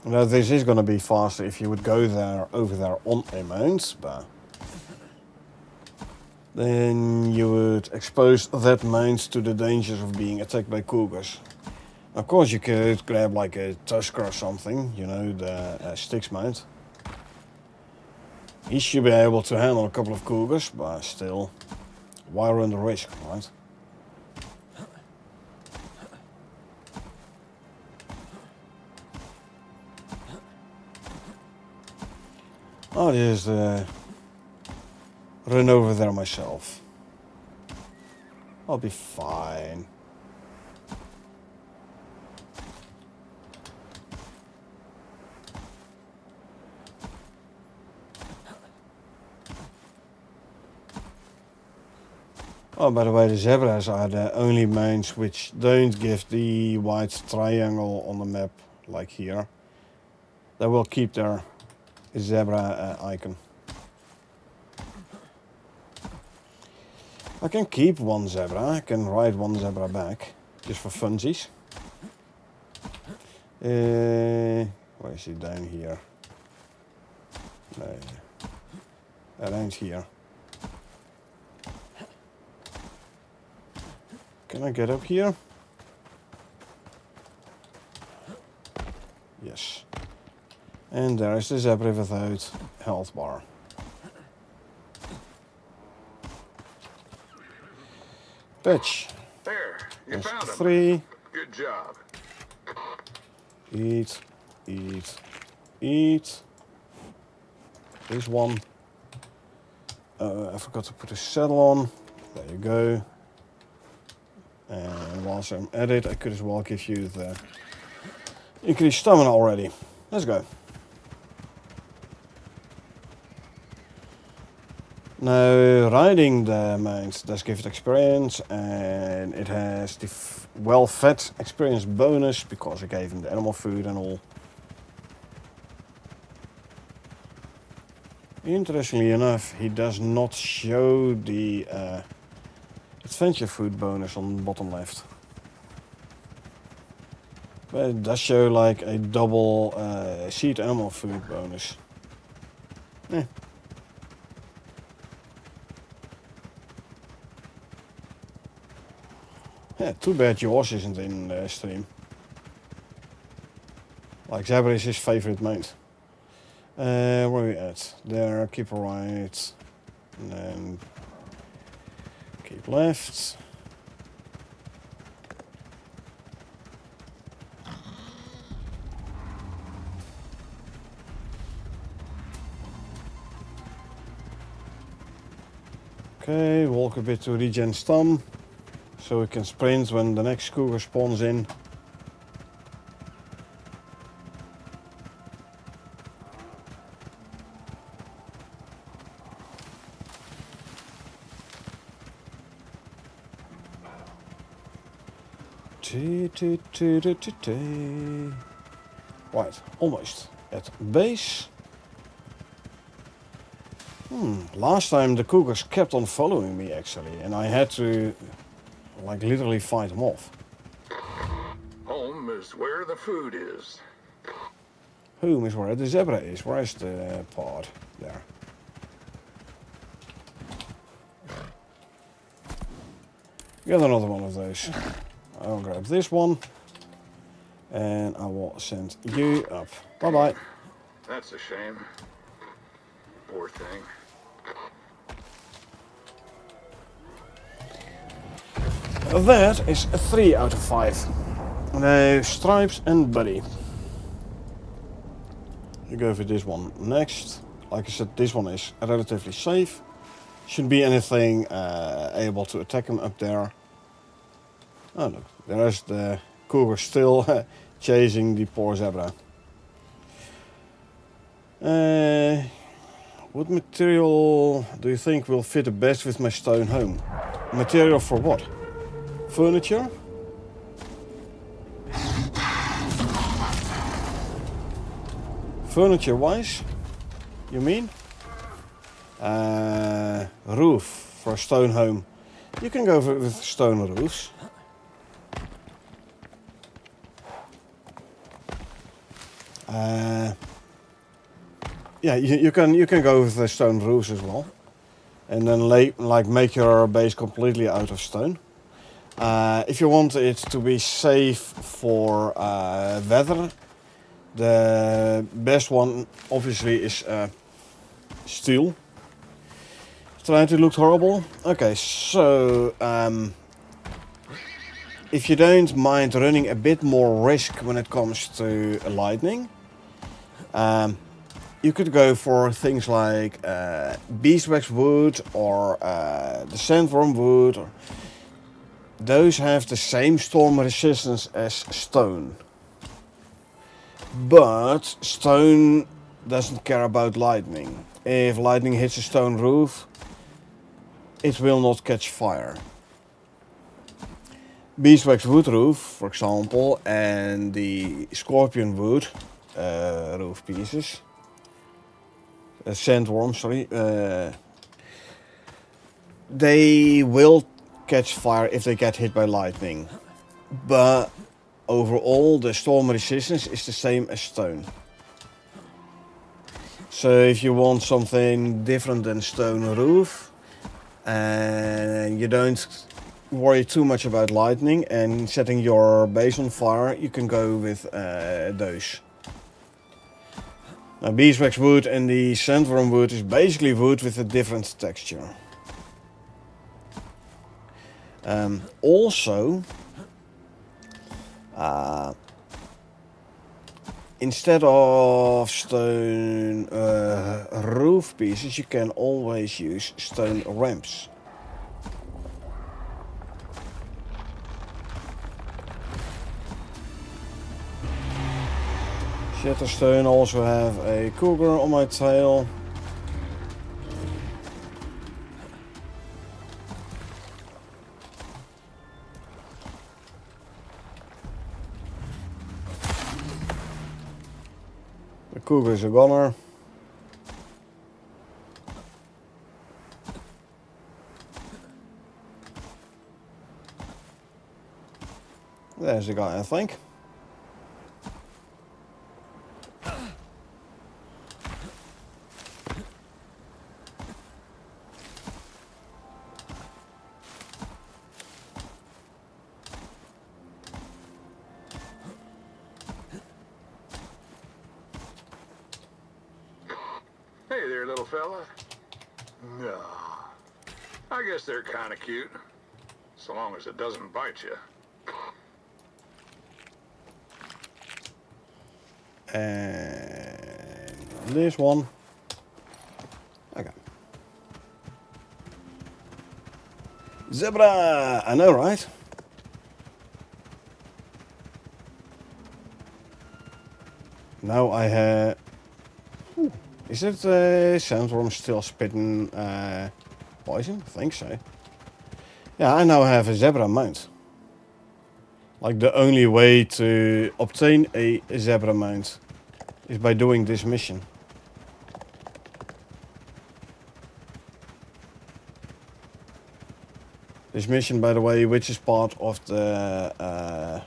Now this is going to be faster if you would go there over there on a mount, but then you would expose that mount to the dangers of being attacked by cougars. Of course you could grab like a tusker or something, you know, the sticks mount. He should be able to handle a couple of cougars, but still, why run the risk, right? I'll just run over there myself. I'll be fine. Oh, by the way, the zebras are the only mounts which don't give the white triangle on the map, like here. They will keep their zebra icon. I can keep one zebra, I can ride one zebra back, just for funsies. Where is he? Down here? No, around here. Can I get up here? Yes. And there is the zebra without health bar. Patch. There, you That's found him. 3. Good job. Eat, eat, eat. This one. I forgot to put a saddle on. There you go. And whilst I'm at it, I could as well give you the increased stamina already. Let's go. Now, riding the mount does give it experience, and it has the well-fed experience bonus because I gave him the animal food and all. Interestingly enough, he does not show the adventure food bonus on the bottom left. But it does show like a double seed animal food bonus. Eh. Yeah, too bad yours isn't in the stream. Like zebra is his favorite mount. Where are we at? There, keep right. And then keep left. Okay, walk a bit to regen stam. So we can sprint when the next cougar spawns in. Right, almost at base. Last time the cougars kept on following me actually, and I had to like literally fight them off. Home is where the food is. Home is where the zebra is. Where is the pod? There. Get another one of those. I'll grab this one. And I will send you up. Bye bye. That's a shame. Poor thing. That is a 3 out of 5. Now, Stripes and Buddy. You go for this one next. Like I said, this one is relatively safe. Shouldn't be anything able to attack him up there. Oh look, there's the cougar still chasing the poor zebra. What material do you think will fit the best with my stone home? Material for what? Furniture? Furniture wise, you mean? Roof for a stone home. You can go with stone roofs. Yeah, you can go with the stone roofs as well, and then make your base completely out of stone. If you want it to be safe for weather, the best one obviously is steel. Trying to look horrible. Okay, so if you don't mind running a bit more risk when it comes to lightning, you could go for things like beeswax wood or the sandworm wood. Those have the same storm resistance as stone. But stone doesn't care about lightning. If lightning hits a stone roof, it will not catch fire. Beeswax wood roof, for example, and the scorpion wood roof pieces, sandworm, sorry, they will catch fire if they get hit by lightning. But overall, the storm resistance is the same as stone. So if you want something different than stone roof, and you don't worry too much about lightning and setting your base on fire, you can go with those. Now, beeswax wood and the sandworm wood is basically wood with a different texture. Also, instead of stone roof pieces, you can always use stone ramps. Shatterstone, also have a cougar on my tail. The cougar is a gunner. There's the guy, I think. Hey there, little fella. No. I guess they're kind of cute. So long as it doesn't bite you. And this one. Okay. Zebra! I know, right? Now I have... Is it sandworm still spitting poison? I think so. Yeah, I now have a zebra mount. Like the only way to obtain a zebra mount is by doing this mission. This mission, by the way, which is part of the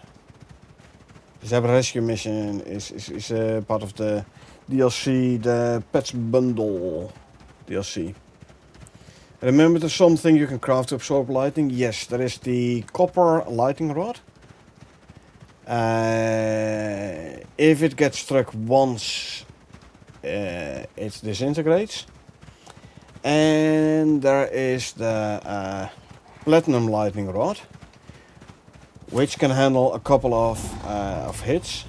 zebra rescue mission, is part of the DLC, the Pets Bundle DLC. Remember, there's something you can craft to absorb lightning? Yes, there is the copper lightning rod. If it gets struck once, it disintegrates. And there is the platinum lightning rod, which can handle a couple of hits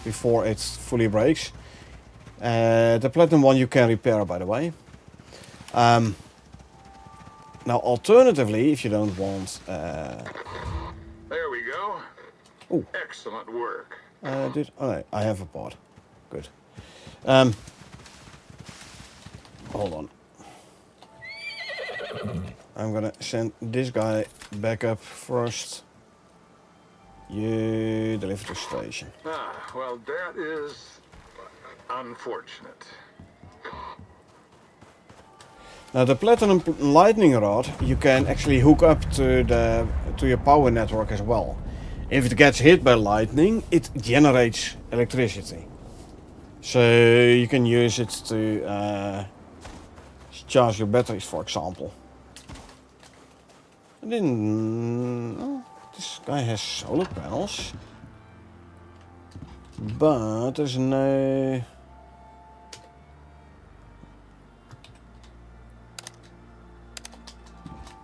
before it fully breaks. The platinum one you can repair, by the way. Now, alternatively, if you don't want... There we go. Ooh. Excellent work. Oh, I have a pod. Good. Hold on. I'm gonna send this guy back up first. You deliver to station. Ah, well, that is unfortunate. Now, the platinum lightning rod you can actually hook up to your power network as well. If it gets hit by lightning, it generates electricity. So you can use it to charge your batteries, for example. And then, oh, this guy has solar panels, but there's no...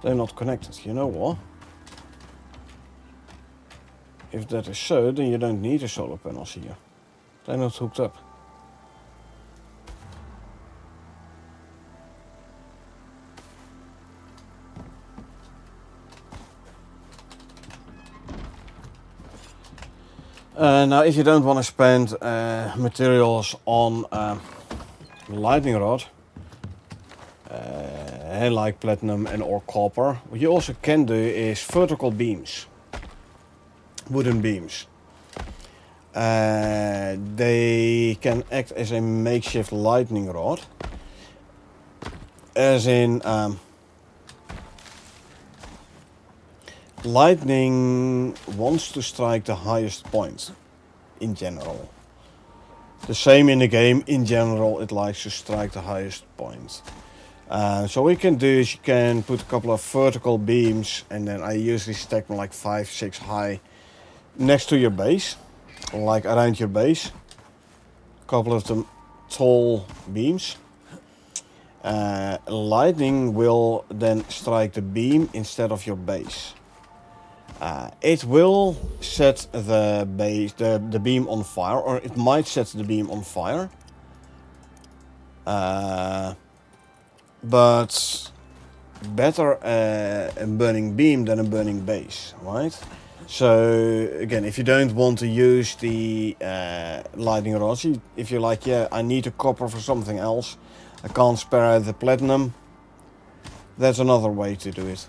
They're not connected. You know what? If that is so, then you don't need the solar panels here. They're not hooked up. Now, if you don't want to spend materials on lightning rod, like platinum and or copper. What you also can do is vertical beams, wooden beams. They can act as a makeshift lightning rod, as in lightning wants to strike the highest point in general. The same in the game, in general it likes to strike the highest point. So what you can do is you can put a couple of vertical beams, and then I usually stack them like 5, 6 high next to your base, like around your base. A couple of them tall beams. Lightning will then strike the beam instead of your base. It will set the base, the beam on fire, or it might set the beam on fire. But better a burning beam than a burning base, right? So again, if you don't want to use the lightning rods, if you're like, yeah, I need a copper for something else, I can't spare out the platinum, that's another way to do it.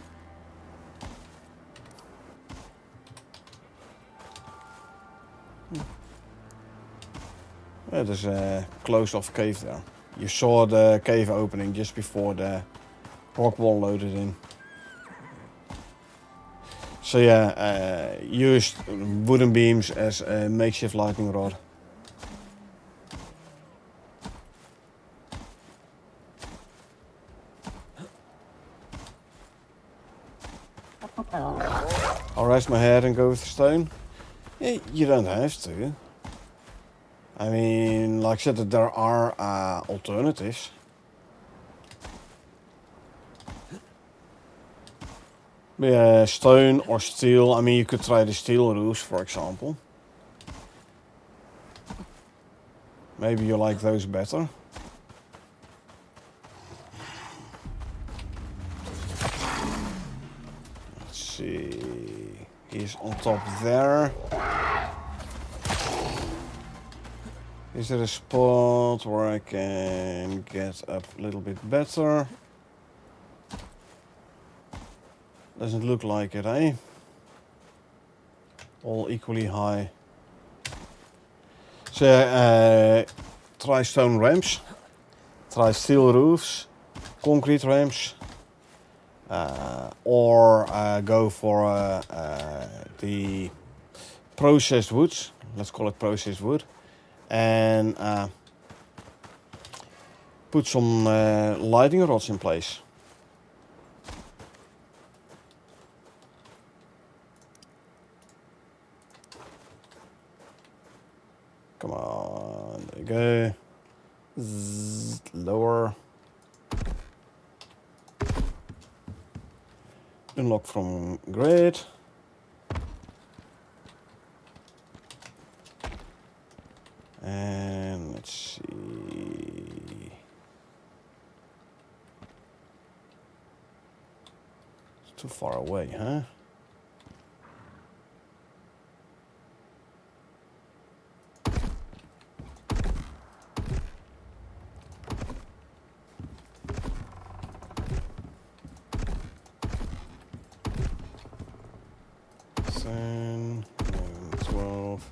Yeah, there's a closed off cave there. You saw the cave opening just before the rock wall loaded in. So yeah, used wooden beams as a makeshift lightning rod. I'll rest my head and go with the stone. Yeah, you don't have to. I mean, like I said, that there are alternatives. Yeah, stone or steel. I mean, you could try the steel roofs, for example. Maybe you like those better. Let's see. He's on top there. Is there a spot where I can get up a little bit better? Doesn't look like it, eh? All equally high. So, try stone ramps, try steel roofs, concrete ramps, or go for the processed woods. Let's call it processed wood, and put some lightning rods in place. Come on, there you go. Zzz, lower. Unlock from grid. And let's see. It's too far away, huh? Ten, 12,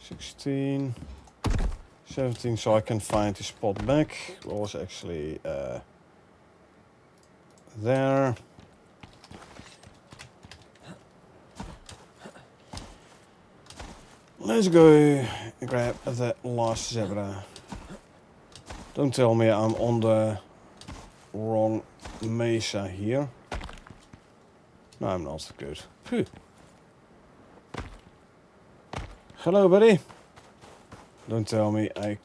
16, 17, so I can find the spot back. It was actually there. Let's go grab that last zebra. Don't tell me I'm on the wrong mesa here. No, I'm not. Good. Phew. Hello, buddy. Don't tell me I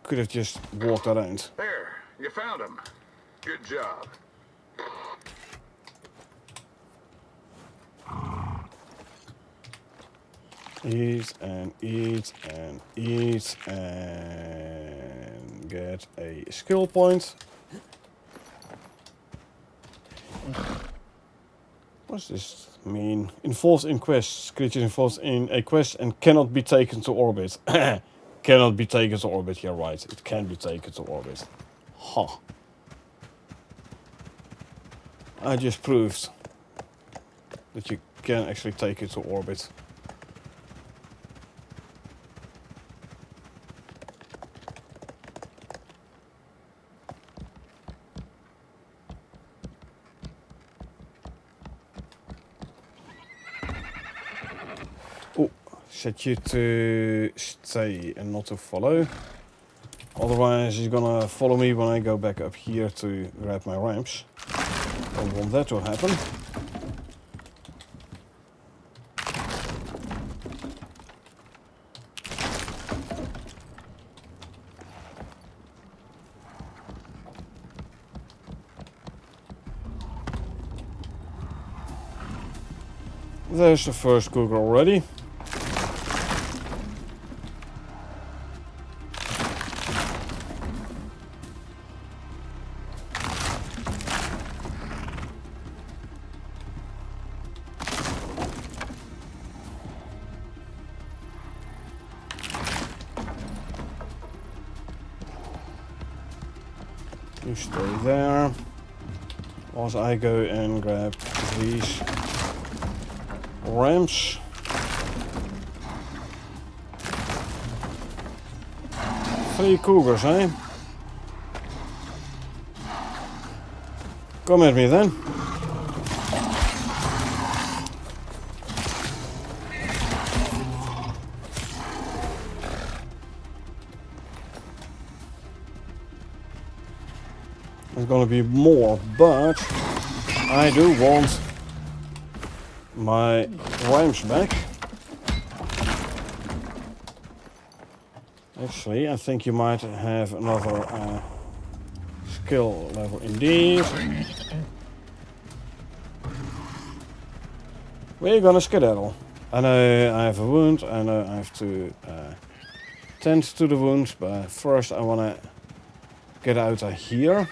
could have just walked around. There, you found him. Good job. Eat and eat and eat and get a skill point. What does this mean? Involved in quests. Creatures involved in a quest and cannot be taken to orbit. cannot be taken to orbit. You're right. It can be taken to orbit. Ha. Huh. I just proved that you can actually take it to orbit. Oh, set you to stay and not to follow. Otherwise he's gonna follow me when I go back up here to grab my ramps. Don't want that to happen. There's the first cougar already. You stay there. Whilst I go and grab these ramps. Three cougars, eh? Come at me then. There's gonna be more, but I do want my ramps back. Actually, I think you might have another skill level indeed. Where are you gonna skedaddle? I know I have a wound, I know I have to tend to the wound, but first I wanna get out of here.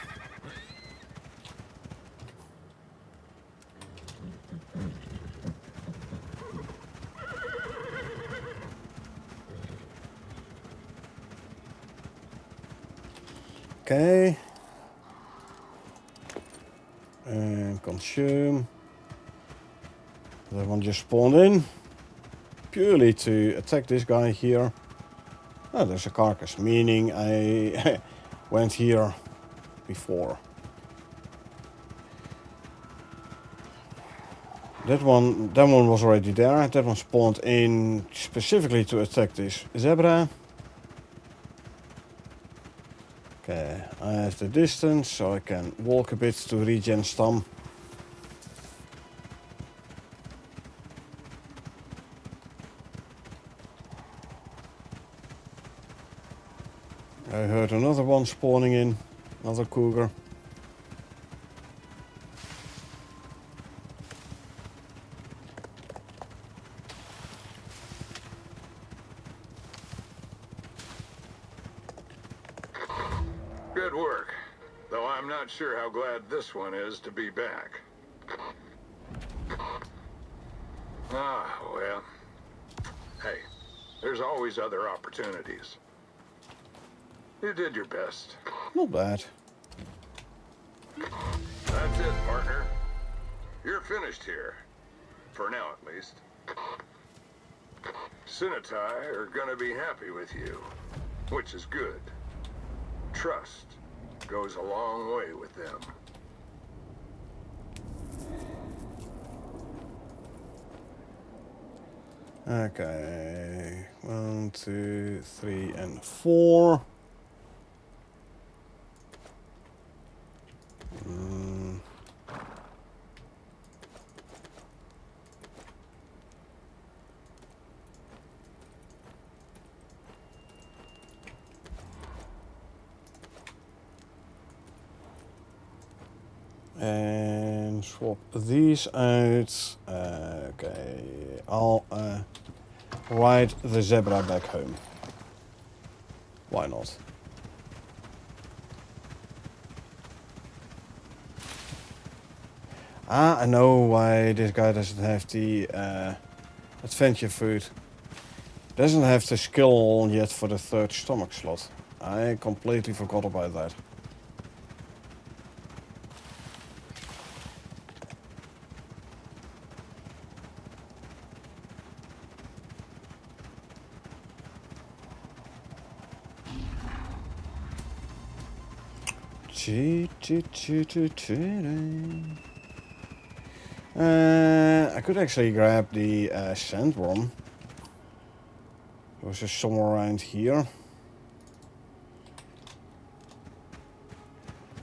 Okay. And consume. That one just spawned in. Purely to attack this guy here. Oh, there's a carcass, meaning I went here before. That one was already there. That one spawned in specifically to attack this zebra. Okay, I have the distance, so I can walk a bit to regen stam. I heard another one spawning in, another cougar. Good work. Though I'm not sure how glad this one is to be back. Ah, well. Hey, there's always other opportunities. You did your best. Not bad. That's it, partner. You're finished here. For now, at least. Sinatai are gonna be happy with you, which is good. Trust goes a long way with them. Okay, 1, 2, 3, and 4. And swap these out. Okay, I'll ride the zebra back home. Why not? Ah, I know why this guy doesn't have the adventure food. Doesn't have the skill yet for the third stomach slot. I completely forgot about that. I could actually grab the sandworm. It was just somewhere around here.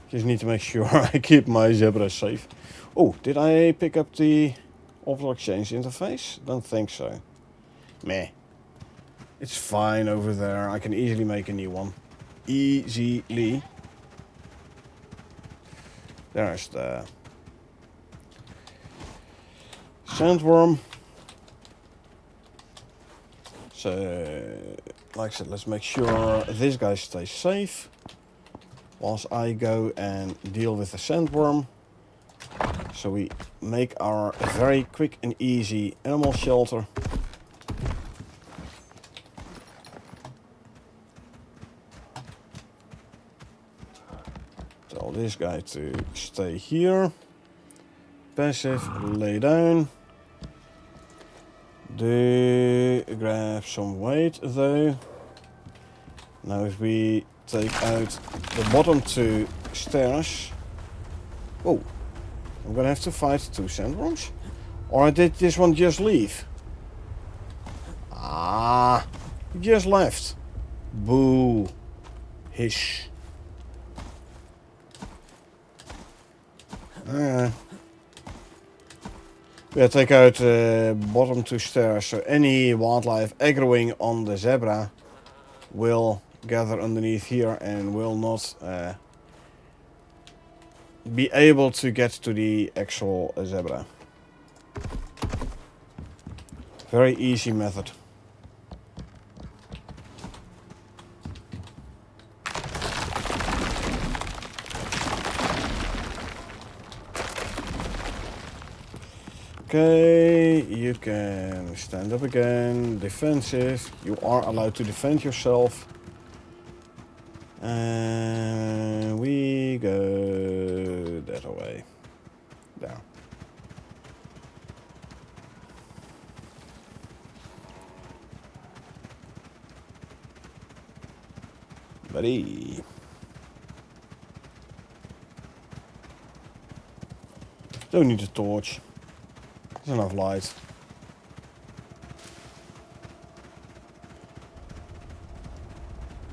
Just need to make sure I keep my zebra safe. Oh, did I pick up the orbital exchange interface? Don't think so. Meh. It's fine over there. I can easily make a new one. Easily. There's the sandworm. So, like I said, let's make sure this guy stays safe whilst I go and deal with the sandworm. So we make our very quick and easy animal shelter. Tell this guy to stay here. Passive, lay down. Do grab some weight though. Now if we take out the bottom two stairs. Oh, I'm gonna have to fight two sandworms? Or did this one just leave? Ah, he just left. Boo. Hish. Yeah, take out the bottom two stairs, so any wildlife aggroing on the zebra will gather underneath here and will not be able to get to the actual zebra. Very easy method. Okay, you can stand up again, defensive. You are allowed to defend yourself. And we go that way. There. Buddy. Don't need a torch. There's enough light.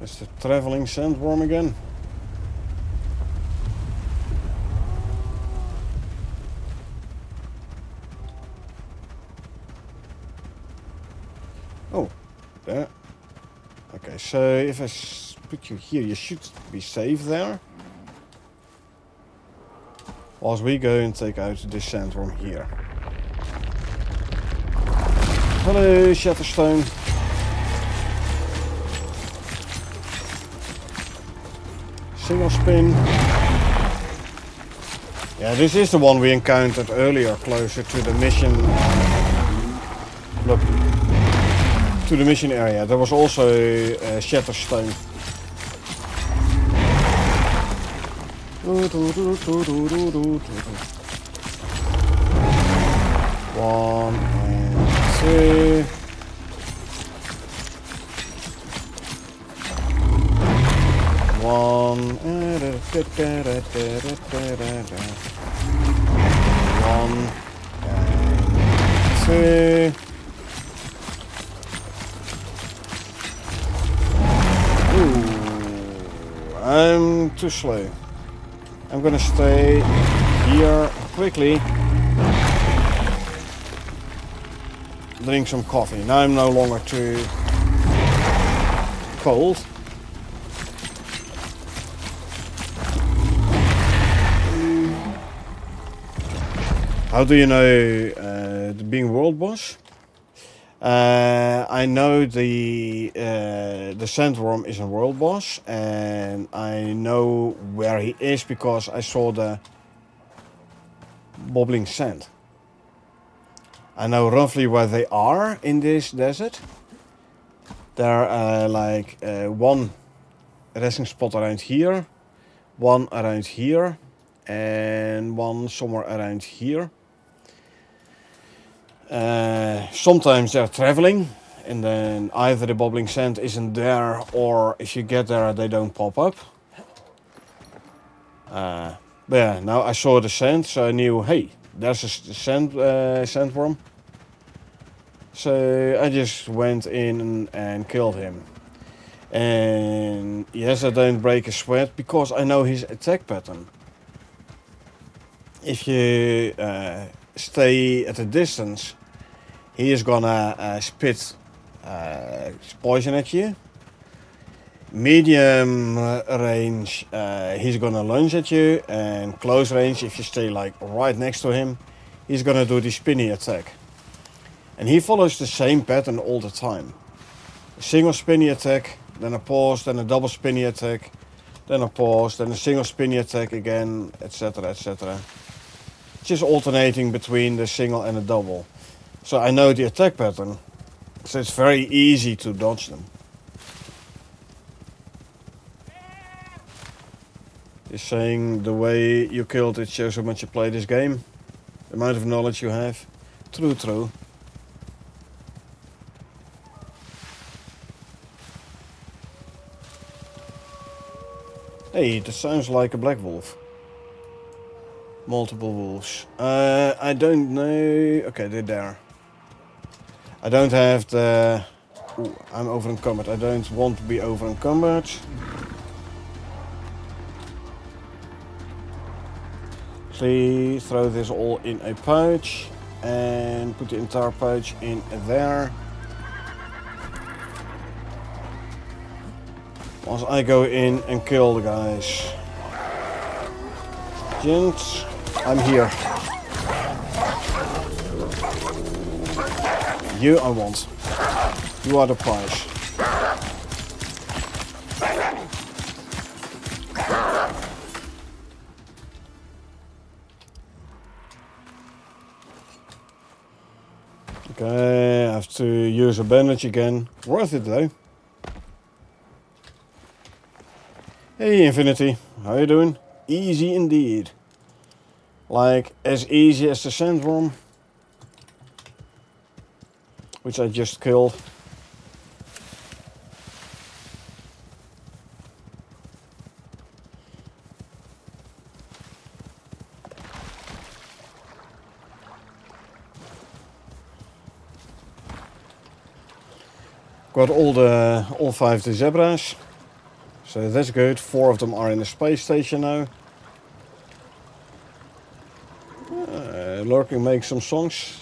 That's the traveling sandworm again. Oh, there. Okay, so if I put you here, you should be safe there. Whilst we go and take out this sandworm here. Hello, Shatterstone. Single spin. Yeah, this is the one we encountered earlier, closer to the mission. Look, to the mission area. There was also Shatterstone. One and two. One and two. Ooh, I'm too slow. I'm gonna stay here quickly. Drink some coffee. Now I'm no longer too cold. How do you know being world boss? I know the sandworm is a world boss, and I know where he is because I saw the bubbling sand. I know roughly where they are in this desert, There are like one resting spot around here, one around here, and one somewhere around here. Sometimes they're traveling, and then either the bubbling sand isn't there, or if you get there, they don't pop up. But yeah, now I saw the sand, so I knew, hey, there's a sandworm. So I just went in and killed him. And yes, I don't break a sweat because I know his attack pattern. If you stay at a distance, he is gonna spit poison at you. Medium range, he's gonna lunge at you, and close range, if you stay like right next to him, he's gonna do the spinny attack. And he follows the same pattern all the time. A single spinny attack, then a pause, then a double spinny attack, then a pause, then a single spinny attack again, etc, etc. Just alternating between the single and the double. So I know the attack pattern, so it's very easy to dodge them. Just saying, the way you killed it shows how much you play this game. The amount of knowledge you have. True, true. Hey, that sounds like a black wolf. Multiple wolves. I don't know. Okay, they're there. I don't have the... Ooh, I'm over encumbered. I don't want to be over encumbered. Please throw this all in a pouch. And put the entire pouch in there. Once I go in and kill the guys. Gents, I'm here. You I want. You are the prize. Okay, I have to use a bandage again. Worth it though. Hey Infinity, how you doing? Easy indeed. Like as easy as the sandworm, which I just killed. Got all 5 the zebras. So that's good. 4 of them are in the space station now. Lurking makes some songs.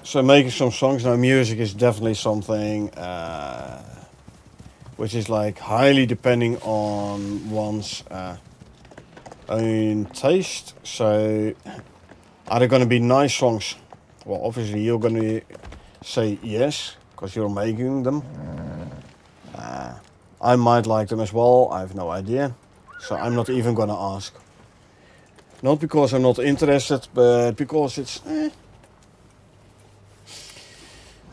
So making some songs now. Music is definitely something which is like highly depending on one's own taste. So are they going to be nice songs? Well, obviously you're going to say yes, because you're making them. I might like them as well, I have no idea. So I'm not even gonna ask. Not because I'm not interested, but because it's...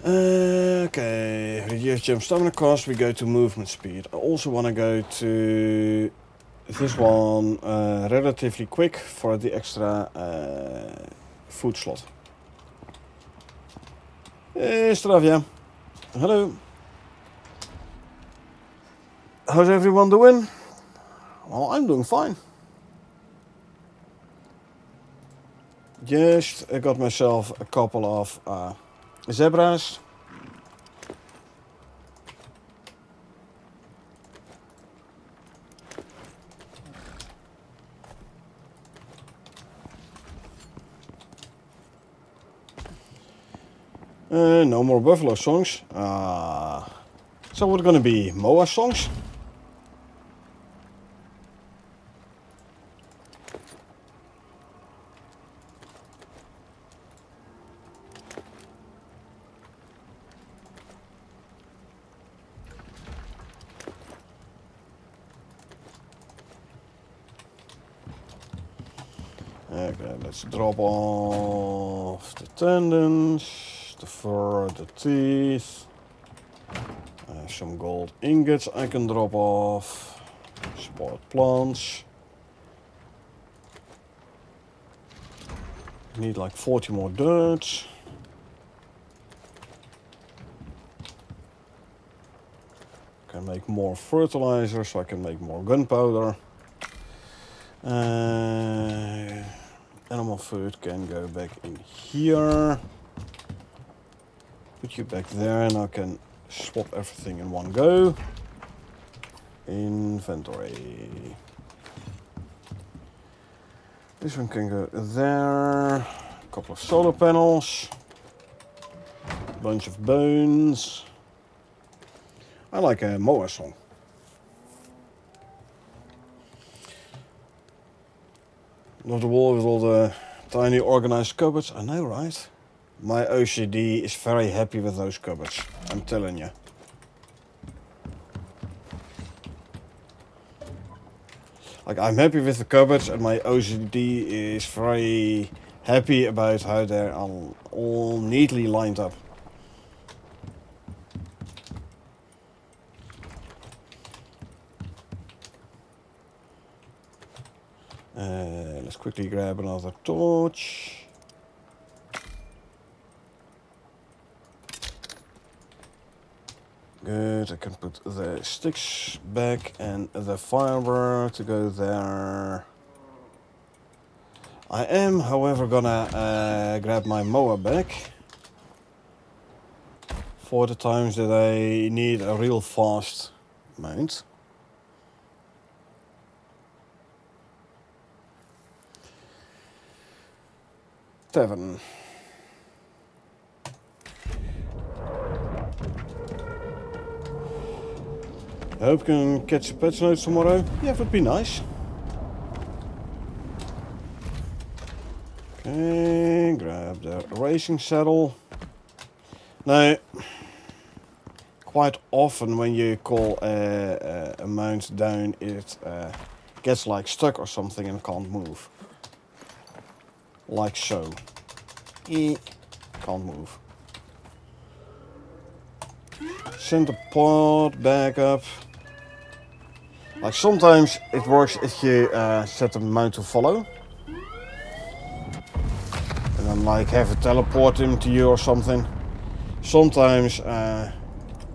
Okay, reduce jump stamina cost, we go to movement speed. I also want to go to this one relatively quick for the extra food slot. Hey, Stravia. Hello. How's everyone doing? Well, I'm doing fine. Just I got myself a couple of zebras. No more buffalo songs. So what are gonna be Moa songs? Okay, let's drop off the tendons, the fur, the teeth. Some gold ingots I can drop off. Sport plants. Need like 40 more dirt. Can make more fertilizer, so I can make more gunpowder. Animal food can go back in here. Put you back there and I can swap everything in one go. Inventory. This one can go there. A couple of solar panels. Bunch of bones. I like a Moa song. Love the wall with all the tiny organized cupboards. I know, right? My OCD is very happy with those cupboards. I'm telling you. Like, I'm happy with the cupboards and my OCD is very happy about how they're all neatly lined up. Let's quickly grab another torch. Good, I can put the sticks back and the fiber to go there. I am, however, gonna grab my mower back for the times that I need a real fast mount. Tavern. I hope I can catch a patch note tomorrow. Yeah, it would be nice. Okay, grab the racing saddle. Now, quite often when you call a mount down, it gets like stuck or something and can't move. Like so. Can't move. Send the pod back up. Like sometimes it works if you set the mount to follow. And then like have it teleport him to you or something. Sometimes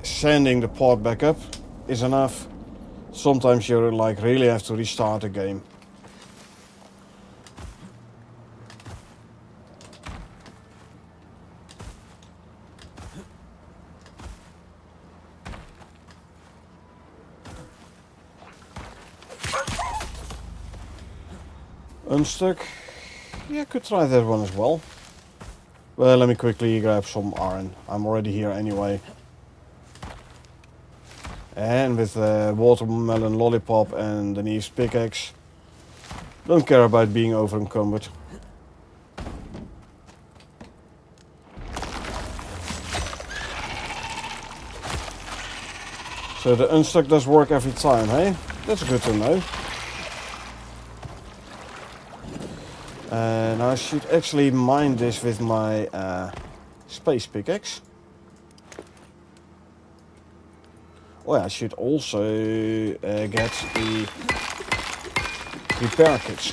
sending the pod back up is enough. Sometimes you like really have to restart the game. Unstuck. Yeah, could try that one as well. Well, let me quickly grab some iron. I'm already here anyway. And with the watermelon lollipop and the Neve's pickaxe, don't care about being over encumbered. So the unstuck does work every time, hey? That's good to know. And I should actually mine this with my space pickaxe. Oh yeah, I should also get the repair kits.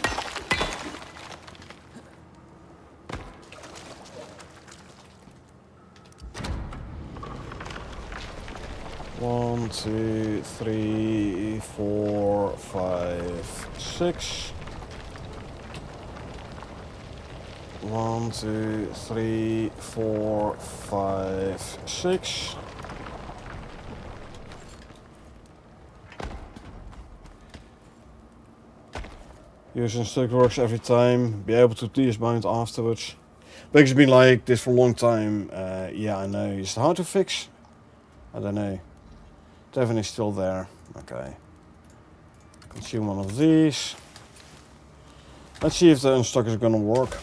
One, two, three, 4, 5, 6. 1, 2, 3, 4, 5, 6. Using stuck works every time. Be able to dismount afterwards. But it's been like this for a long time. Yeah, I know. Is it hard to fix? I don't know. Devin is still there. Okay. Consume one of these. Let's see if the unstuck is gonna work.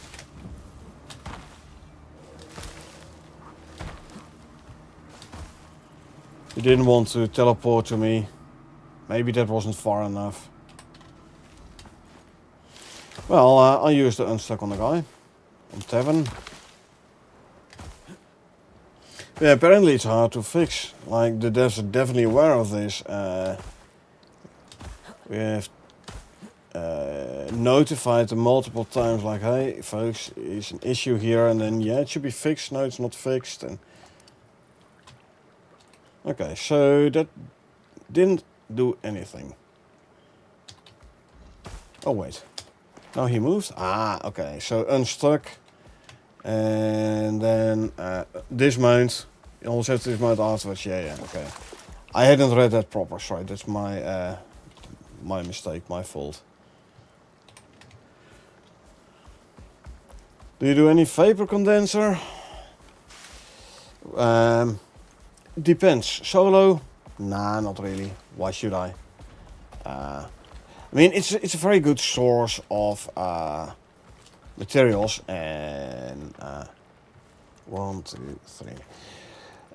You didn't want to teleport to me. Maybe that wasn't far enough. Well, I'll use the unstuck on the guy. On Tavern. Yeah, apparently it's hard to fix. Like, the devs are definitely aware of this. We have notified them multiple times, like, hey, folks, it's an issue here, and then, yeah, it should be fixed. No, it's not fixed. And okay, so that didn't do anything. Oh, wait. Now he moves? Ah, okay. So unstuck. And then dismount. You also have to dismount afterwards. Yeah, okay. I hadn't read that proper. Sorry, that's my my mistake, my fault. Do you do any vapor condenser? Depends. Solo? Nah, not really. Why should I? I mean, it's a very good source of materials and 1, 2, 3,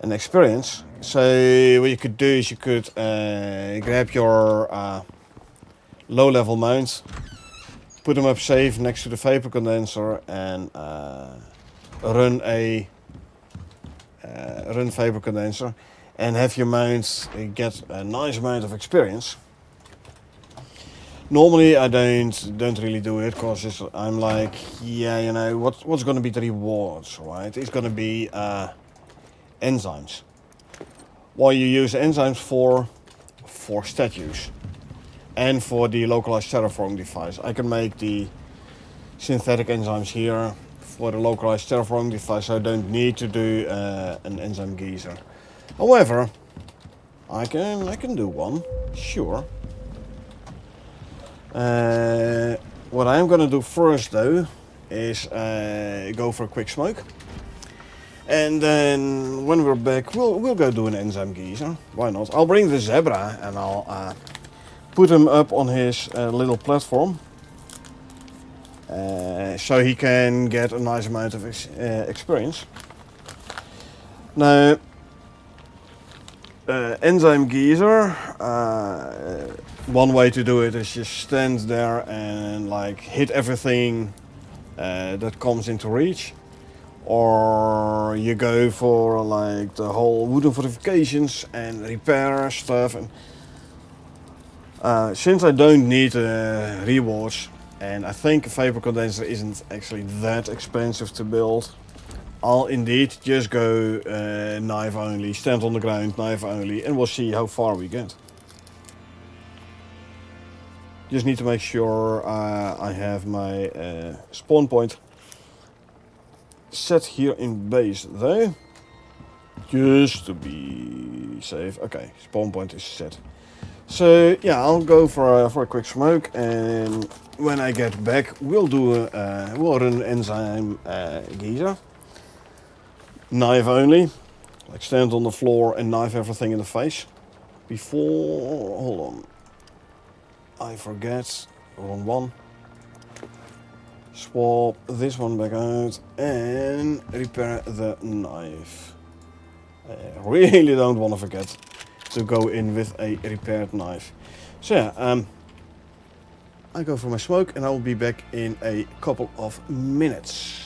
and experience. So what you could do is you could grab your low-level mounts, put them up safe next to the vapor condenser, and run vapor condenser, and have your mounts get a nice amount of experience. Normally I don't really do it because I'm like, yeah, you know, what's going to be the rewards, right? It's going to be enzymes. What you use enzymes for statues and for the localized terraforming device. I can make the synthetic enzymes here for the localized terraforming device, so I don't need to do an enzyme geyser. However, I can do one, sure. What I'm gonna do first though is go for a quick smoke, and then when we're back we'll go do an enzyme geyser. Why not? I'll bring the zebra and I'll put him up on his little platform so he can get a nice amount of experience. Now, enzyme geyser, one way to do it is just stand there and like hit everything that comes into reach, or you go for like the whole wooden fortifications and repair stuff. And since I don't need rewards, and I think a vapor condenser isn't actually that expensive to build, I'll indeed just go knife only, stand on the ground, knife only, and we'll see how far we get. Just need to make sure I have my spawn point set here in base though, just to be safe. Okay, spawn point is set. So yeah, I'll go for a quick smoke, and when I get back, we'll run enzyme geyser. Knife only, like stand on the floor and knife everything in the face. Before, hold on, I forget, wrong one. Swap this one back out and repair the knife. I really don't want to forget to go in with a repaired knife. So yeah, I go for my smoke and I will be back in a couple of minutes.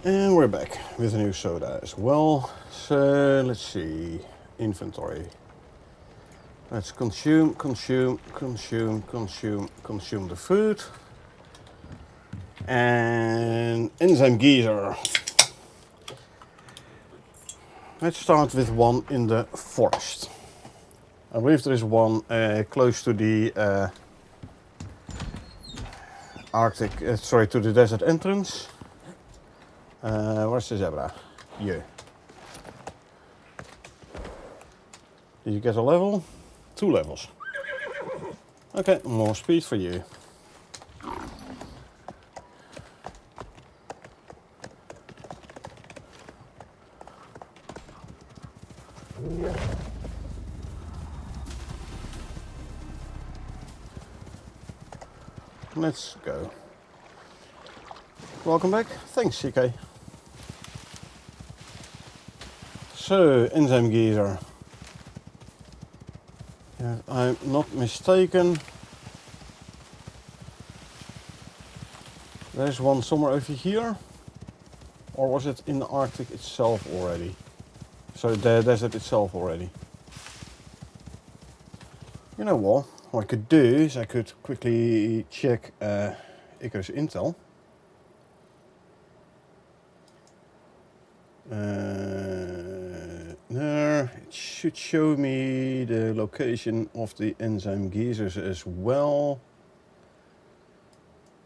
And we're back with a new soda as well. So let's see, inventory. Let's consume the food. And enzyme geyser. Let's start with one in the forest. I believe there is one close to the Arctic, to the desert entrance. Where's the zebra? Yeah. Did you get a level? 2 levels. Okay, more speed for you. Let's go. Welcome back. Thanks, CK. So, enzyme geyser. If I'm not mistaken, there's one somewhere over here. Or was it in the Arctic itself already? So the desert itself already. You know what I could do is I could quickly check Icarus Intel. There, it should show me the location of the enzyme geysers as well.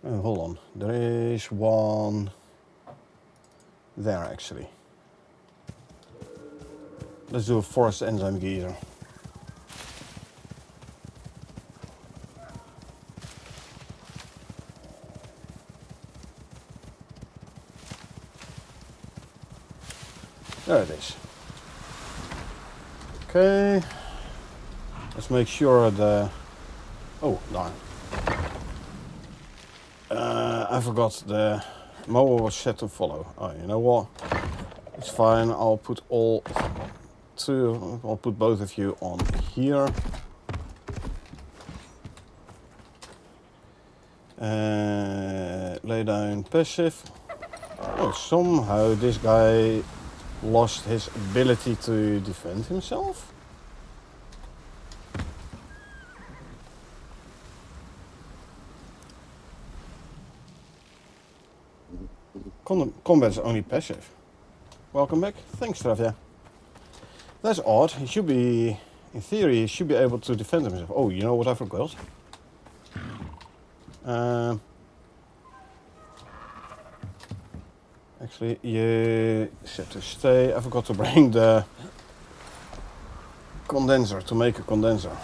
Oh, hold on, there is one there actually. Let's do a forest enzyme geyser. There it is. Okay. Let's make sure the... Oh, darn. I forgot the mower was set to follow. Oh, you know what? It's fine. I'll put both of you on here. Lay down passive. Oh, somehow this guy lost his ability to defend himself. Combat's only passive. Welcome back. Thanks, Travia. That's odd. He should be, in theory, he should be able to defend himself. Oh, you know what I forgot? Actually, you set to stay. I forgot to bring the condenser to make a condenser.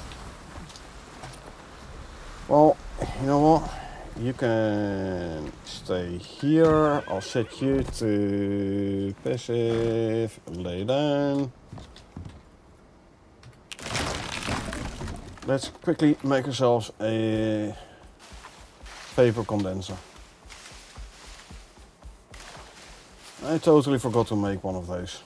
Well, you know what? You can stay here. I'll set you to passive. Lay down. Let's quickly make ourselves a vapor condenser. I totally forgot to make one of those.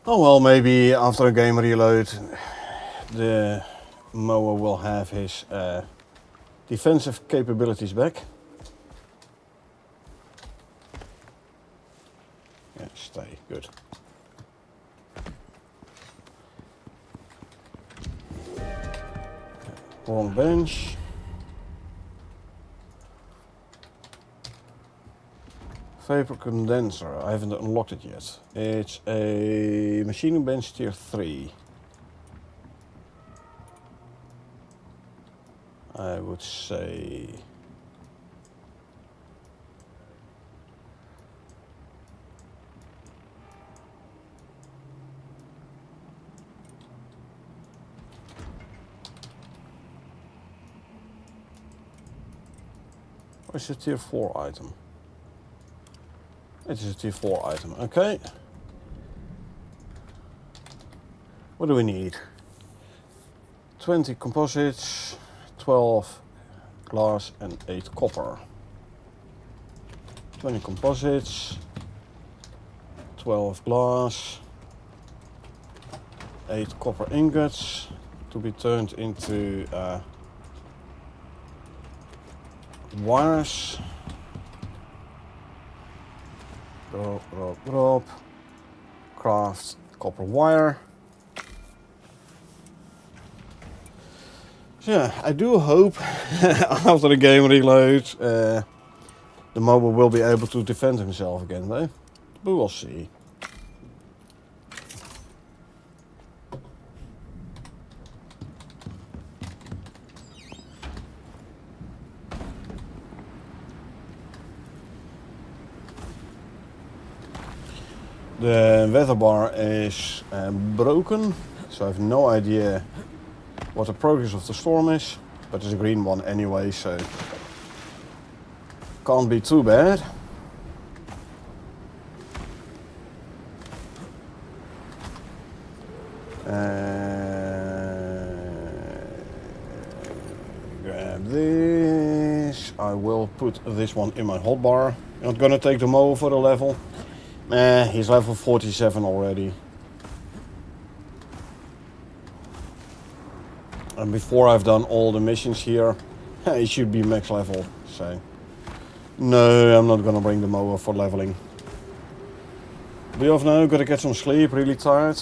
Oh well, maybe after a game reload, the mower will have his defensive capabilities back. Yeah, stay, good. Wrong bench. Vapor condenser, I haven't unlocked it yet. It's a machining bench tier 3. I would say... Or is it a tier 4 item? It is a tier 4 item, okay. What do we need? 20 composites, 12 glass and 8 copper. 20 composites, 12 glass, 8 copper ingots to be turned into Wires. Drop. Craft copper wire. So yeah, I do hope after the game reloads the mobile will be able to defend himself again though. But we'll see. The weather bar is broken, so I have no idea what the progress of the storm is, but it's a green one anyway, so can't be too bad. Grab this. I will put this one in my hotbar. Not gonna take the mower for the level. He's level 47 already. And before I've done all the missions here, he should be max level. So, no, I'm not gonna bring the mower for leveling. Be off now, gotta get some sleep, really tired.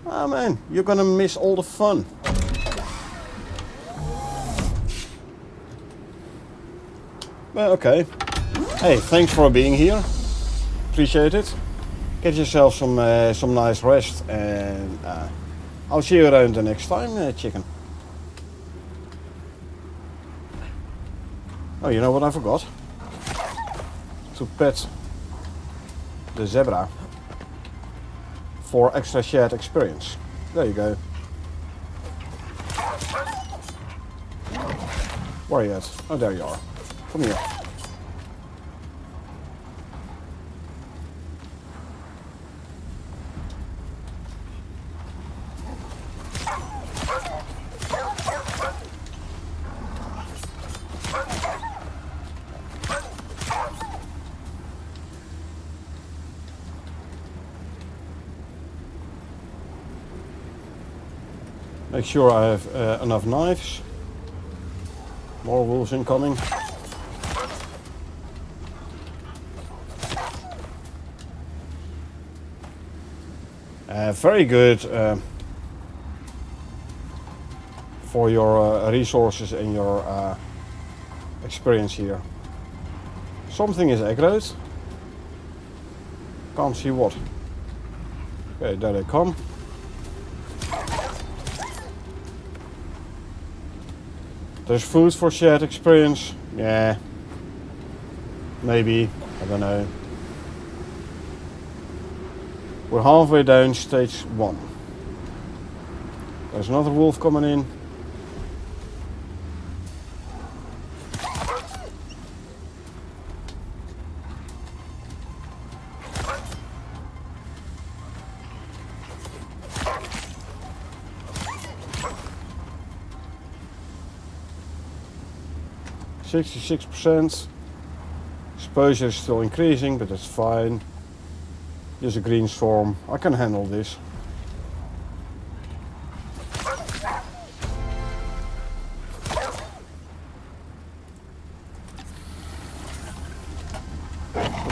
Ah man, you're gonna miss all the fun. Well, okay. Hey, thanks for being here. Appreciate it. Get yourself some nice rest, and I'll see you around the next time, chicken. Oh, you know what I forgot? To pet the zebra for extra shared experience. There you go. Where are you at? Oh, there you are. Come here. Make sure I have enough knives. More wolves incoming. Very good for your resources and your experience here. Something is aggroed. Can't see what. Okay, there they come. There's food for shared experience. Yeah. Maybe. I don't know. We're halfway down stage 1. There's another wolf coming in. %. Exposure is still increasing, but that's fine. There's a green storm. I can handle this.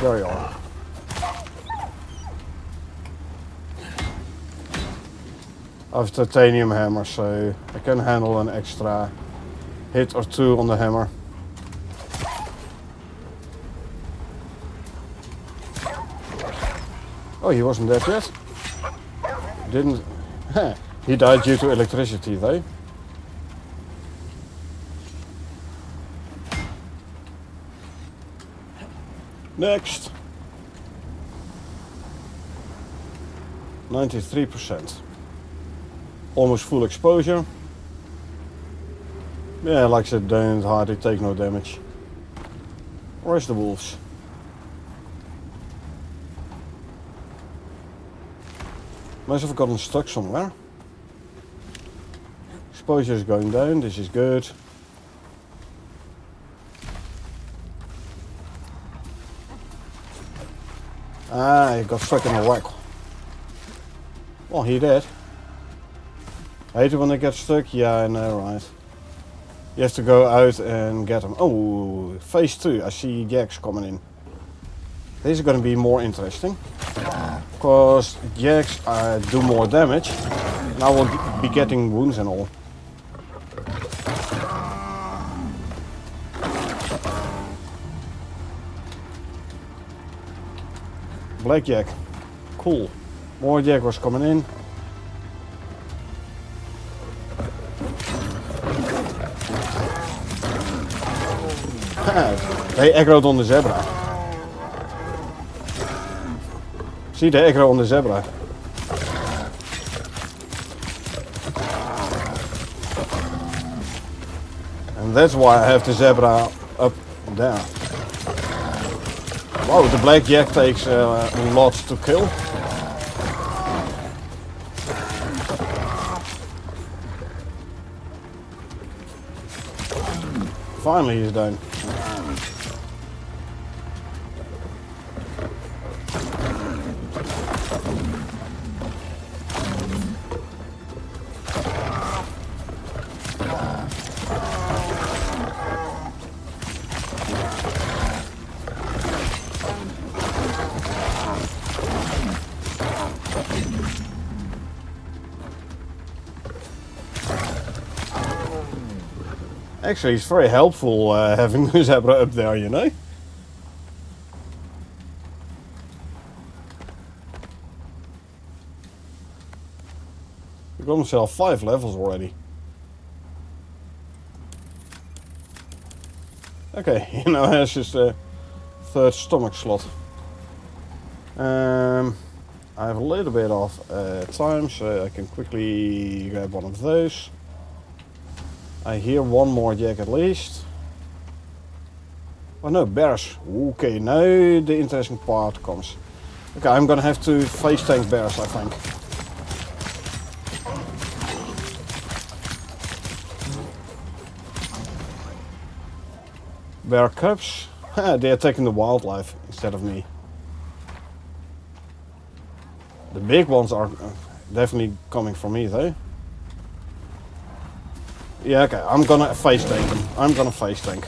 There you are. I have a titanium hammer, so I can handle an extra hit or two on the hammer. Oh, he wasn't dead yet. Didn't. He died due to electricity, though. Next. 93%. Almost full exposure. Yeah, like I said, don't hardly take no damage. Where's the wolves? Must have gotten stuck somewhere. Exposure is going down, this is good. Ah, he got stuck in a whack. Well, he did. I hate it when they get stuck, yeah, I know, right. You have to go out and get them. Oh, phase 2. I see jacks coming in. This is going to be more interesting. Because jacks do more damage. And I will be getting wounds and all. Blackjack. Cool. More jaguars coming in. They aggroed on the zebra. See, they aggro on the zebra. And that's why I have the zebra up there. Wow, the blackjack takes a lot to kill. Finally he's done. Actually, it's very helpful having the zebra up there, you know? We got himself 5 levels already. Okay, he now has his 3rd stomach slot. I have a little bit of time, so I can quickly grab one of those. I hear one more jack at least. Oh no, bears. Okay, now the interesting part comes. Okay, I'm gonna have to face tank bears, I think. Bear cubs. They're taking the wildlife instead of me. The big ones are definitely coming for me though. Yeah, okay, I'm gonna face tank them. I'm gonna face tank.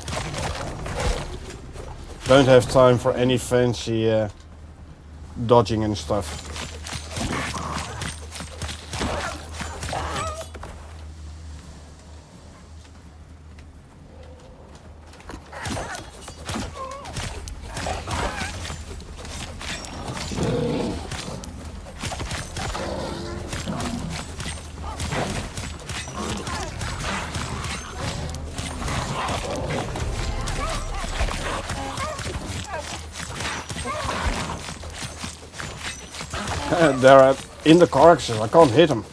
Don't have time for any fancy dodging and stuff. They're in the carcasses, I can't hit them.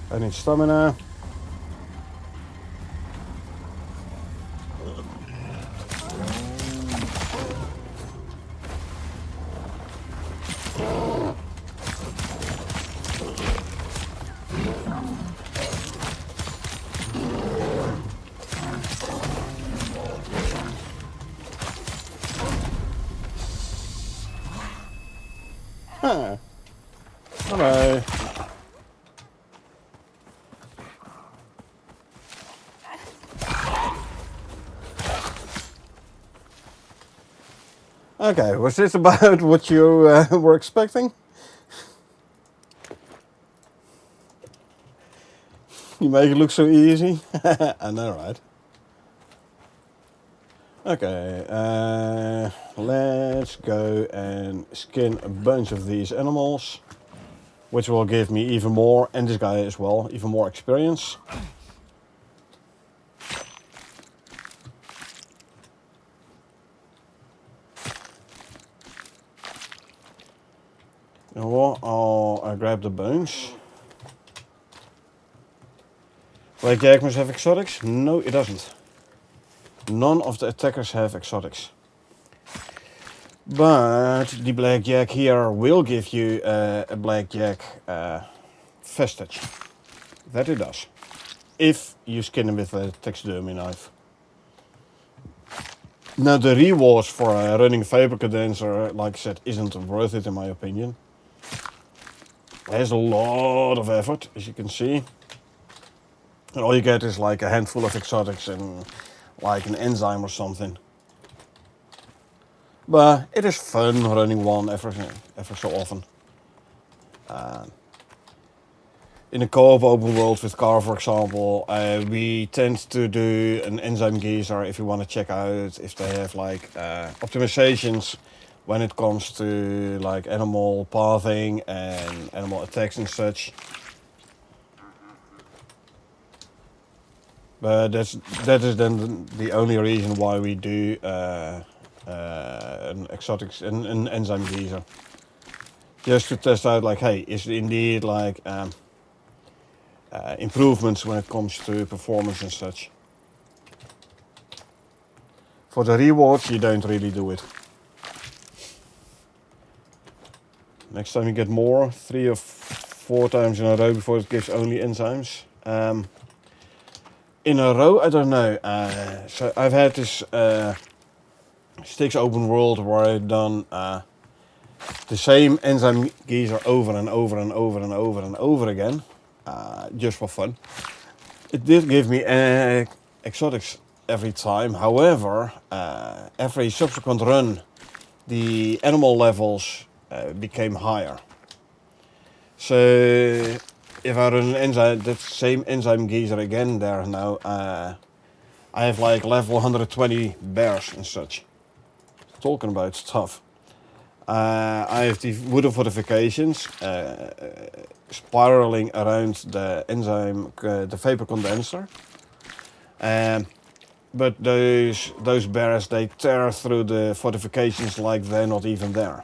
I need stamina. Huh. Hello. Okay, was this about what you were expecting? You make it look so easy. I know, right? Okay, let's go and skin a bunch of these animals, which will give me even more, and this guy as well, even more experience. You know what? I'll grab the bones. Blackjack must have exotics? No, it doesn't. None of the attackers have exotics. But the blackjack here will give you a blackjack vestige. That it does. if you skin them with a taxidermy knife. Now the rewards for running a vapor condenser, like I said, isn't worth it in my opinion. There's a lot of effort, as you can see. And all you get is like a handful of exotics and like an enzyme or something. But it is fun running one ever so often. In a co-op open world with Car, for example, we tend to do an enzyme geyser if you want to check out if they have like optimizations when it comes to like animal pathing and animal attacks and such. But that is then the only reason why we do an enzyme geyser, just to test out like, hey, is it indeed like improvements when it comes to performance and such. For the rewards, you don't really do it. Next time you get more, 3 or 4 times in a row before it gives only enzymes. In a row, I don't know. So I've had this Styx open world where I've done the same enzyme geyser over and over and over and over and over again, just for fun. It did give me exotics every time. However, every subsequent run, the animal levels became higher. So if I run an enzyme, that same enzyme geyser again there now, I have like level 120 bears and such. Talking about stuff. I have the wooden fortifications spiraling around the enzyme, the vapor condenser. But those bears, they tear through the fortifications like they're not even there.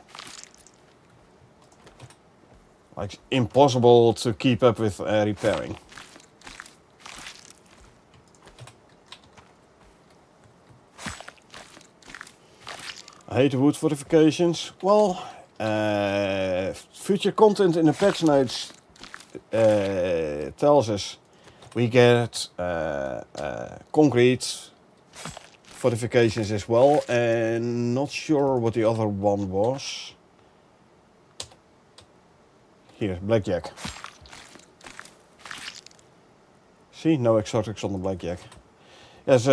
Like impossible to keep up with repairing. I hate the wood fortifications. Well, future content in the patch notes tells us we get concrete fortifications as well, and not sure what the other one was. Here, blackjack. See, no exotics on the blackjack. Yes,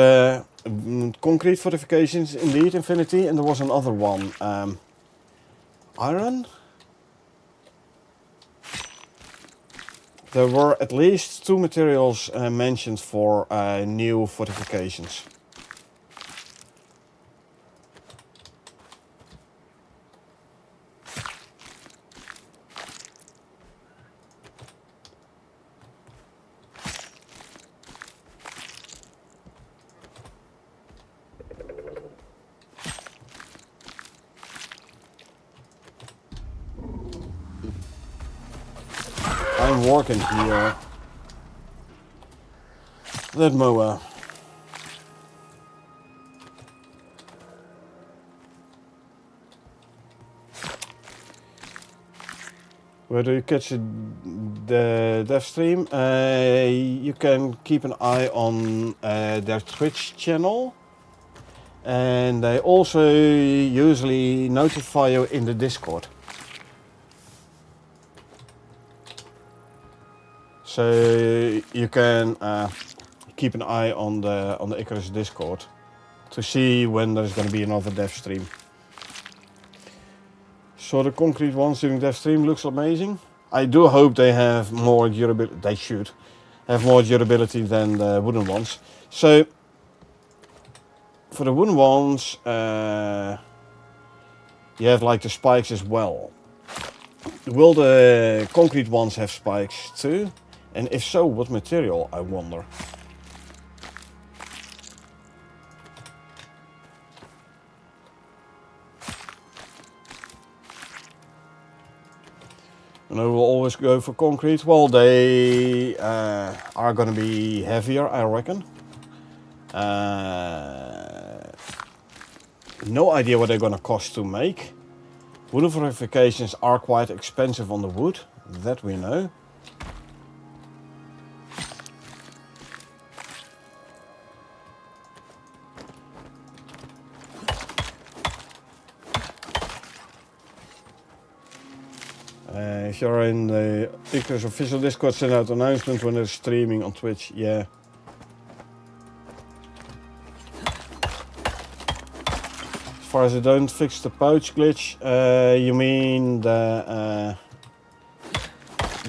concrete fortifications indeed, Infinity, and there was another one. Iron? There were at least 2 materials mentioned for new fortifications. I'm working here. That mower. Where do you catch the dev stream? You can keep an eye on their Twitch channel. And they also usually notify you in the Discord. So you can keep an eye on the Icarus Discord to see when there's going to be another dev stream. So the concrete ones during dev stream looks amazing. I do hope they have more durability. They should have more durability than the wooden ones. So for the wooden ones, you have like the spikes as well. Will the concrete ones have spikes too? And if so, what material, I wonder? And I will always go for concrete. Well, they are going to be heavier, I reckon. No idea what they're going to cost to make. Wooden fortifications are quite expensive on the wood, that we know. If you're in the Icarus official Discord, send out announcements when they're streaming on Twitch. Yeah. As far as I don't fix the pouch glitch, you mean the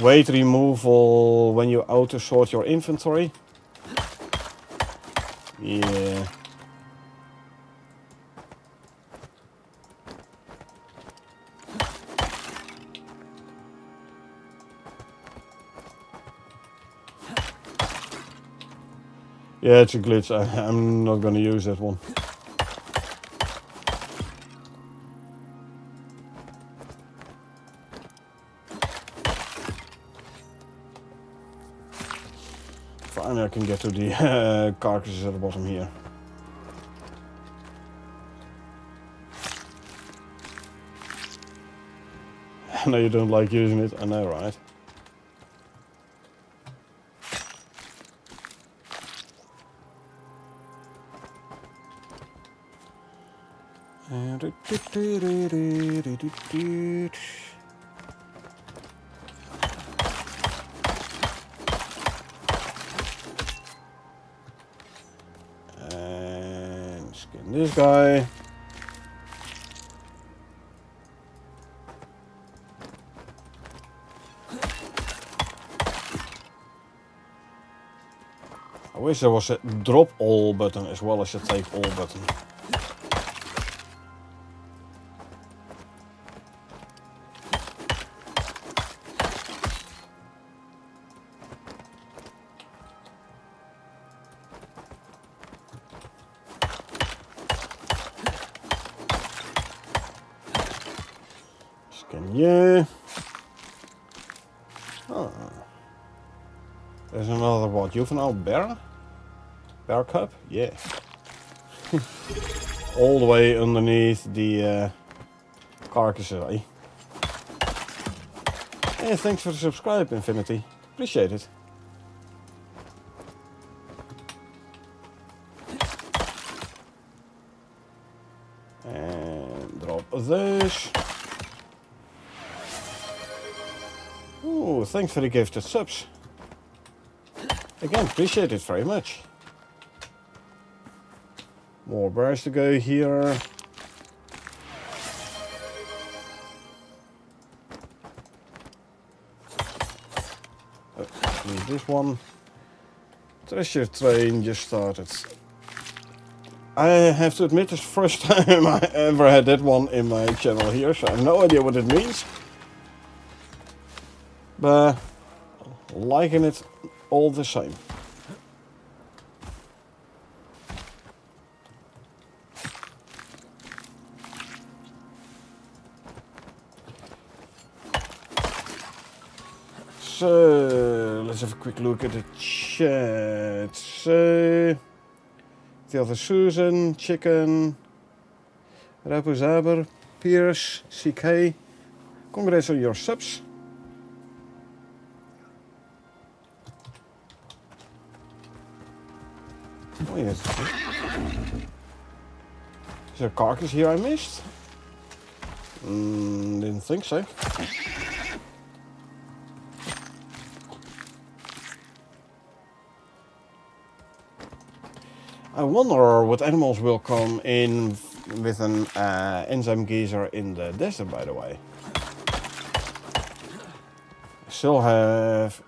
weight removal when you auto sort your inventory? Yeah. Yeah, it's a glitch. I'm not gonna use that one. Finally, I can get to the carcasses at the bottom here. I know you don't like using it. I know, right? And skin this guy. I wish there was a drop all button as well as a take all button. Scan you. Oh. There's another what? Juvenile bear? Bear cub? Yeah. All the way underneath the carcasses, eh? Hey, thanks for the subscribe, Infinity. Appreciate it. And drop those. Ooh, thanks for the gifted subs. Again, appreciate it very much. More bears to go here. Oh, need this one. Treasure train just started. I have to admit, it's the first time I ever had that one in my channel here, so I have no idea what it means. But liking it all the same. So let's have a quick look at the chat. So the other Susan, Chicken, Rapu Zaber, Pierce, CK. Congrats on your subs. Oh yes. Is there a carcass here I missed? Didn't think so. I wonder what animals will come in with an enzyme geyser in the desert, by the way. I still have...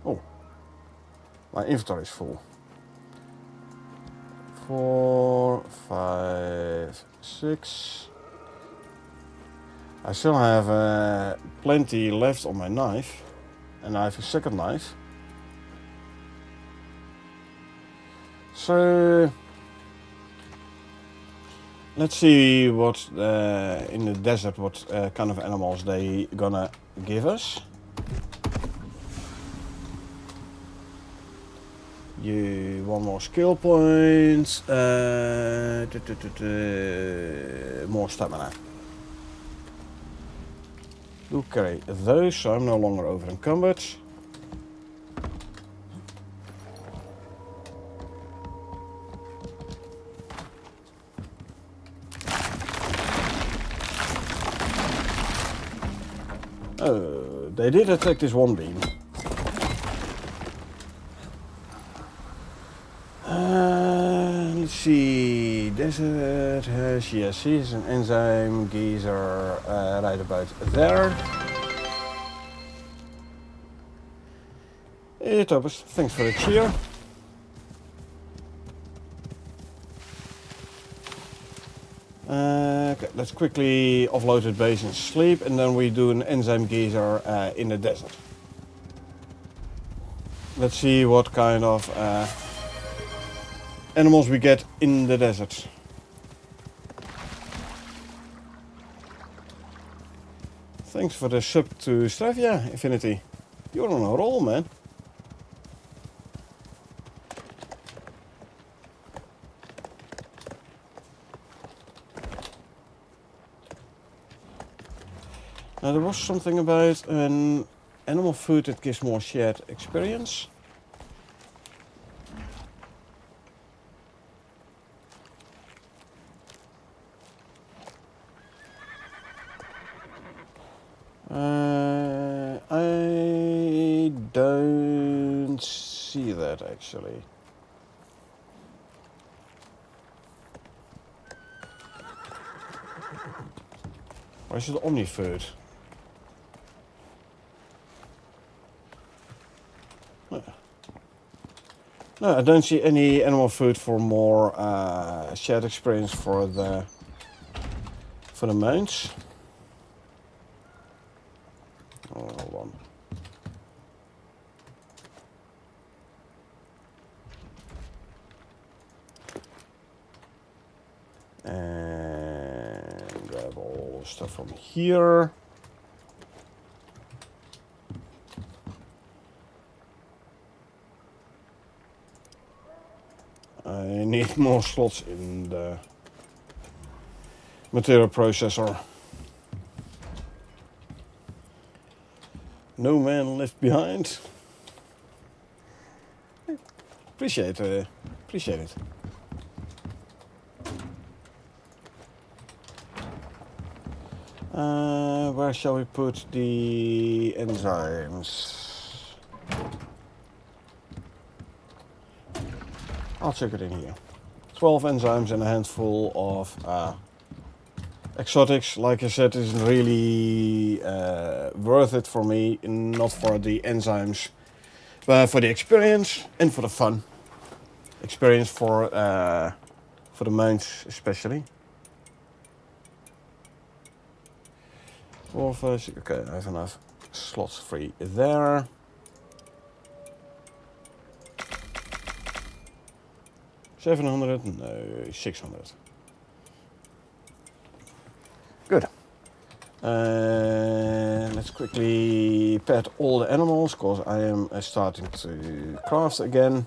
oh, my inventory is full. 4, 5, 6. I still have plenty left on my knife. And I have a second knife. So let's see what in the desert, what kind of animals they gonna give us. You one more skill point, more stamina. Do carry those, so I'm no longer over encumbered. They did attack this one beam. Let's see. Desert has, yes, here's an enzyme geyser right about there. Hey Thomas, thanks for the cheer. Okay, let's quickly offload the base and sleep, and then we do an enzyme geyser in the desert. Let's see what kind of animals we get in the desert. Thanks for the sub to Stravia, Infinity. You're on a roll, man. Now there was something about an animal food that gives more shared experience. I don't see that actually. Why is it Omni food? No, I don't see any animal food for more shared experience for the mounts. Oh, hold on. And grab all the stuff from here. I need more slots in the material processor. No man left behind. Appreciate it. Where shall we put the enzymes? I'll check it in here. 12 enzymes and a handful of exotics. Like I said, isn't really worth it for me. Not for the enzymes, but for the experience and for the fun. Experience for the mounts especially. 4, 5, 6. Okay, I have enough slots free there. $700? No, 600. Good. Let's quickly pet all the animals, because I am starting to craft again.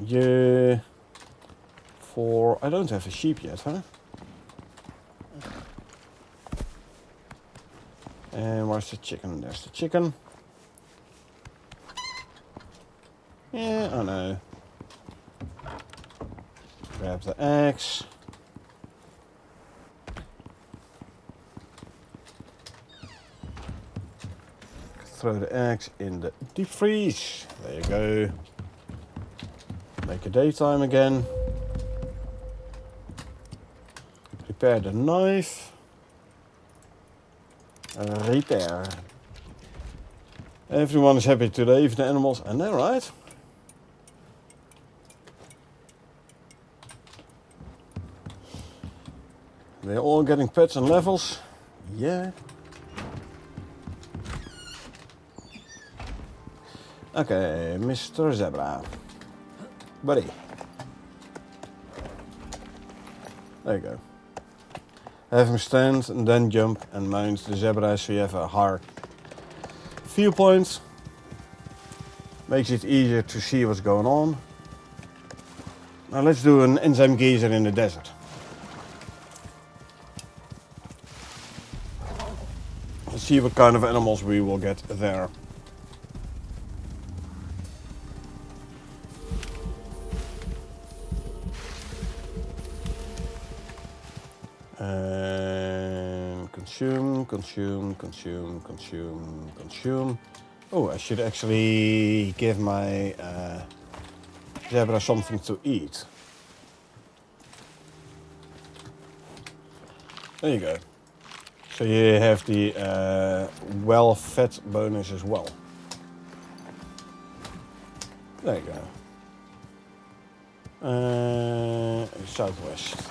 Yeah. I don't have a sheep yet, huh? And where's the chicken? There's the chicken. Yeah, I know. Grab the eggs. Throw the eggs in the deep freeze. There you go. Make a daytime again. Prepare the knife. Repair. Everyone is happy today with the animals, I know, right? They're all getting pets and levels. Yeah. Okay, Mr. Zebra. Buddy. There you go. Have him stand and then jump and mount the zebra so you have a higher viewpoint. Makes it easier to see what's going on. Now let's do an enzyme geyser in the desert. Let's see what kind of animals we will get there. Consume, consume, consume, consume, consume. Oh, I should actually give my zebra something to eat. There you go. So you have the well-fed bonus as well. There you go. Southwest.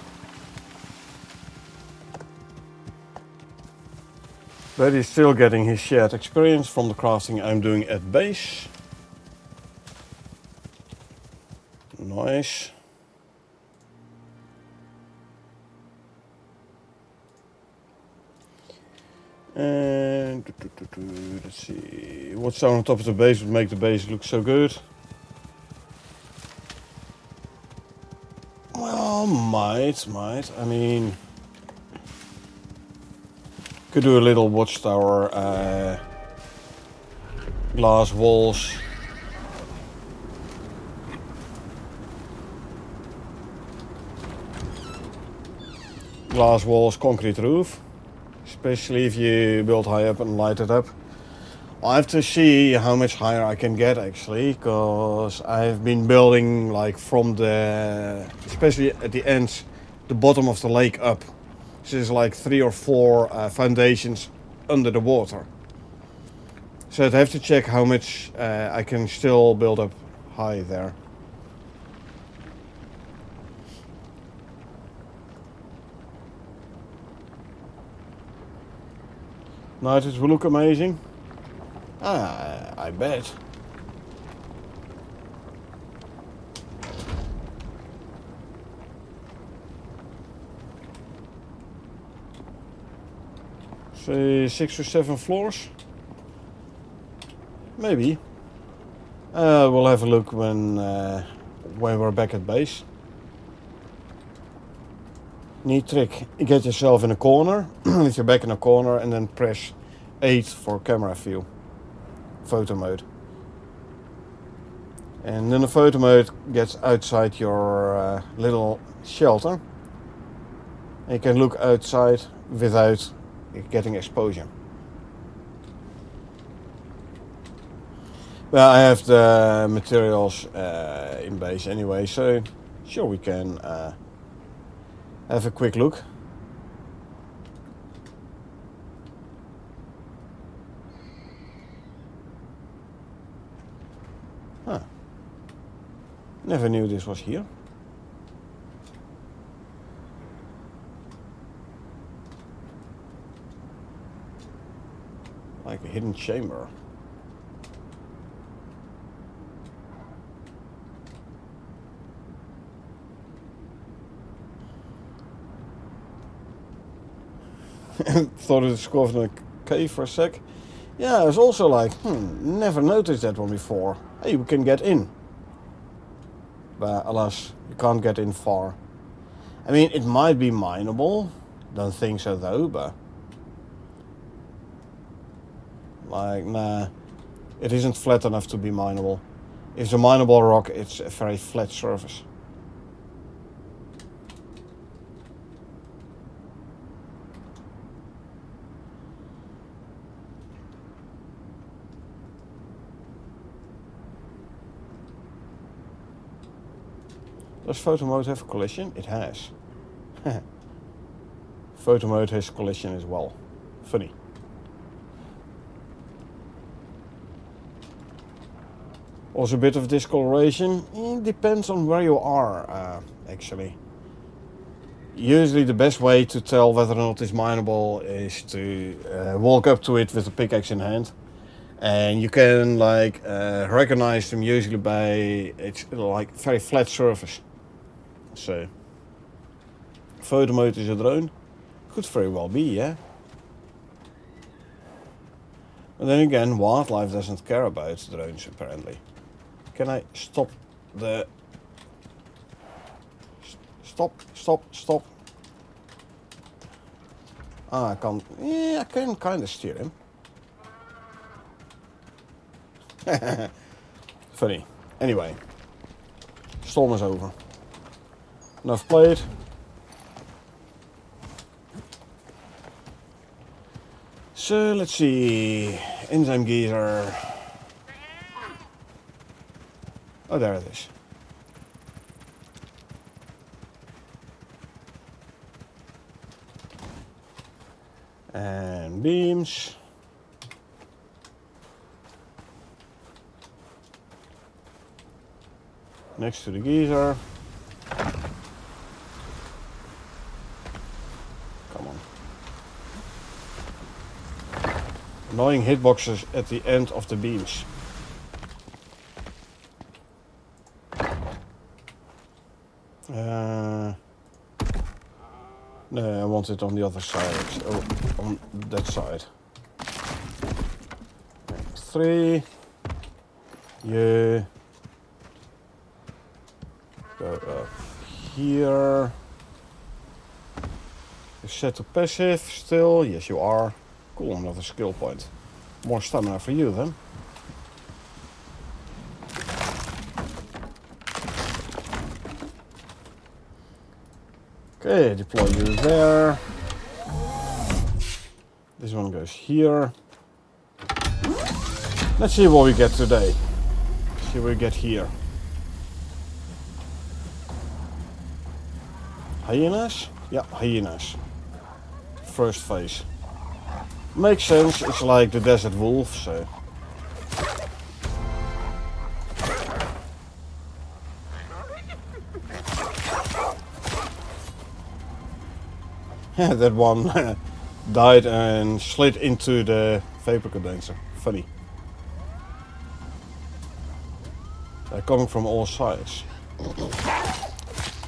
But he's still getting his shared experience from the crafting I'm doing at base. Nice. And let's see, what's down on top of the base would make the base look so good? Well, might. I mean, could do a little watchtower, glass walls. Glass walls, concrete roof. Especially if you build high up and light it up. I have to see how much higher I can get actually, because I've been building like from the, especially at the ends, the bottom of the lake up. So there's like 3 or 4 foundations under the water. So I'd have to check how much I can still build up high there. Now it will look amazing. I bet. Say 6 or 7 floors? Maybe. We'll have a look when we're back at base. Neat trick. You get yourself in a corner, with your back in a corner, and then press 8 for camera view. Photo mode. And then the photo mode gets outside your little shelter. And you can look outside without getting exposure. Well, I have the materials in base anyway, so sure we can have a quick look. Huh. Never knew this was here. Like a hidden chamber. Thought it was carved in a cave for a sec. Yeah, I was also like, never noticed that one before. Hey, we can get in. But alas, you can't get in far. I mean, it might be mineable. Don't think so though, but... like, nah. It isn't flat enough to be mineable. If it's a mineable rock, it's a very flat surface. Does photo mode have a collision? It has. Photo mode has collision as well. Funny. Also a bit of discoloration. It depends on where you are, actually. Usually the best way to tell whether or not it's mineable is to walk up to it with a pickaxe in hand. And you can like recognize them usually by it's like very flat surface. So, photo mode is a drone. Could very well be, yeah. But then again, wildlife doesn't care about drones apparently. Can I stop the... Stop. Ah, I can't... yeah, I can kind of steer him. Funny. Anyway. Storm is over. Enough played. So let's see. Enzyme geyser. Oh, there it is. And beams. Next to the geyser. Come on. Annoying hitboxes at the end of the beams. No, I want it on the other side. Oh, on that side. 3. You go up here. You're set to passive still. Yes, you are. Cool, another skill point. More stamina for you then. Okay, deploy you there. This one goes here. Let's see what we get today. See what we get here. Hyenas? Yeah, hyenas. First phase. Makes sense, it's like the desert wolf, so. Yeah, that one died and slid into the vapor condenser. Funny. They're coming from all sides.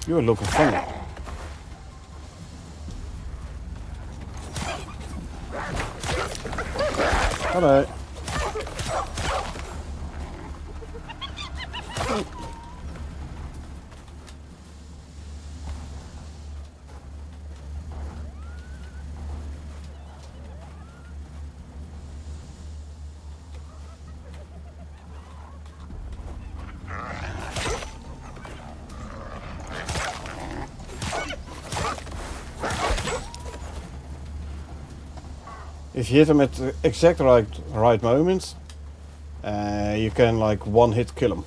You're looking funny. Hello. If you hit him at the exact right moment, you can like one hit kill him.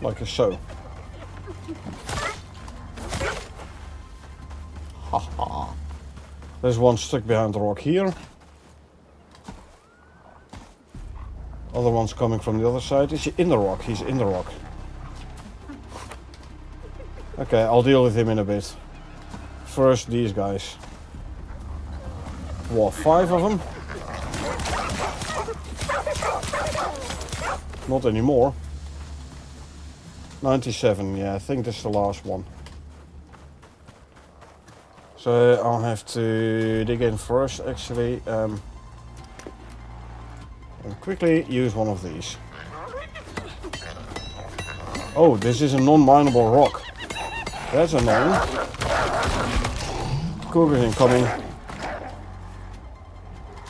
Like so. Haha. There's one stuck behind the rock here. Other one's coming from the other side. Is he in the rock? He's in the rock. Okay, I'll deal with him in a bit. First, these guys. What, 5 of them? Not anymore. 97, yeah, I think that's the last one. So I'll have to dig in first, actually. And quickly use one of these. Oh, this is a non-mineable rock. That's annoying. Cougars incoming.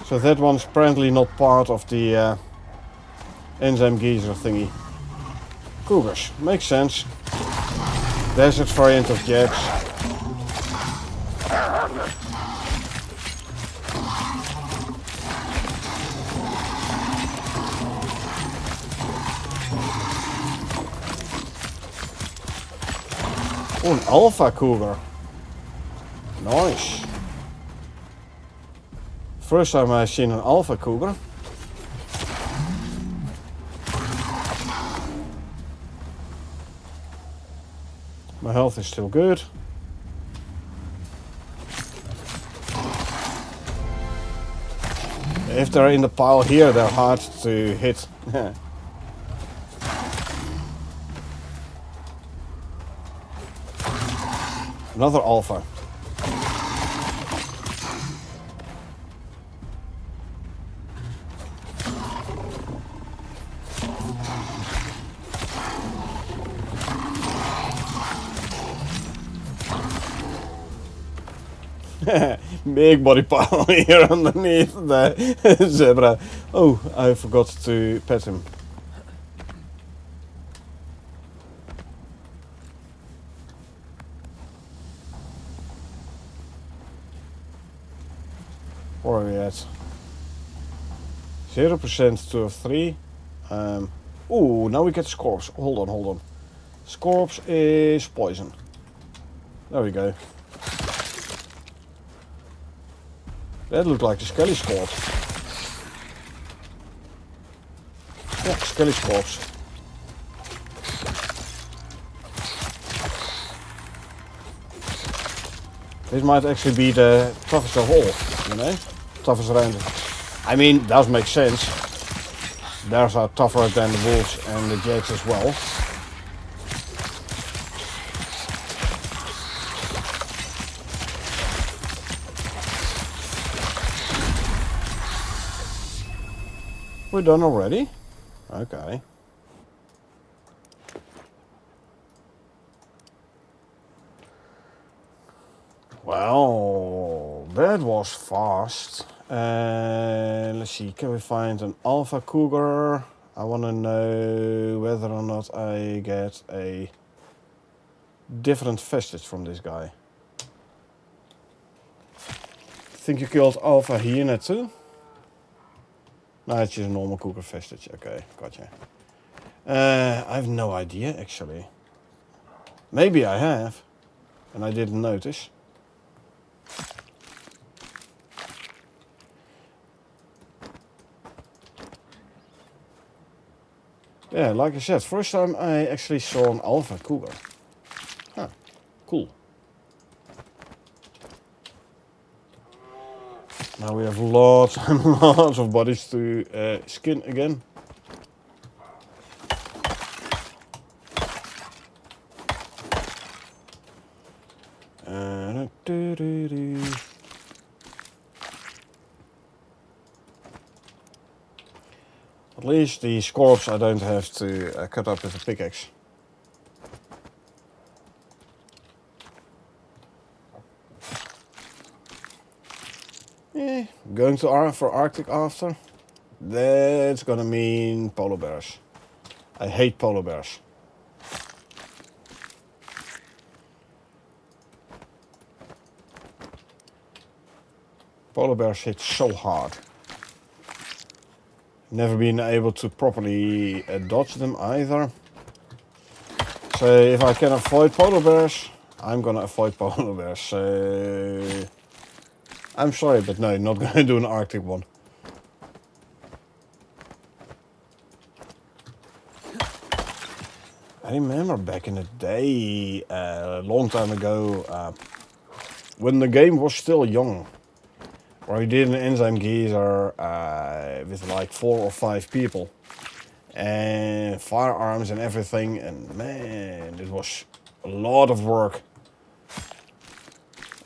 So that one's apparently not part of the enzyme geyser thingy. Cougars, makes sense. Desert variant of jets. Oh, an alpha cougar. Nice. First time I've seen an alpha cougar. My health is still good. If they're in the pile here, they're hard to hit. Another alpha. Big body pile here underneath the zebra. Oh, I forgot to pet him. at 0%, 2 of 3. Ooh, now we get Scorps. Hold on. Scorps is poison. There we go. That looked like the Skelly Scorp. Yeah, Skelly Scorps. This might actually be the toughest of all, you know? Toughest around. I mean, does make sense. Theirs are tougher than the wolves and the jags as well. We're done already? Okay. Well, that was fast. Let's see, can we find an alpha cougar? I want to know whether or not I get a different vestige from this guy. Think you killed alpha hyena too? No, it's just a normal cougar vestige. Okay, gotcha. I have no idea actually. Maybe I have, and I didn't notice. Yeah, like I said, first time I actually saw an alpha cougar. Huh, cool. Now we have lots and lots of bodies to skin again. At least the scorps I don't have to cut up with a pickaxe. Going to for Arctic after? That's gonna mean polar bears. I hate polar bears. Polar bears hit so hard. Never been able to properly dodge them either. So if I can avoid polar bears, I'm gonna avoid polar bears. So I'm sorry, but no, not gonna do an Arctic one. I remember back in the day, a long time ago, when the game was still young, where we did an enzyme geyser with like 4 or 5 people, and firearms and everything, and man, it was a lot of work.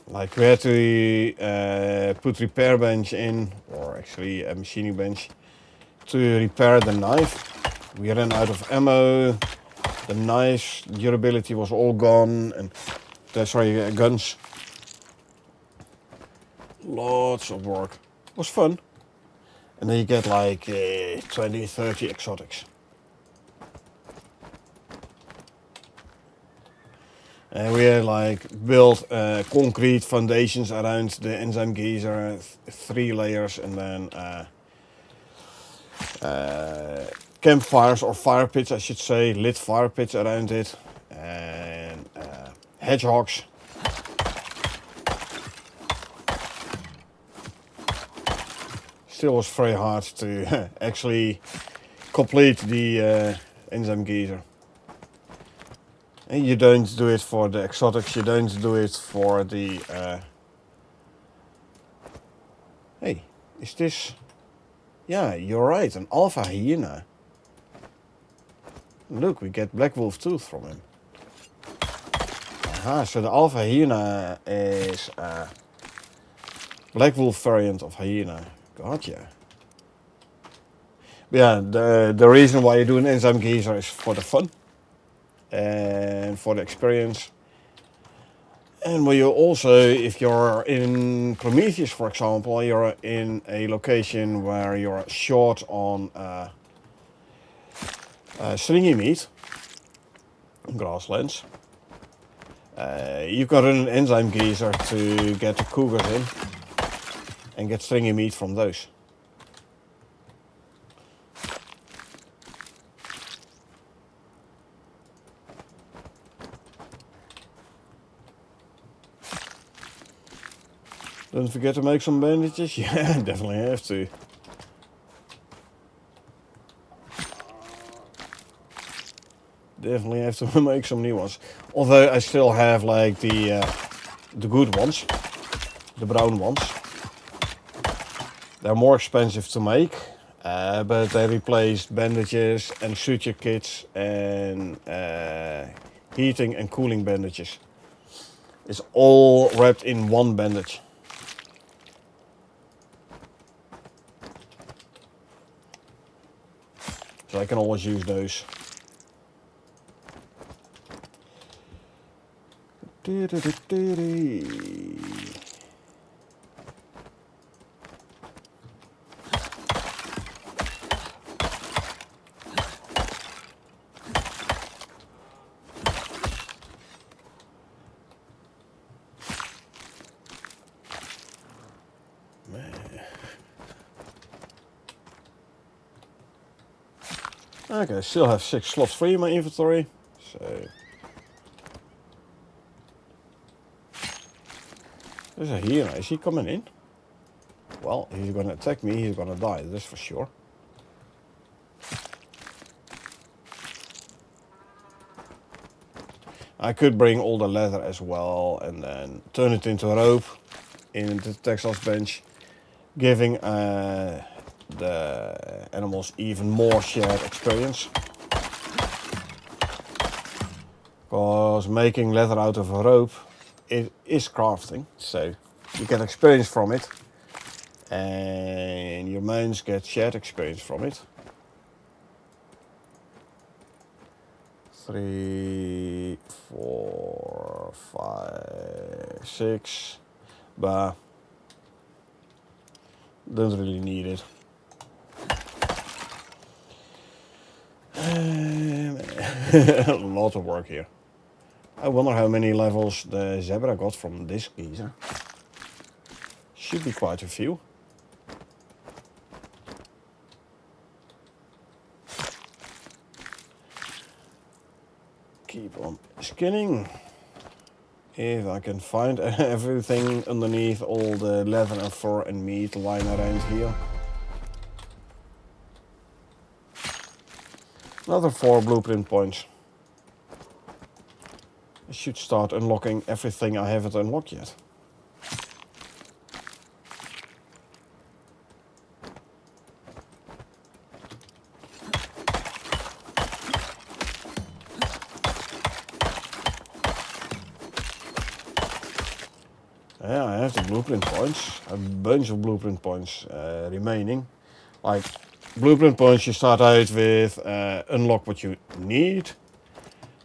Like we had to put repair bench in, or actually a machining bench, to repair the knife. We ran out of ammo. The knife's durability was all gone, and sorry, guns. Lots of work. It was fun. And then you get like 20, 30 exotics. And we had like built concrete foundations around the enzyme geyser, 3 layers, and then campfires or fire pits, I should say, lit fire pits around it, and hedgehogs. Still was very hard to actually complete the enzyme geyser. And you don't do it for the exotics, you don't do it for the... Hey, is this... Yeah, you're right, an alpha hyena. Look, we get black wolf tooth from him. Aha, so the alpha hyena is black wolf variant of hyena. Gotcha. But yeah, the reason why you do an enzyme geyser is for the fun. And for the experience. And when you also, if you're in Prometheus, for example, you're in a location where you're short on stringy meat, grasslands, you can run an enzyme geyser to get the cougars in. and get stringy meat from those. Don't forget to make some bandages. Yeah, definitely have to. Definitely have to make some new ones. Although I still have like the good ones, the brown ones. They're more expensive to make, but they replace bandages and suture kits and heating and cooling bandages. It's all wrapped in one bandage. So I can always use those. Okay, still have 6 slots free in my inventory. So there's a hyena. Is he coming in? Well, he's gonna attack me, he's gonna die, that's for sure. I could bring all the leather as well and then turn it into a rope in the textiles bench, giving the animals even more shared experience. Because making leather out of a rope, it is crafting, so you get experience from it. And your mains get shared experience from it. 3, 4, 5, 6, but don't really need it. A lot of work here. I wonder how many levels the zebra got from this geezer. Should be quite a few. Keep on skinning. If I can find everything underneath all the leather and fur and meat lying around here. Another 4 blueprint points. I should start unlocking everything I haven't unlocked yet. Yeah, I have the blueprint points, a bunch of blueprint points remaining. Like, blueprint points you start out with unlock what you need,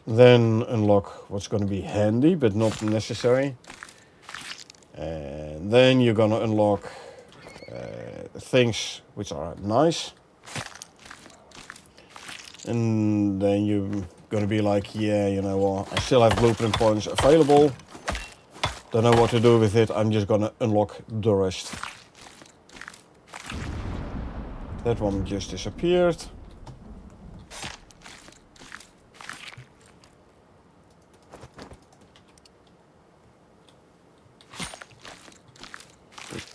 then unlock what's going to be handy but not necessary, and then you're going to unlock things which are nice, and then you're going to be like, yeah, you know what, I still have blueprint points available. Don't know what to do with it, I'm just gonna unlock the rest. That one just disappeared.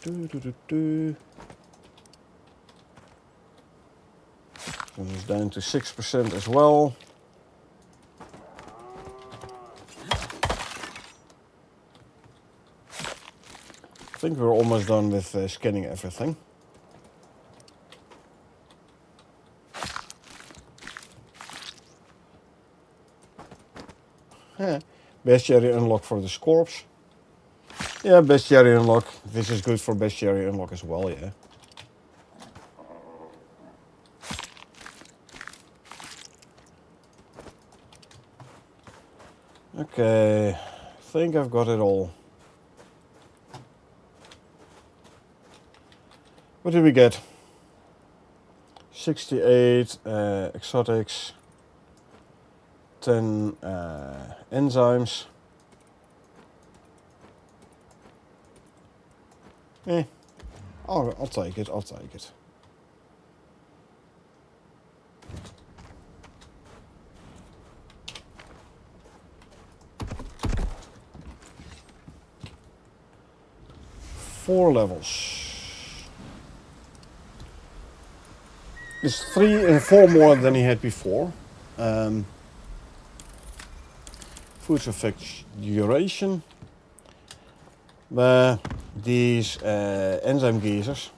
And it's down to 6% as well. I think we're almost done with scanning everything. Yeah. Bestiary unlock for the Scorps. Yeah, Bestiary unlock. This is good for Bestiary unlock as well, yeah. Okay, I think I've got it all. What did we get? 68 exotics, 10 enzymes. Oh, I'll take it, I'll take it. Four levels. It's 4 more than he had before. Foods affect duration. These enzyme geezers.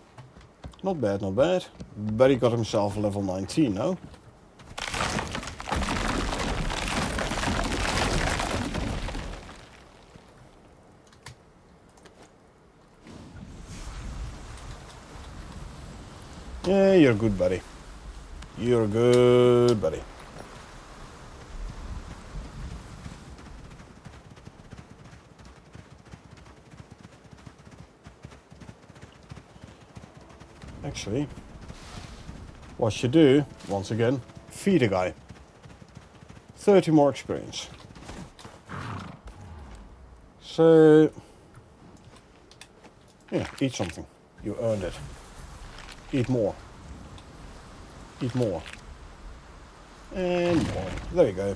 Not bad, not bad. But he got himself level 19 now. Yeah, you're good, buddy. You're a good buddy. Actually, what you do, once again, feed a guy. 30 more experience. So, yeah, eat something. You earned it. Eat more. Eat more. And more. There you go.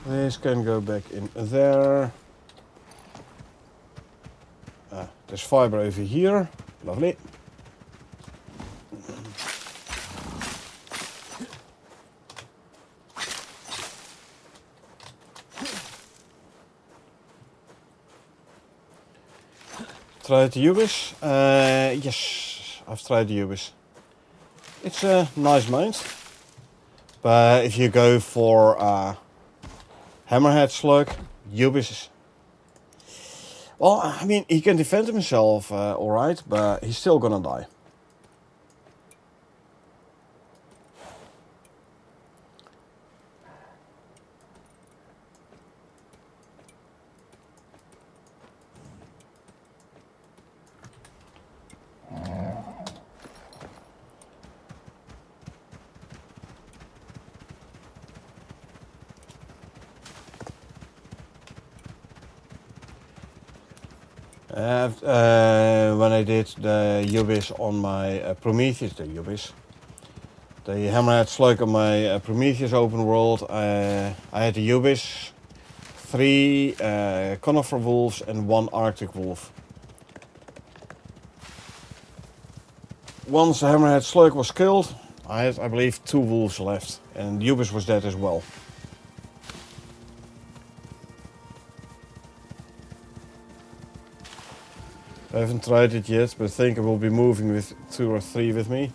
This can go back in there. There's fiber over here. Lovely. Tried the Ubis? Yes, I've tried the Ubis. It's a nice mine. But if you go for Hammerhead Slug, Ubis is... Well, I mean, he can defend himself alright, but he's still gonna die. When I did the Ubis on my Prometheus, the Hammerhead Slug on my Prometheus open world, I had the Ubis, 3 Conifer Wolves and 1 Arctic Wolf. Once the Hammerhead Slug was killed, I had, I believe, 2 wolves left, and Ubis was dead as well. I haven't tried it yet, but I think I will be moving with 2 or 3 with me.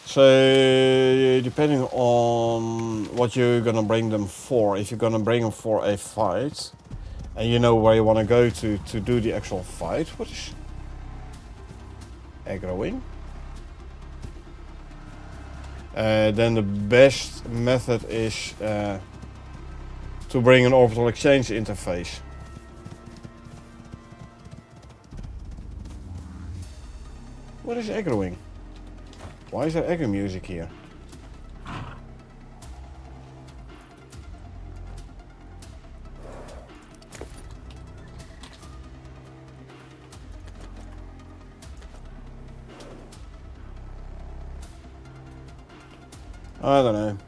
So, depending on what you're gonna bring them for, if you're gonna bring them for a fight, and you know where you want to go to do the actual fight, what is aggroing? Then the best method is to bring an orbital exchange interface. What is aggroing? Why is there aggro music here? I don't know.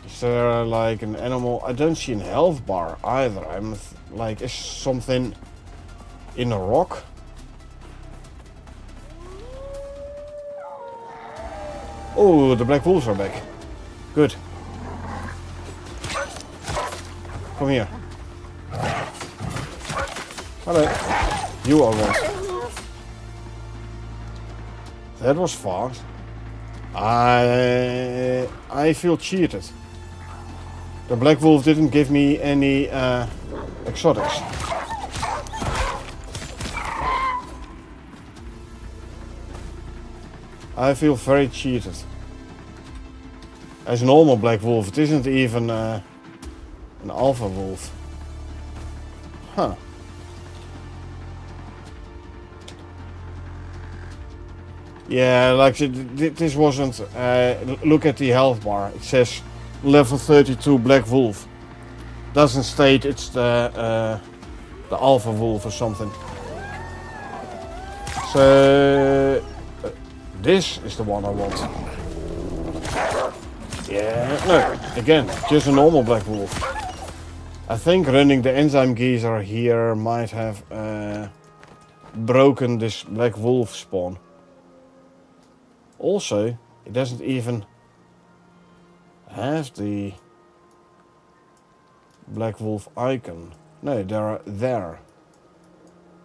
Is there like an animal? I don't see a health bar either. I'm like, is something in a rock? Oh, the black wolves are back. Good. Come here. Hello. You are one. That was fast. I feel cheated. The black wolf didn't give me any exotics. I feel very cheated. As a normal black wolf, it isn't even an alpha wolf. Huh. Yeah, like this wasn't. Look at the health bar. It says level 32 Black Wolf. Doesn't state it's the Alpha Wolf or something. So this is the one I want. Yeah, no, again, just a normal Black Wolf. I think running the enzyme geyser here might have broken this Black Wolf spawn. Also, it doesn't even have the Black Wolf icon. No, they're there.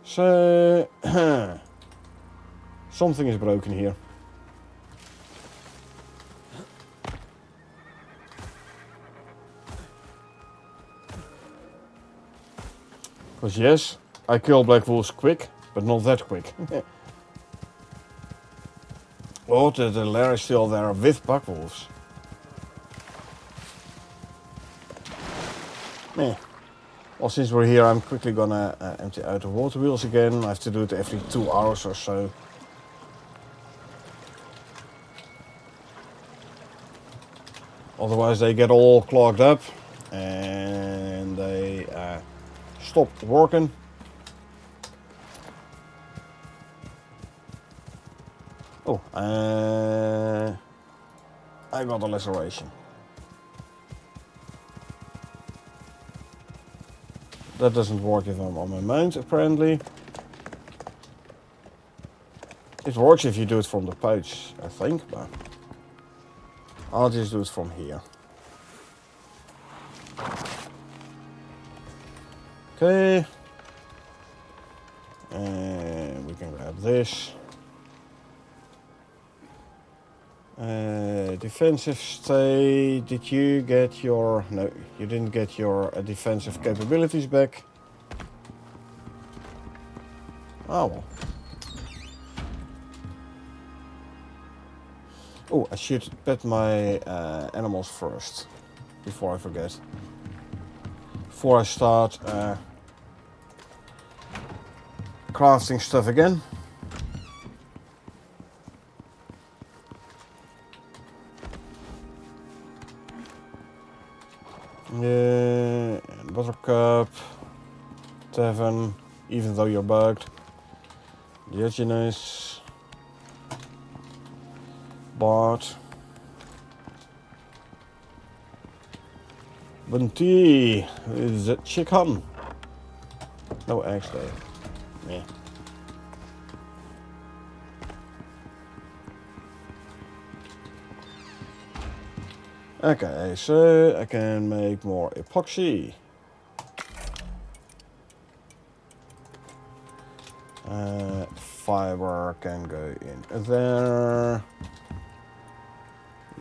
So, something is broken here. Because yes, I kill Black Wolves quick, but not that quick. Oh, the lair is still there with Black Wolves. Meh. Well, since we're here, I'm quickly gonna empty out the water wheels again. I have to do it every 2 hours or so. Otherwise they get all clogged up and they stop working. Oh, I got a laceration. That doesn't work if I'm on my mount, apparently. It works if you do it from the pouch, I think, but I'll just do it from here. Okay. And we can grab this. Defensive stay. Did you get your... No, you didn't get your defensive capabilities back. Oh well. Oh, I should pet my animals first. Before I forget. Before I start crafting stuff again. Yeah, Buttercup, Tavern, even though you're bugged. Diogenes, Bart, Bunty, is it chicken? No eggs there. Yeah. Okay, so I can make more epoxy. Fiber can go in there.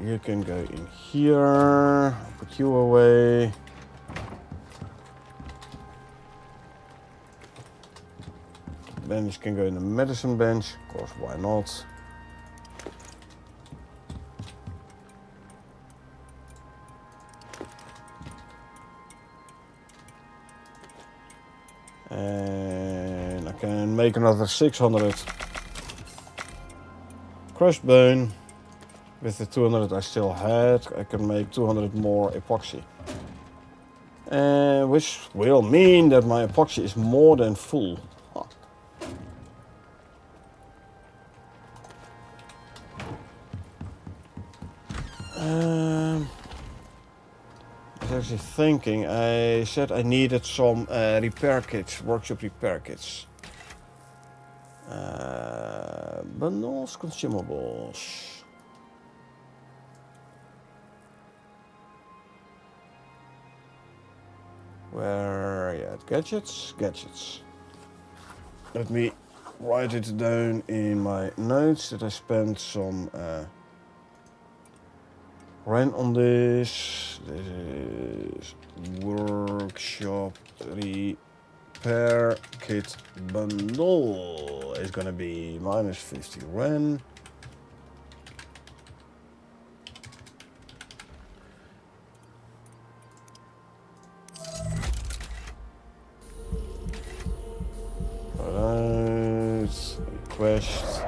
You can go in here. I'll put you away. Bench can go in the medicine bench. Of course, why not? And I can make another 600 crushed bone. With the 200 I still had, I can make 200 more epoxy. Which will mean that my epoxy is more than full. Huh. I was actually thinking, I said I needed some repair kits, workshop repair kits. Bundles, consumables. Where are you at? Gadgets? Gadgets. Let me write it down in my notes that I spent some rent on this. This is workshop repair kit bundle. It's gonna be minus 50 rent. Alright, request.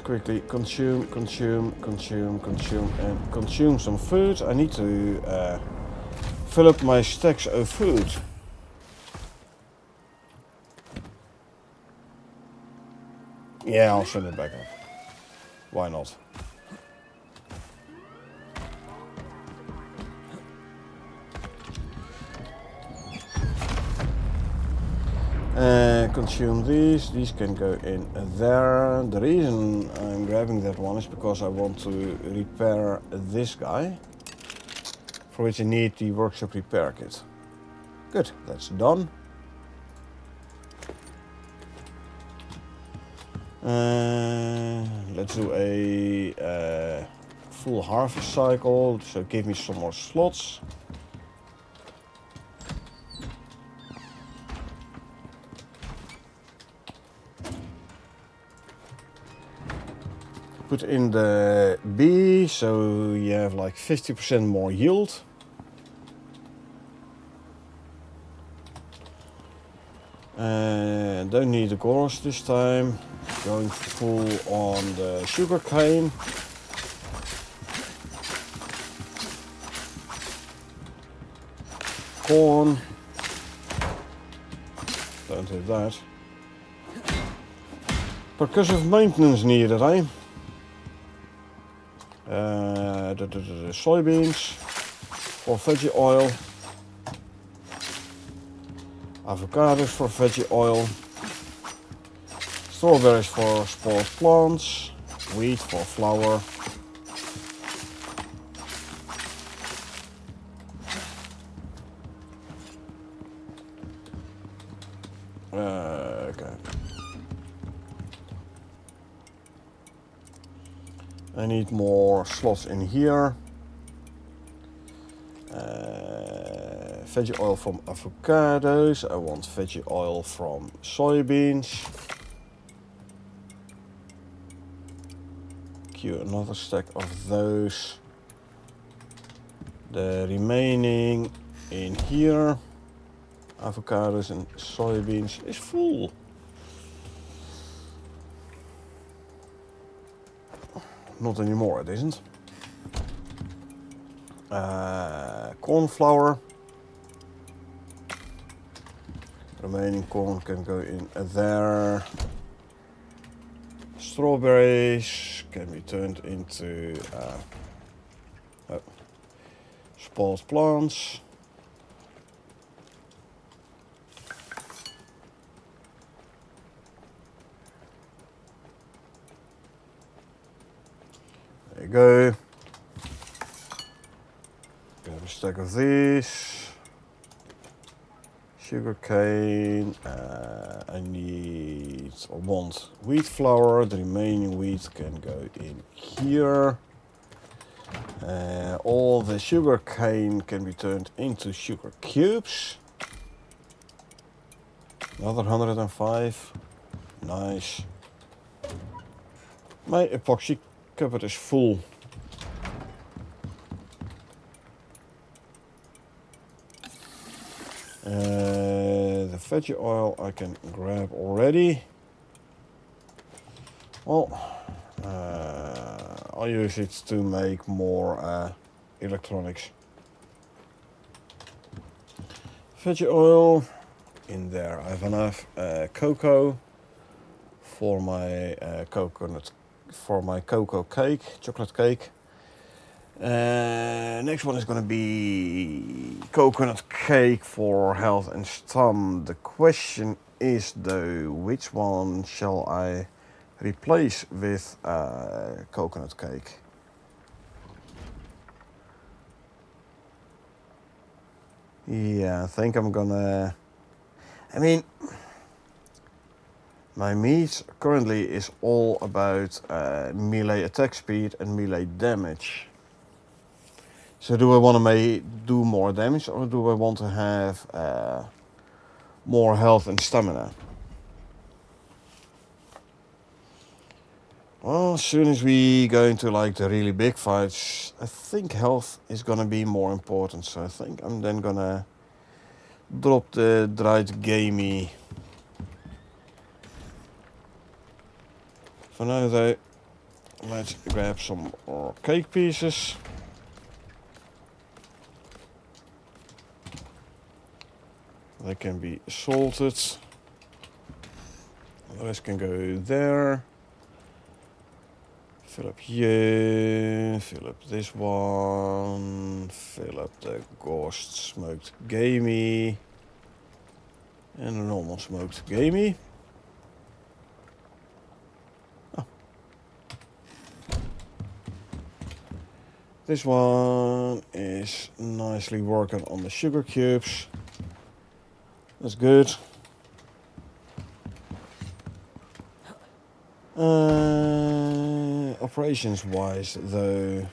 quickly consume, and consume some food. I need to fill up my stacks of food. Yeah, I'll send it back up. Why not? Consume these. These can go in there. The reason I'm grabbing that one is because I want to repair this guy, for which I need the workshop repair kit. Good, that's done. Let's do a full harvest cycle, so give me some more slots. Put in the bee, so you have like 50% more yield. Don't need the gorse this time. Going full on the sugar cane. Corn. Don't have that. Percussive maintenance needed, eh? The soybeans for veggie oil. Avocados for veggie oil. Strawberries for spoiled plants. Wheat for flour. Okay. I need more slots in here. Veggie oil from avocados. I want veggie oil from soybeans. Queue another stack of those. The remaining in here, avocados and soybeans, is full. Not anymore, it isn't. Corn flour. Remaining corn can go in there. Strawberries can be turned into spoiled plants. There you go. Grab a stack of these. Sugar cane. I want wheat flour. The remaining wheat can go in here. All the sugar cane can be turned into sugar cubes. Another 105. Nice. My epoxy cupboard is full. The veggie oil I can grab already. Well, I'll use it to make more electronics. Veggie oil in there. I have enough cocoa for my cocoa cake, chocolate cake. Next one is going to be coconut cake for health and stam. The question is though, which one shall I replace with coconut cake? Yeah, I think I'm gonna... I mean, my meat currently is all about melee attack speed and melee damage. So do I want to do more damage, or do I want to have more health and stamina? Well, as soon as we go into like the really big fights, I think health is gonna be more important. So I think I'm then gonna drop the dried gamey. For now though, let's grab some more cake pieces. They can be salted. The rest can go there. Fill up here, fill up this one, fill up the ghost smoked gamey, and a normal smoked gamey. Oh. This one is nicely working on the sugar cubes. That's good. Operations wise though,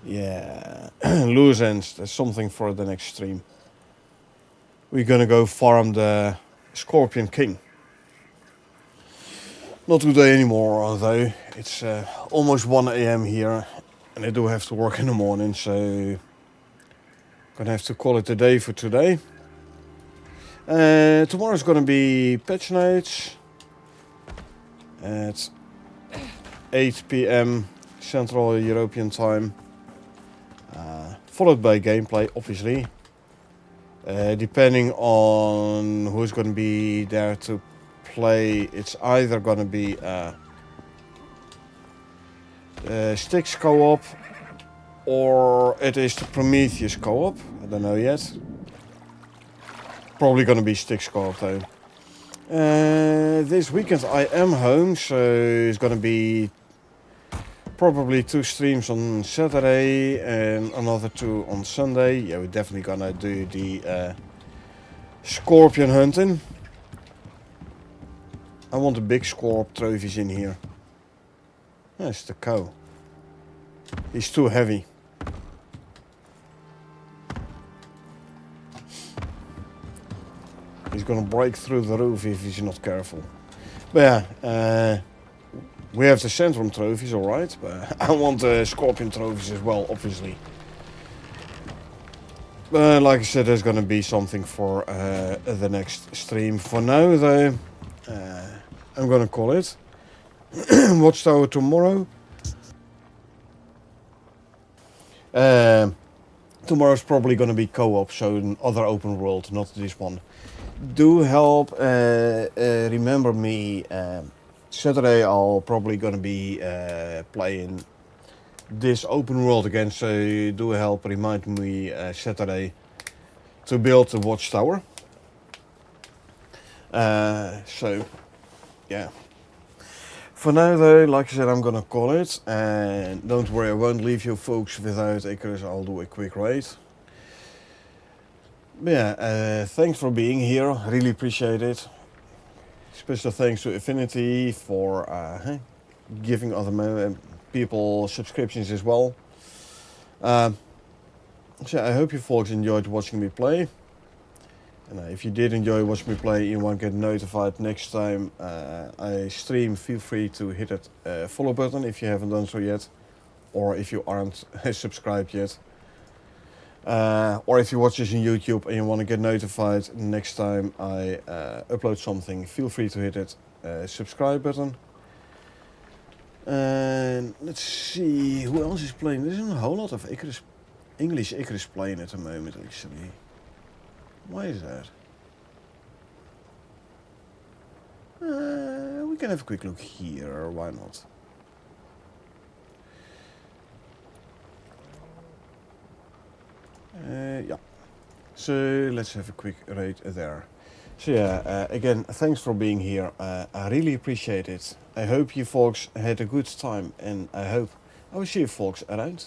yeah, loose ends, that's something for the next stream. We're gonna go farm the Scorpion King. Not today anymore though, it's almost 1 AM here and I do have to work in the morning, so gonna have to call it a day for today. Tomorrow's gonna be patch nights at 8 PM Central European time, followed by gameplay obviously, depending on who's gonna be there to play. It's either gonna be Styx co-op or it is the Prometheus co-op, I don't know yet. Probably gonna be Styx co-op though. This weekend I am home, so it's gonna be probably 2 streams on Saturday and another 2 on Sunday. Yeah, we're definitely gonna do the scorpion hunting. I want the big scorp trophies in here. That's the cow. He's too heavy. He's gonna break through the roof if he's not careful. But yeah, we have the Centrum trophies, alright, but I want the Scorpion trophies as well, obviously. But like I said, there's gonna be something for the next stream. For now, though, I'm gonna call it Watchtower tomorrow. Tomorrow's probably gonna be co-op, so another open world, not this one. Do help remember me. Saturday I'll probably gonna be playing this open world again, so do help remind me Saturday to build the watchtower. So yeah, for now though, like I said, I'm gonna call it, and don't worry, I won't leave you folks without Icarus. I'll do a quick raid. But yeah, thanks for being here, really appreciate it. Special thanks to Affinity for giving other people subscriptions as well. So I hope you folks enjoyed watching me play. And if you did enjoy watching me play, you want to get notified next time I stream, feel free to hit that follow button if you haven't done so yet. Or if you aren't subscribed yet. Or if you watch this on YouTube and you want to get notified next time I upload something, feel free to hit that subscribe button. And let's see, who else is playing? There's a whole lot of English Icarus playing at the moment, actually. Why is that? We can have a quick look here, why not? Yeah, so let's have a quick raid there. So yeah, again, thanks for being here. I really appreciate it. I hope you folks had a good time, and I hope I will see you folks around.